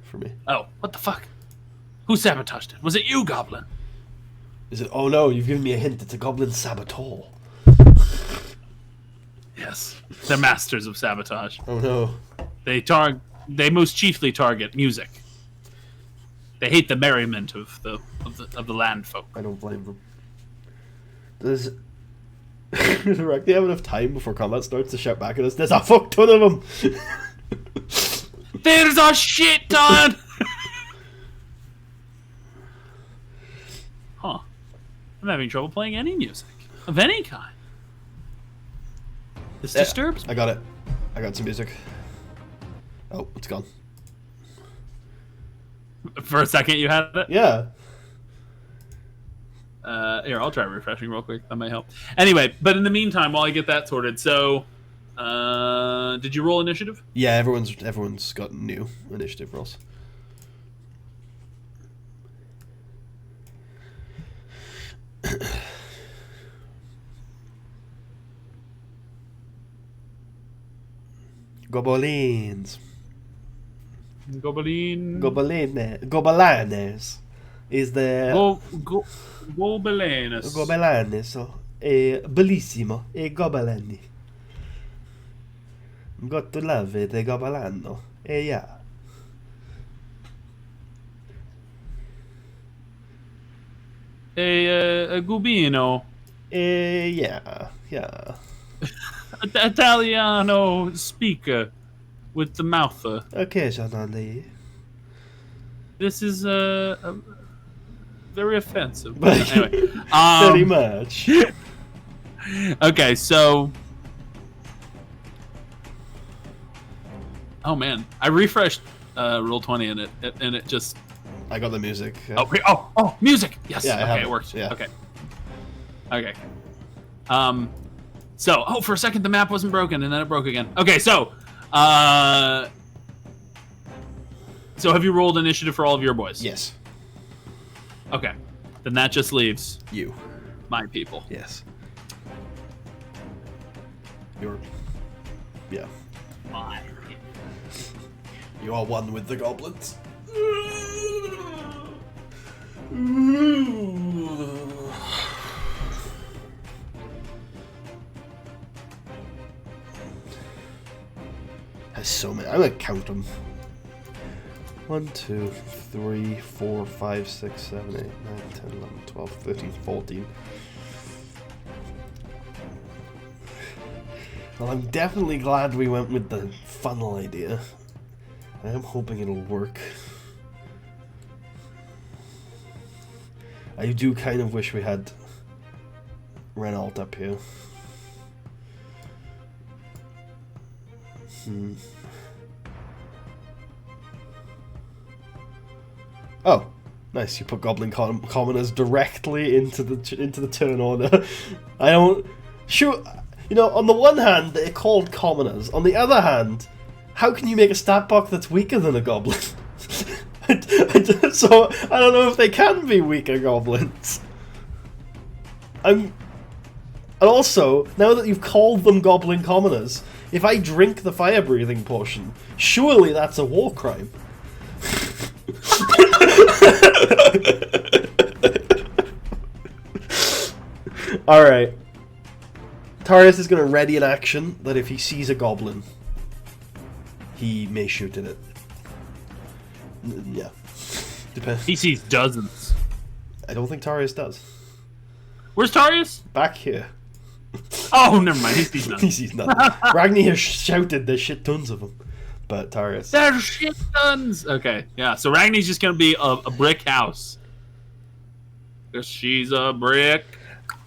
for me. Oh, what the fuck? Who sabotaged it? Was it you, Goblin? Is it? Oh no, you've given me a hint, it's a goblin saboteur. Yes, they're masters of sabotage. Oh no. They most chiefly target music. They hate the merriment of the land folk. I don't blame them. Does Ralton have enough time before combat starts to shout back at us? There's a fuck ton of them. There's a shit ton. Huh? I'm having trouble playing any music of any kind. This disturbs me. I got it. I got some music. Oh, it's gone. For a second, you had it? Yeah. Here, I'll try refreshing real quick. That might help. Anyway, but in the meantime, while I get that sorted, so... did you roll initiative? Yeah, everyone's got new initiative rolls. Goblins. Gobelanes is the Gobelanes. Gobelanes bellissimo gobelani. Got to love it, gobelano. Yeah. A gubino. Yeah. Italiano speaker with the mouth. Occasionally. This is very offensive. Anyway, very much. Okay, so. Oh man, I refreshed Roll20 and it just. I got the music. Yeah. Oh, music. Yes. Yeah, okay, it works. Yeah. Okay. So, for a second the map wasn't broken, and then it broke again. Okay, so have you rolled initiative for all of your boys? Yes. Okay. Then that just leaves you. My people. Yes. Yeah. Mine. You are one with the goblins. Has so many. I'm gonna count them. 1, 2, 3, 4, 5, 6, 7, 8, 9, 10, 11, 12, 13, 14. Well, I'm definitely glad we went with the funnel idea. I am hoping it'll work. I do kind of wish we had Ralton up here. Oh, nice! You put Goblin Commoners directly into the turn order. I don't. Sure, you know. On the one hand, they're called Commoners. On the other hand, how can you make a stat block that's weaker than a Goblin? So I don't know if they can be weaker goblins. And also, now that you've called them Goblin Commoners, if I drink the fire-breathing potion, surely that's a war crime. Alright. Tarius is going to ready an action that if he sees a goblin, he may shoot at it. Yeah. Depends. He sees dozens. I don't think Tarius does. Where's Tarius? Back here. Oh, never mind. He sees nothing. He sees nothing. Ragni has shouted there's shit tons of them. But Tarius. There's shit tons! Okay, yeah. So Ragni's just going to be a brick house. Because she's a brick.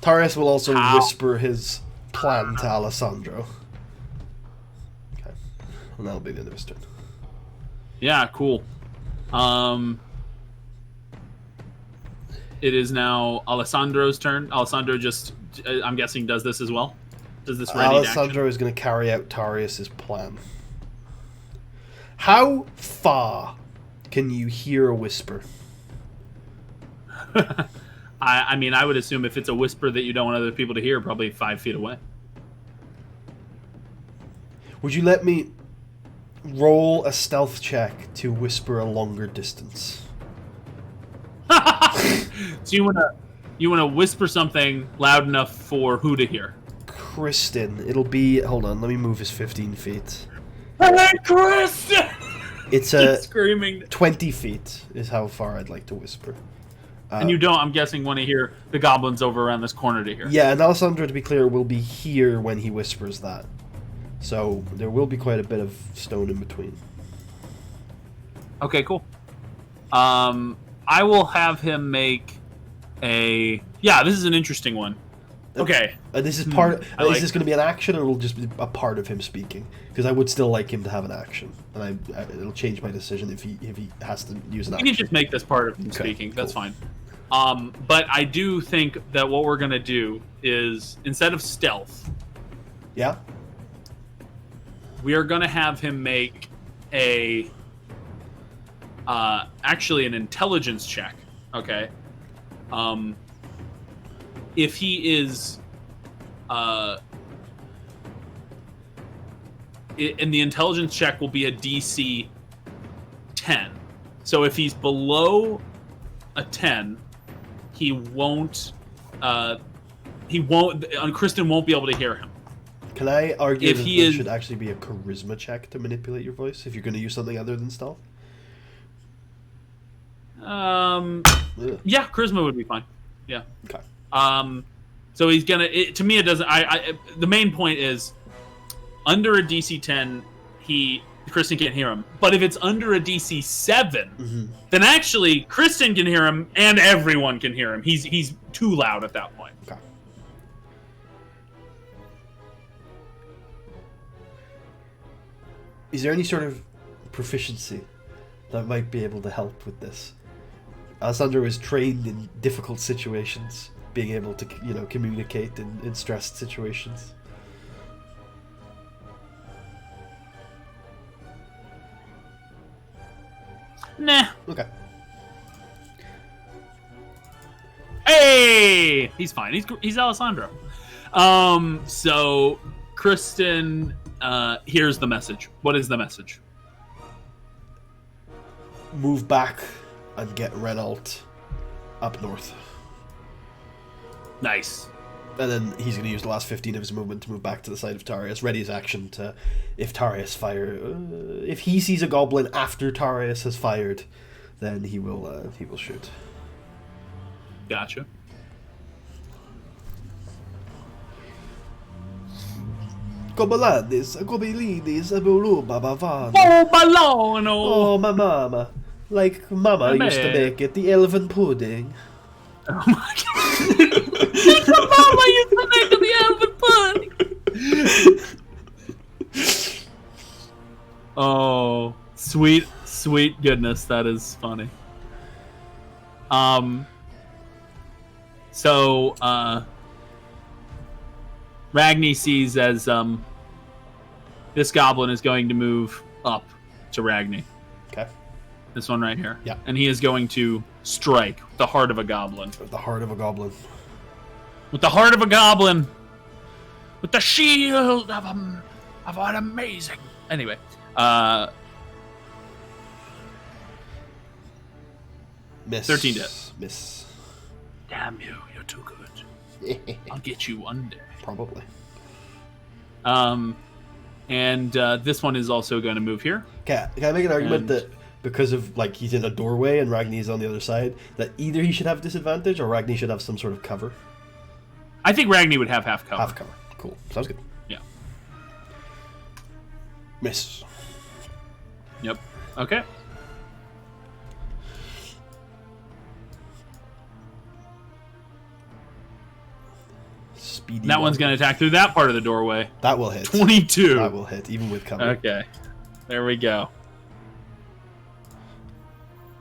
Tarius will also whisper his plan to Alessandro. Okay. And that'll be the end of his turn. Yeah, cool. It is now Alessandro's turn. Alessandro just, I'm guessing, does this as well? Does this ready Alessandro is going to carry out Tarius's plan. How far can you hear a whisper? I mean, I would assume if it's a whisper that you don't want other people to hear, probably 5 feet away. Would you let me roll a stealth check to whisper a longer distance? So you wanna whisper something loud enough for who to hear? Kristen. It'll be... Hold on, let me move his 15 feet. Hey, Kristen! It's screaming. 20 feet is how far I'd like to whisper. And you don't, I'm guessing, want to hear the goblins over around this corner to hear. Yeah, and Alessandro, to be clear, will be here when he whispers that. So there will be quite a bit of stone in between. Okay, cool. I will have him make a... Yeah, this is an interesting one. Okay. And this is part... Is this going to be an action, or will it just be a part of him speaking? Because I would still like him to have an action. And it'll change my decision if he has to use an action. You can just make this part of him speaking. That's fine. But I do think that what we're going to do is, instead of stealth... Yeah? We are going to have him make a... actually an intelligence check. Okay? If he is... and the intelligence check will be a DC 10. So if he's below a 10, he won't... Kristen won't be able to hear him. Can I argue that there should actually be a charisma check to manipulate your voice if you're going to use something other than stealth? Yeah, charisma would be fine. Yeah. Okay. So he's gonna. To me, it doesn't. The main point is, under a DC 10, Kristen can't hear him. But if it's under a DC 7, then actually Kristen can hear him and everyone can hear him. He's too loud at that point. Okay. Is there any sort of proficiency that might be able to help with this? Alessandro is trained in difficult situations, being able to, communicate in stressed situations. Nah. Okay. Hey! He's fine. He's Alessandro. So Kristen here's the message. What is the message? Move back and get Ralton up north. Nice. And then he's going to use the last 15 of his movement to move back to the side of Tarius. Ready his action to, if Tarius if he sees a goblin after Tarius has fired, then he will shoot. Gotcha. Goblinis, babavana. Oh, Balono! Oh, my mama. Like Mama used to make it, the elven pudding. Oh my god. Like Mama used to make it, the elven pudding! Oh, sweet goodness, that is funny. So, Ragni sees as, this goblin is going to move up to Ragni. Okay. This one right here. Yeah. And he is going to strike the heart of a goblin. The heart of a goblin. With the heart of a goblin. With the shield of an amazing... Anyway. Miss. 13 to hit. Miss. Damn you, you're too good. I'll get you one day. Probably. And this one is also going to move here. Okay, can I make an argument that because of, like, he's in a doorway and Ragni's on the other side, that either he should have disadvantage or Ragni should have some sort of cover? I think Ragni would have half cover. Half cover. Cool. Sounds good. Yeah. Miss. Yep. Okay. Speedy. That one's going to attack through that part of the doorway. That will hit. 22. That will hit, even with cover. Okay. There we go.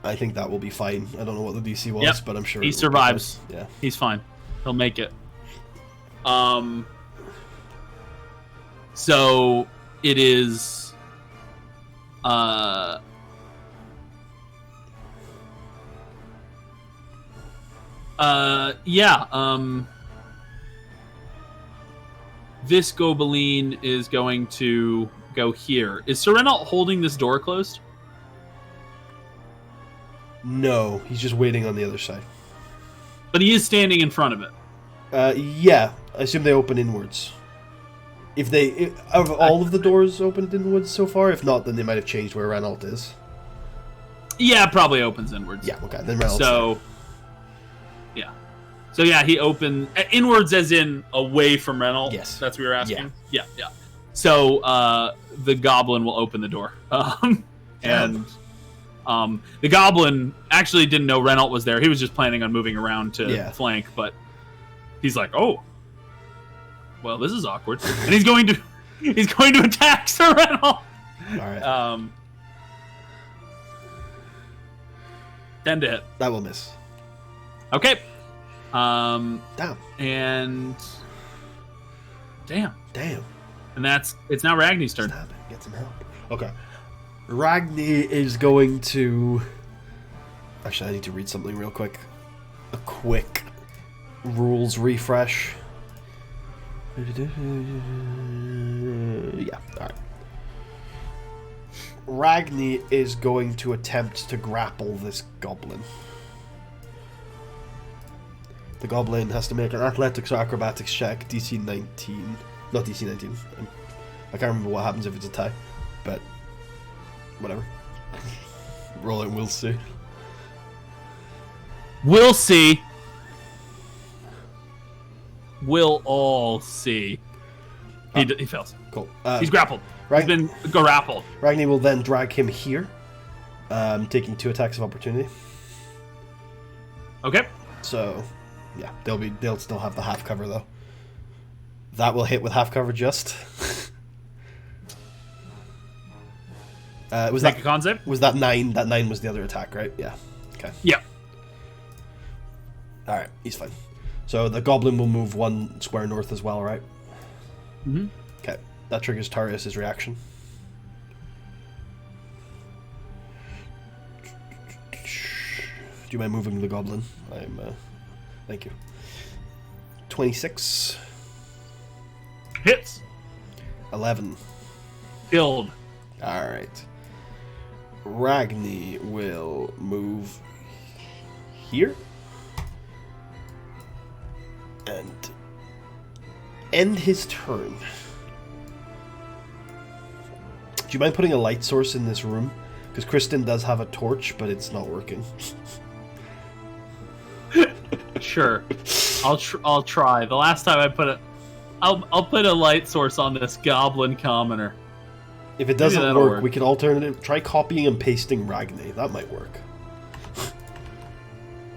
I think that will be fine. I don't know what the DC was, but I'm sure he survives. Yeah, he's fine. He'll make it. So it is. This Goblin is going to go here. Is Serenal holding this door closed? No, he's just waiting on the other side. But he is standing in front of it. Yeah, I assume they open inwards. Have all of the doors opened inwards so far? If not, then they might have changed where Ranalt is. Yeah, it probably opens inwards. Yeah, okay, then Ranalt's So yeah, he opened inwards as in away from Renal. Yes. That's what you're asking? Yeah. So the Goblin will open the door. The Goblin actually didn't know Renalt was there. He was just planning on moving around to flank, but he's like, oh, well, this is awkward. And he's going to attack Sir Renalt. All right. 10 to hit. That will miss. Okay. Damn. And damn. And it's now Ragni's turn. Stop it. Get some help. Okay. Ragni is going to... Actually, I need to read something real quick. A quick rules refresh. Yeah, alright. Ragni is going to attempt to grapple this goblin. The goblin has to make an athletics or acrobatics check, DC 19. Not DC 19. I can't remember what happens if it's a tie, but whatever. Roll it and we'll see. We'll see. We'll all see. He fails. Cool. He's grappled. He's been grappled. Ragni will then drag him here, taking 2 attacks of opportunity. Okay. So, yeah, they'll still have the half cover though. That will hit with half cover just. Was Make that a con save? Was that 9? That 9 was the other attack, right? Yeah. Okay. Yeah. All right, he's fine. So the goblin will move 1 square north as well, right? Mm-hmm. Okay, that triggers Tarius' reaction. Do you mind moving the goblin? Thank you. 26. Hits. 11. Killed. All right. Ragni will move here and end his turn. Do you mind putting a light source in this room? Because Kristen does have a torch, but it's not working. Sure, I'll try. The last time I put I'll put a light source on this goblin commoner. If it doesn't work, we can alternative try copying and pasting Ragni. That might work.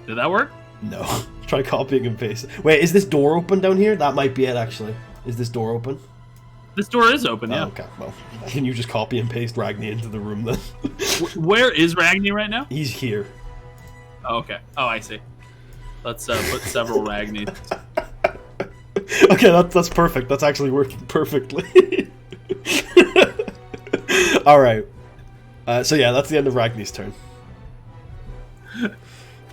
Did that work? No. Try copying and pasting. Wait, is this door open down here? That might be it, actually. Is this door open? This door is open, yeah. Oh, okay, well, can you just copy and paste Ragni into the room then? Where is Ragni right now? He's here. Oh, okay. Oh, I see. Let's put several Ragnis. Okay, that's perfect. That's actually working perfectly. All right. So yeah, that's the end of Ragni's turn.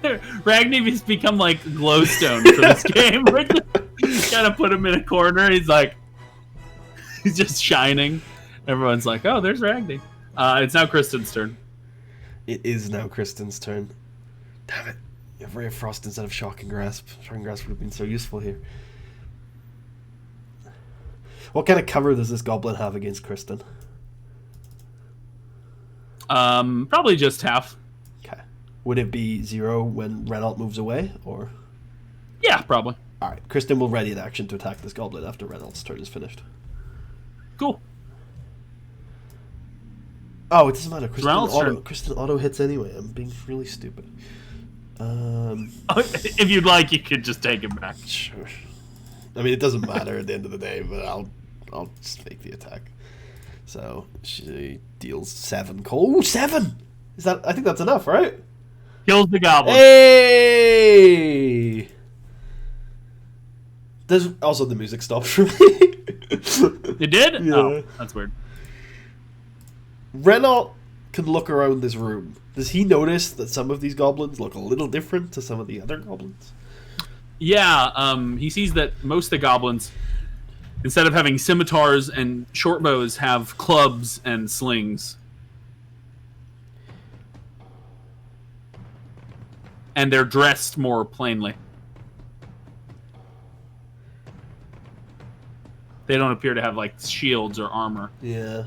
Ragni has become like glowstone for this game. Gotta put him in a corner. He's just shining. Everyone's like, oh, there's Ragni. It's now Kristen's turn. It is now Kristen's turn. Damn it. You have Ray of Frost instead of Shocking Grasp. Shocking Grasp would have been so useful here. What kind of cover does this goblin have against Kristen? Probably just half. Okay. Would it be 0 when Ralton moves away, or? Yeah, probably. All right. Kristen will ready an action to attack this goblin after Ralton's turn is finished. Cool. Oh, it doesn't matter. Kristen auto hits anyway. I'm being really stupid. If you'd like, you could just take him back. Sure. I mean, it doesn't matter at the end of the day, but I'll just fake the attack. So she deals 7 cold. Ooh, 7! Is that? I think that's enough, right? Kills the goblin. Hey! There's also the music stopped for me. It did? Yeah. Oh, that's weird. Renault can look around this room. Does he notice that some of these goblins look a little different to some of the other goblins? Yeah, he sees that most of the goblins, instead of having scimitars and short bows, have clubs and slings. And they're dressed more plainly. They don't appear to have, like, shields or armor. Yeah.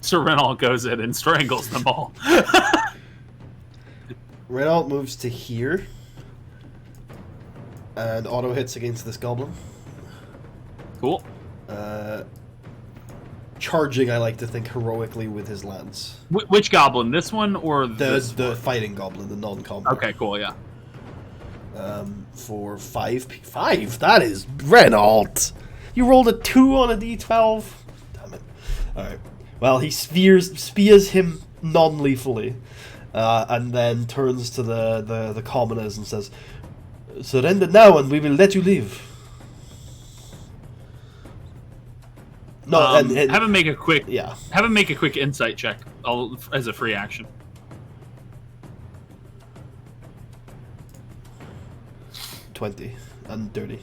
So Renault goes in and strangles them all. Renault moves to here. And auto hits against this goblin. Cool. Charging, I like to think, heroically with his lance. Which goblin? This one or the fighting goblin, the non-combat? Okay, cool, yeah. For 5. 5? That is Renault! You rolled a 2 on a d12? Damn it. Alright. Well, he spears him non-lethally. And then turns to the commoners and says, "Surrender now and we will let you live." No, and have him make a quick yeah. Have him make a quick insight check as a free action. 20 and dirty.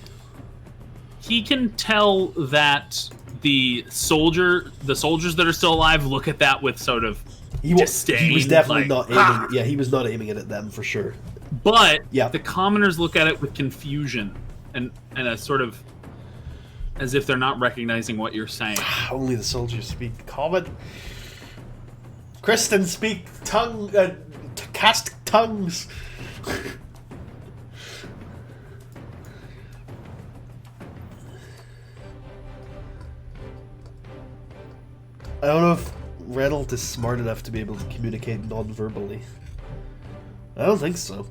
He can tell that the soldiers that are still alive look at that with sort of disdain. He was definitely like, not aiming. Yeah, he was not aiming it at them for sure. But yeah. The commoners look at it with confusion and a sort of as if they're not recognizing what you're saying. Only the soldiers speak common. Kristen, speak tongue. Cast tongues. I don't know if Redmoore is smart enough to be able to communicate non-verbally. I don't think so.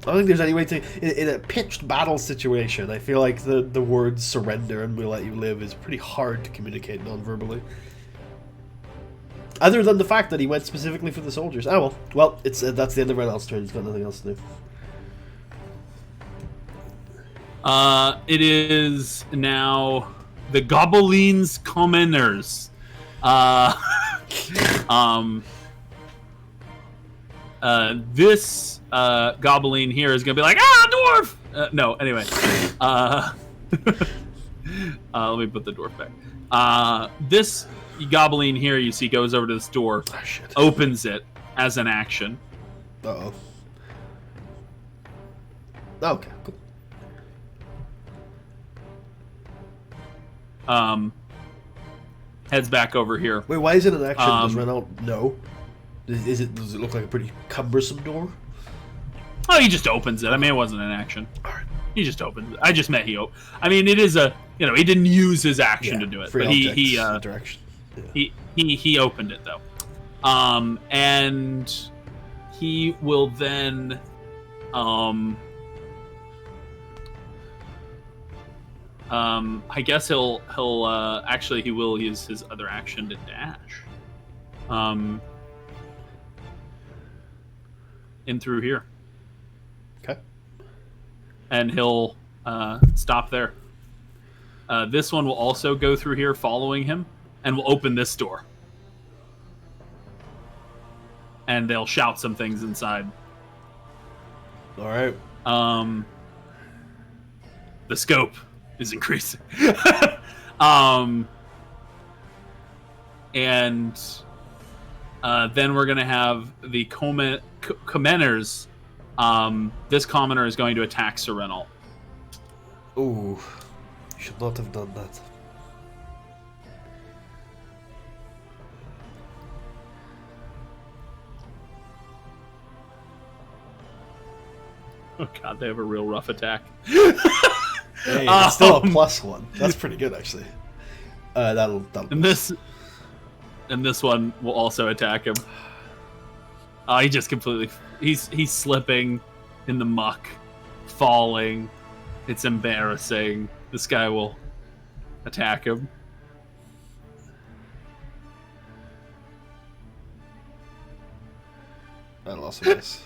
I don't think there's any way to... In a pitched battle situation, I feel like the words surrender and we'll let you live is pretty hard to communicate non-verbally. Other than the fact that he went specifically for the soldiers. Oh well. Well, it's that's the end of Redmore's turn. He's got nothing else to do. It is now the Goblin's commoners. This goblin here is gonna be like, dwarf! No, anyway. Let me put the dwarf back. This goblin here you see goes over to this door, opens it as an action. Uh-oh. Okay, cool. Heads back over here. Wait, why is it an action? Does Renault know? Does it look like a pretty cumbersome door? Oh, he just opens it. I mean, it wasn't an action. Alright. He just opens it. I just meant I mean, it is a, he didn't use his action to do it. But he direction. Yeah. He opened it though. And he will then I guess he'll actually he will use his other action to dash. In through here. Okay. And he'll stop there. This one will also go through here following him and will open this door. And they'll shout some things inside. All right. The scope is increasing. And then we're going to have the commoners. This commoner is going to attack Serenal. Ooh, you should not have done that. Oh god, they have a real rough attack. Hey, it's still a +1. That's pretty good, actually. That'll and this one will also attack him. He just completely... He's slipping in the muck, falling. It's embarrassing. This guy will attack him. That'll also miss.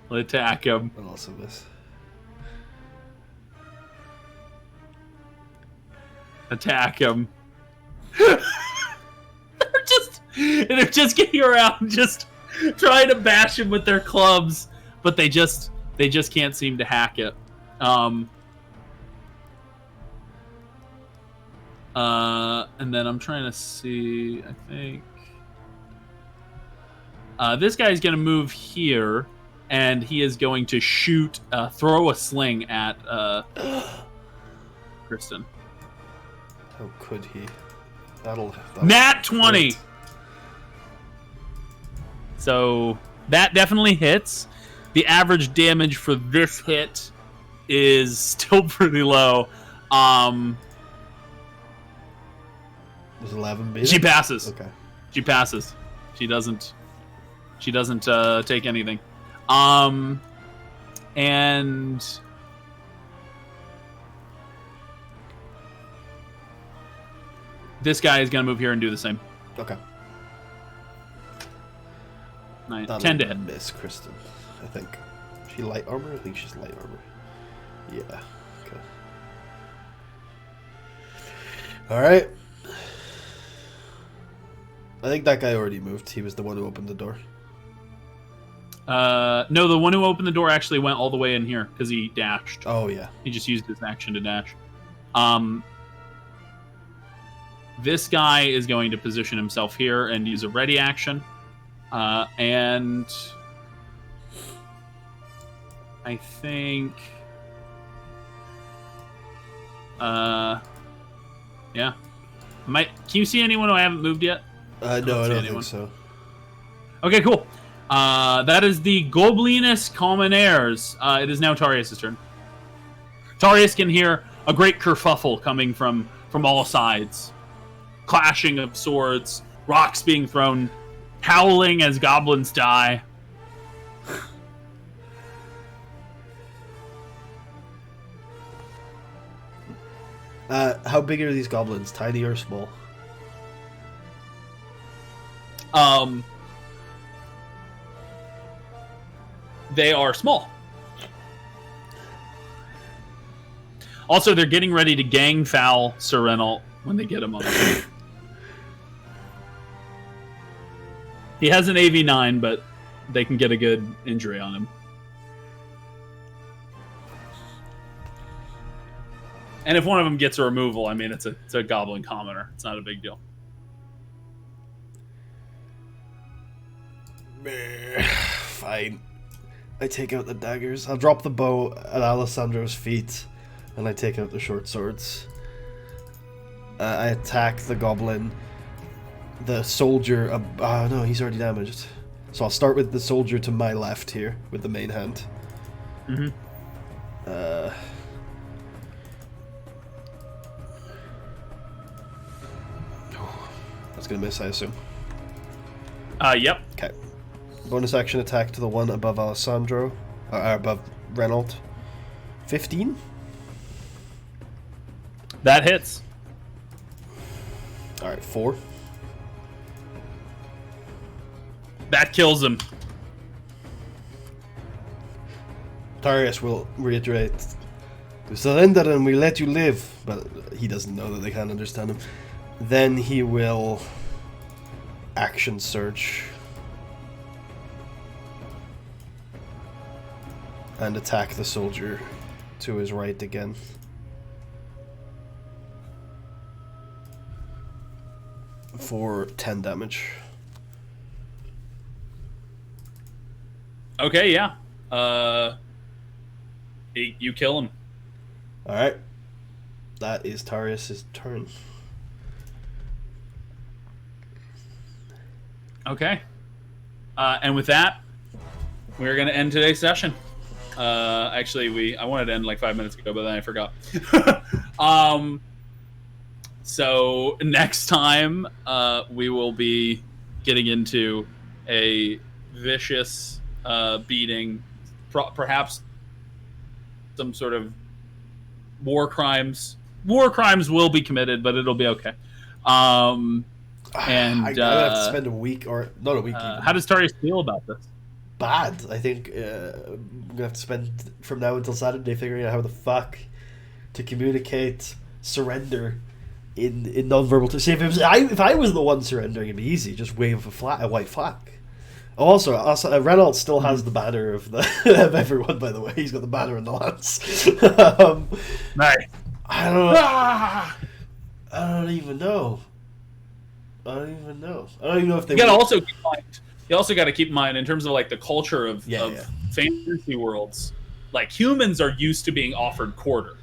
We'll attack him. That'll also miss. Attack him. they're just getting around, just trying to bash him with their clubs, but they just can't seem to hack it. And then I'm trying to see. I think this guy's going to move here, and he is going to shoot, throw a sling at Kristen. How could he? That'll Nat 20! Hurt. So that definitely hits. The average damage for this hit is still pretty low. Was 11 beat? She passes. Okay. She passes. She doesn't take anything. And this guy is going to move here and do the same. Okay. 10 to hit. Miss Kristen, I think. Is she light armor? I think she's light armor. Yeah. Okay. Alright. I think that guy already moved. He was the one who opened the door. No, the one who opened the door actually went all the way in here because he dashed. Oh, yeah. He just used his action to dash. This guy is going to position himself here and use a ready action. And I think... yeah. Can you see anyone who I haven't moved yet? No, I don't think so. Okay, cool. That is the Goblinville Commonaires. It is now Tarius' turn. Tarius can hear a great kerfuffle coming from all sides. Clashing of swords, rocks being thrown, howling as goblins die. How big are these goblins? Tiny or small? They are small. Also, they're getting ready to gang foul Serenal when they get him on the field. He has an AV9, but they can get a good injury on him. And if one of them gets a removal, I mean, it's a goblin commoner. It's not a big deal. Fine. I take out the daggers. I'll drop the bow at Alessandro's feet, and I take out the short swords. I attack the goblin. The soldier... no, he's already damaged. So I'll start with the soldier to my left here, with the main hand. Mm-hmm. That's going to miss, I assume. Yep. Okay. Bonus action attack to the one above Alessandro. Above Renault. 15? That hits. Alright, 4. That kills him. Tarius will reiterate, "We surrender and we let you live." But he doesn't know that they can't understand him. Then he will action search. and attack the soldier to his right again. For 10 damage. Okay, yeah. You kill him. Alright. That is Tarius' turn. Okay. And with that, we're going to end today's session. Actually, I wanted to end like 5 minutes ago, but then I forgot. So next time, we will be getting into a vicious beating, perhaps some sort of war crimes. War crimes will be committed, but it'll be okay. And I have to spend a week, or not a week. How does Tarius feel about this? Bad. I think I'm gonna have to spend from now until Saturday figuring out how the fuck to communicate surrender in non-verbal. To see if I was the one surrendering, it'd be easy. Just wave a white flag. Also, Ralton still has the banner of of everyone. By the way, he's got the banner and the lance. Nice. I don't know. I don't even know. I don't even know if they. You also got to keep in mind in terms of like the culture of fantasy worlds. Like humans are used to being offered quarter.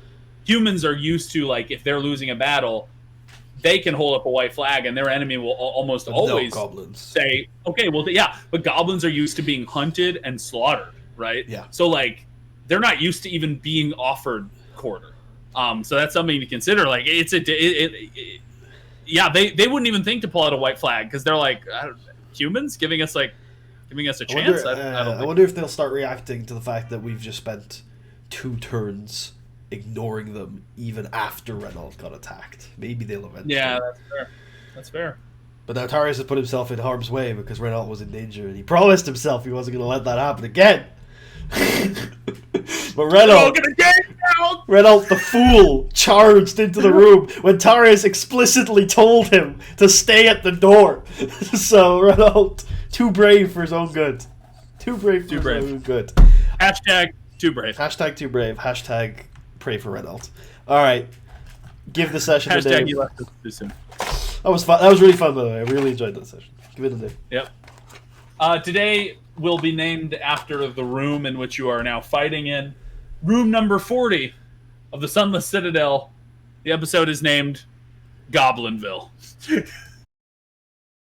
Humans are used to like if they're losing a battle, they can hold up a white flag and their enemy will almost always say, "Okay, well, yeah." But goblins are used to being hunted and slaughtered, right? Yeah. So like they're not used to even being offered quarter. So that's something to consider. Like they wouldn't even think to pull out a white flag because they're like humans giving us a chance. I wonder if they'll start reacting to the fact that we've just spent 2 turns ignoring them even after Redmoore got attacked. Maybe they'll eventually. Yeah, that's fair. But now Tarius has put himself in harm's way because Redmoore was in danger, and he promised himself he wasn't going to let that happen again. But Redmoore the fool, charged into the room when Tarius explicitly told him to stay at the door. So Redmoore, too brave for his own good. Too brave for his own good. Hashtag too brave. Hashtag too brave. Hashtag pray for Redmoore. All right, give the session a name. You left us too soon. That was fun. That was really fun, by the way. I really enjoyed that session. Give it a name. Yep. Today will be named after the room in which you are now fighting in. Room number 40 of the Sunless Citadel. The episode is named Goblinville.